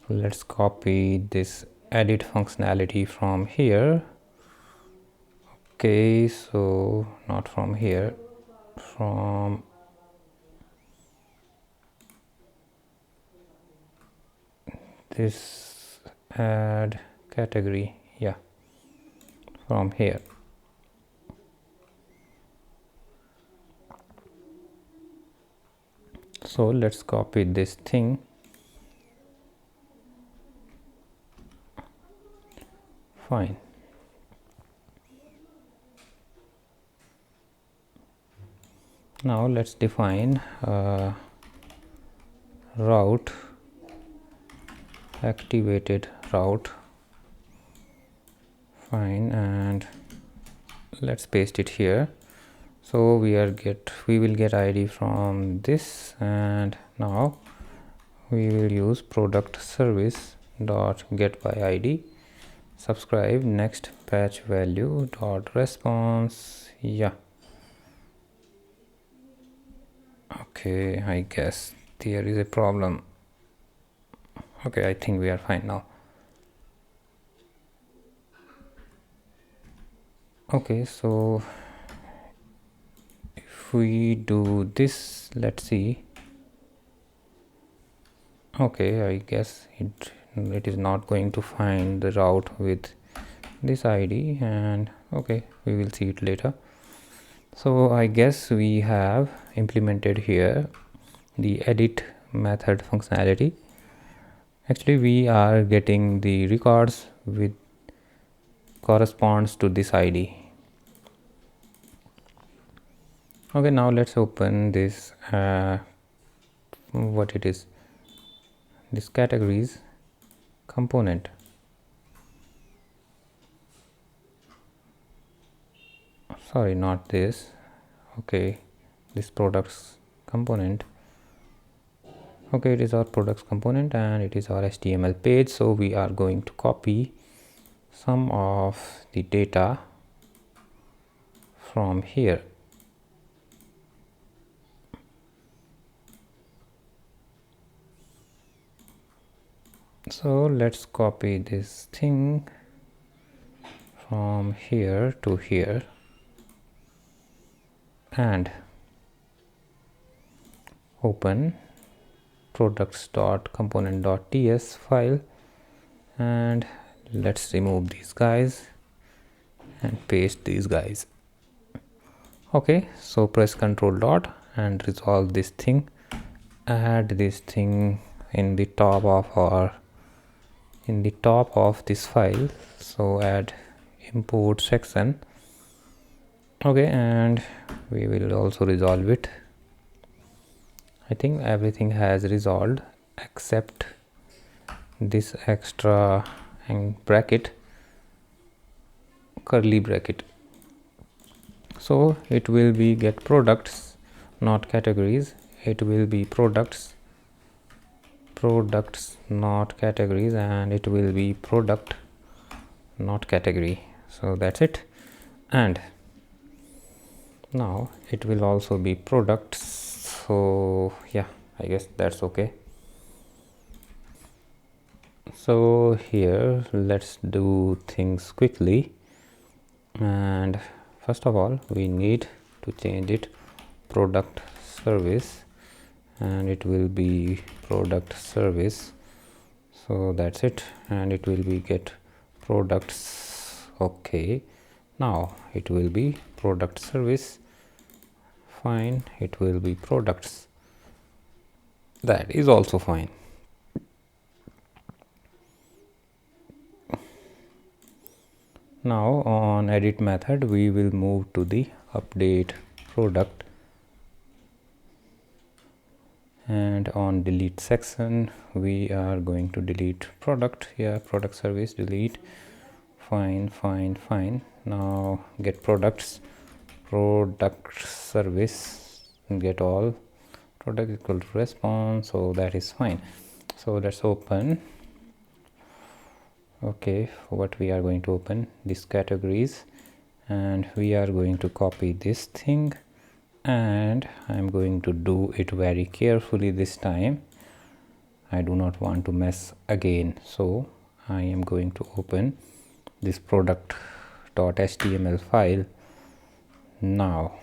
let's copy this edit functionality from here. Okay, so not from here, from this add category, yeah, from here. So let's copy this thing Fine. Now let's define route, activated route. Fine, and let's paste it here. So we will get id from this, and now we will use product service dot get by id, subscribe, next patch value dot response. Yeah, okay, I guess there is a problem. Okay, I think we are fine now. Okay, so if we do this, let's see. Okay, I guess it is not going to find the route with this id, and okay, we will see it later. So I guess we have implemented here the edit method functionality. Actually, we are getting the records with corresponds to this id. Okay, now let's open this what it is, this categories component. Sorry, not this. Okay, this products component. Okay, it is our products component and it is our HTML page. So we are going to copy some of the data from here. So let's copy this thing from here to here and open products.component.ts file, and let's remove these guys and paste these guys. Okay, so press Ctrl dot and resolve this thing, add this thing in the top of this file. So add import section. Okay, and we will also resolve it. I think everything has resolved except this extra bracket, curly bracket. So it will be get products, not categories. It will be products not categories, and it will be product not category. So that's it. And now it will also be products. So yeah, I guess that's okay. So here let's do things quickly, and first of all we need to change it product service, and it will be product service. So that's it, and it will be get products. Okay, now it will be product service. Fine, it will be products. That is also fine. Now on edit method we will move to the update product, and on delete section we are going to delete product. Yeah, product service delete. Fine. Now get products, product service, get all product equal to response. So that is fine. So let's open. Okay, what we are going to open this categories, and we are going to copy this thing, and I'm going to do it very carefully this time. I do not want to mess again, so I am going to open this product.html file now.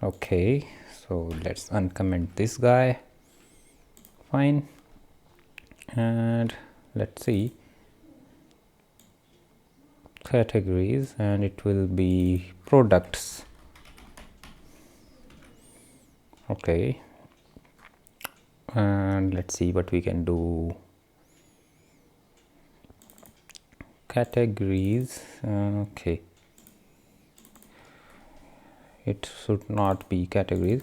Okay, so let's uncomment this guy. Fine, and let's see categories, and it will be products. Okay, and let's see what we can do. categories. Okay, it should not be categories,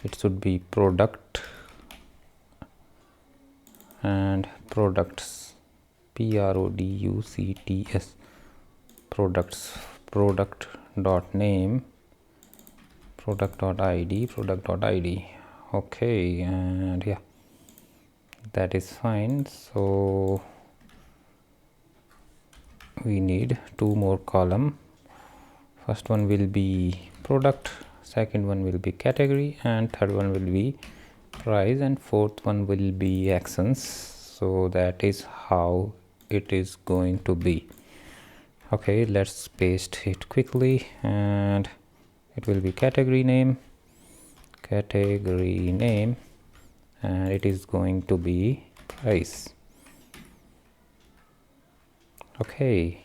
it should be product and products, products, products, product dot name, product dot id, product dot id. Okay, and yeah, that is fine. So we need two more column. First one will be product, second one will be category, and third one will be price, and fourth one will be actions. So that is how it is going to be. Okay, let's paste it quickly, and it will be category name, and it is going to be price. Okay,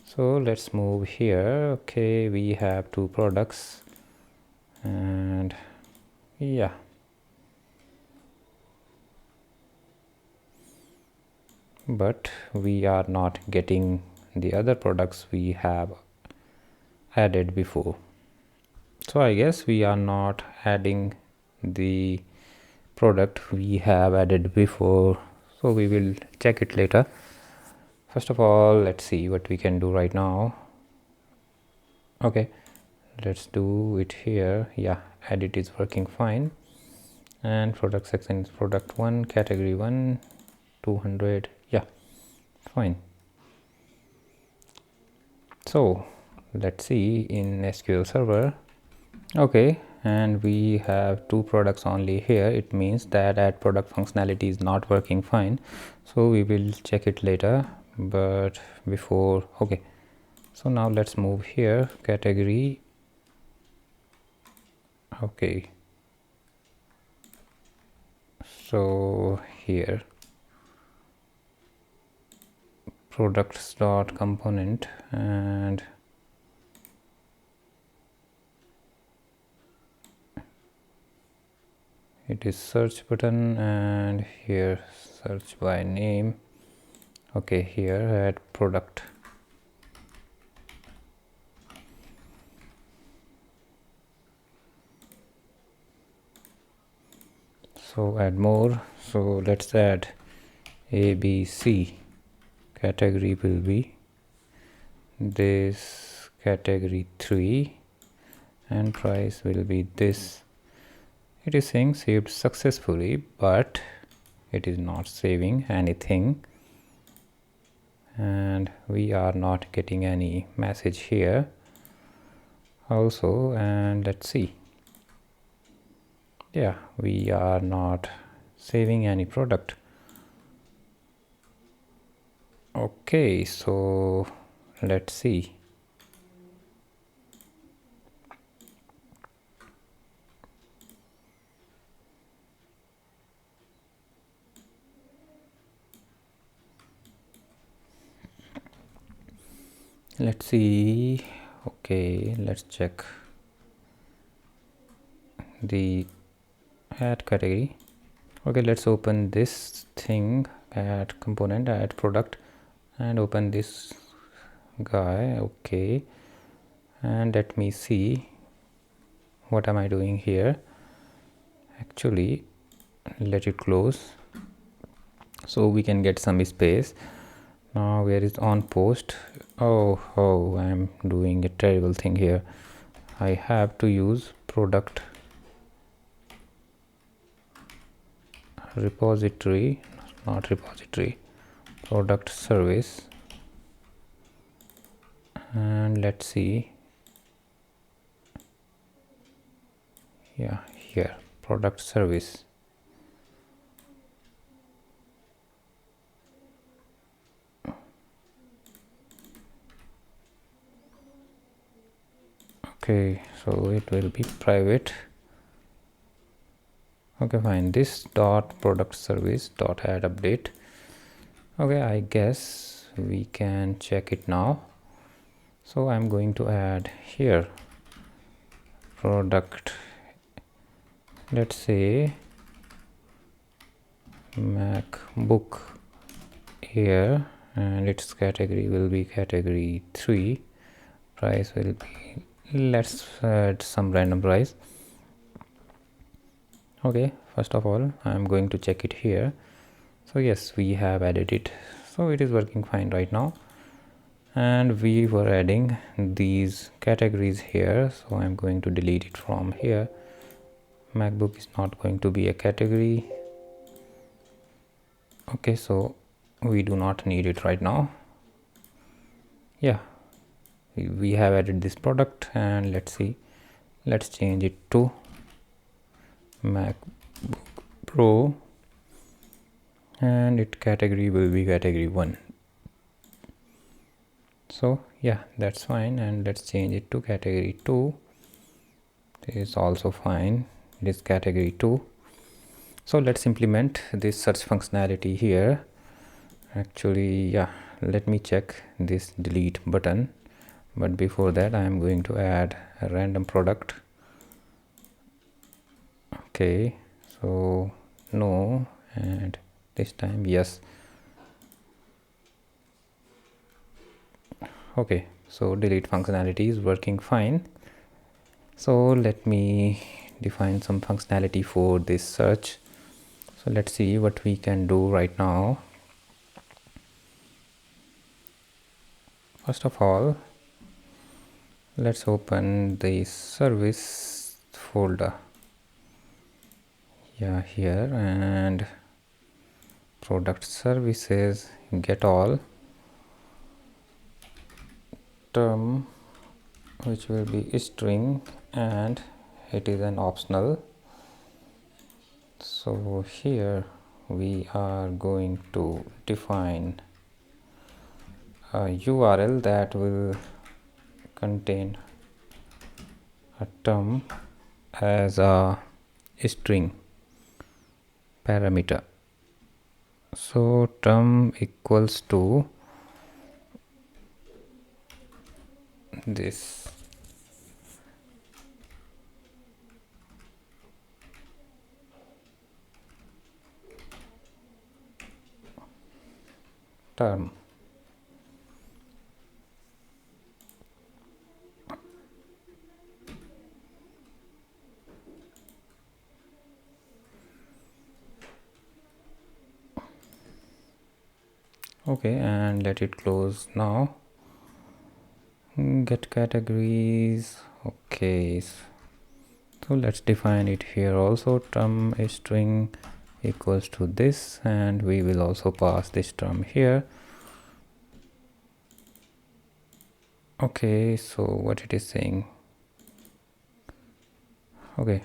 so let's move here. Okay, we have two products, and yeah, but we are not getting the other products we have added before. So I guess we are not adding the product we have added before, so we will check it later. First of all, let's see what we can do right now. Okay, let's do it here. Yeah, edit is working fine, and product section is product 1, category 1, 200. Yeah, fine. So let's see in SQL Server. Okay, and we have two products only here. It means that add product functionality is not working fine, so we will check it later. But before, okay, so now let's move here, category. Okay, so here products dot component, and it is search button, and here search by name. Okay, here add product. So add more, so let's add ABC. Category will be this, category 3, and price will be this. It is saying saved successfully, but it is not saving anything, and we are not getting any message here also. And let's see, yeah, we are not saving any product. Okay, so let's see. Let's see. Okay, let's check the add category. Okay, let's open this thing, add component, add product, and open this guy. Okay, and let me see what am I doing here. Actually, let it close so we can get some space. Now where is on post? Oh, I am doing a terrible thing here. I have to use product repository, not repository, product service, and let's see, yeah, here product service. Okay, so it will be private. Okay, fine, this dot product service dot add update. Okay, I guess we can check it now. So I'm going to add here product, let's say MacBook Air, and its category will be category 3. Price will be, let's add some random price. Okay, first of all I'm going to check it here. So yes, we have added it, so it is working fine right now. And we were adding these categories here, so I'm going to delete it from here. MacBook is not going to be a category. Okay, so we do not need it right now. Yeah, we have added this product, and let's see, let's change it to MacBook Pro, and its category will be category 1. So yeah, that's fine, and let's change it to category 2. It is also fine, it is category 2. So let's implement this search functionality here. Actually, yeah, let me check this delete button, but before that I am going to add a random product. Okay, so no, and this time yes. Okay, so delete functionality is working fine. So let me define some functionality for this search. So let's see what we can do right now. First of all, let's open the service folder. Yeah, here, and product services, get all, term which will be string, and it is an optional. So here we are going to define a URL that will contain a term as a string parameter. So term equals to this term. Okay, and let it close now. Get categories. Okay, so let's define it here also. Term string equals to this, and we will also pass this term here. Okay, so what it is saying, okay,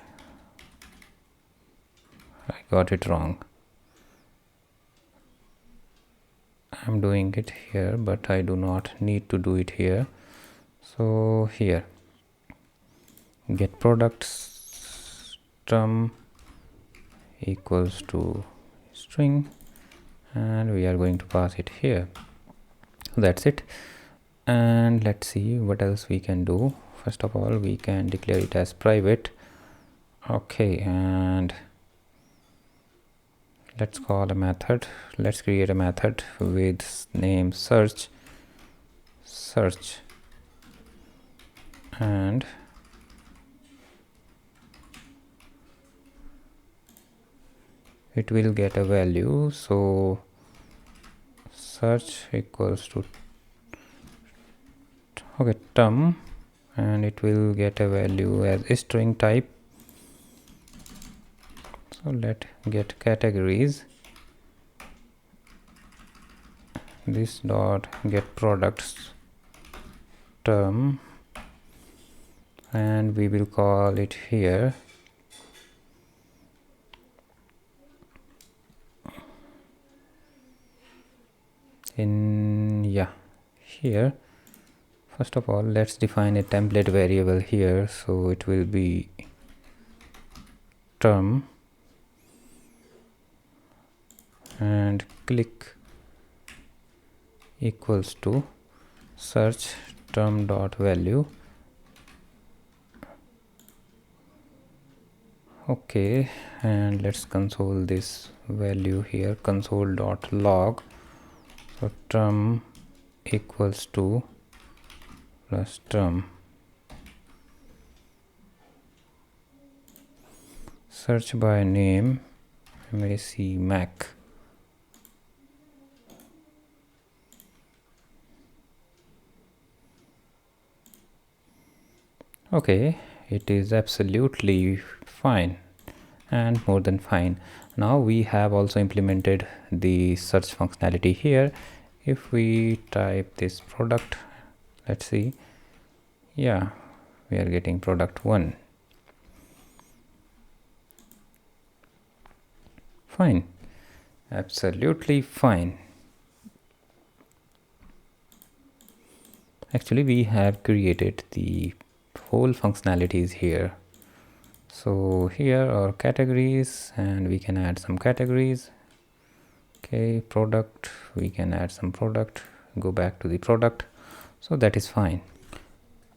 I got it wrong. I'm doing it here, but I do not need to do it here. So here, get products term equals to string, and we are going to pass it here. That's it. And let's see what else we can do. First of all, we can declare it as private. Okay, and let's call a method. Let's create a method with name search, and it will get a value. So search equals to, okay, term, and it will get a value as a string type. So let get categories, this dot get products term, and we will call it here in, yeah, here. First of all, let's define a template variable here, so it will be term, and click equals to search term dot value. Okay, and let's console this value here, console dot log. So term equals to plus term. Search by name Mac. Okay, it is absolutely fine and more than fine. Now we have also implemented the search functionality here. If we type this product, let's see, yeah, we are getting product 1. Fine, absolutely fine. Actually, we have created the whole functionalities here. So here are categories, and we can add some categories. Okay, product, we can add some product, go back to the product, so that is fine.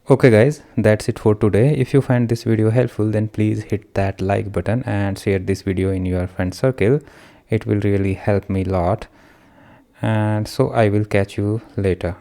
Okay guys, that's it for today. If you find this video helpful, then please hit that like button and share this video in your friend circle. It will really help me a lot. And so I will catch you later.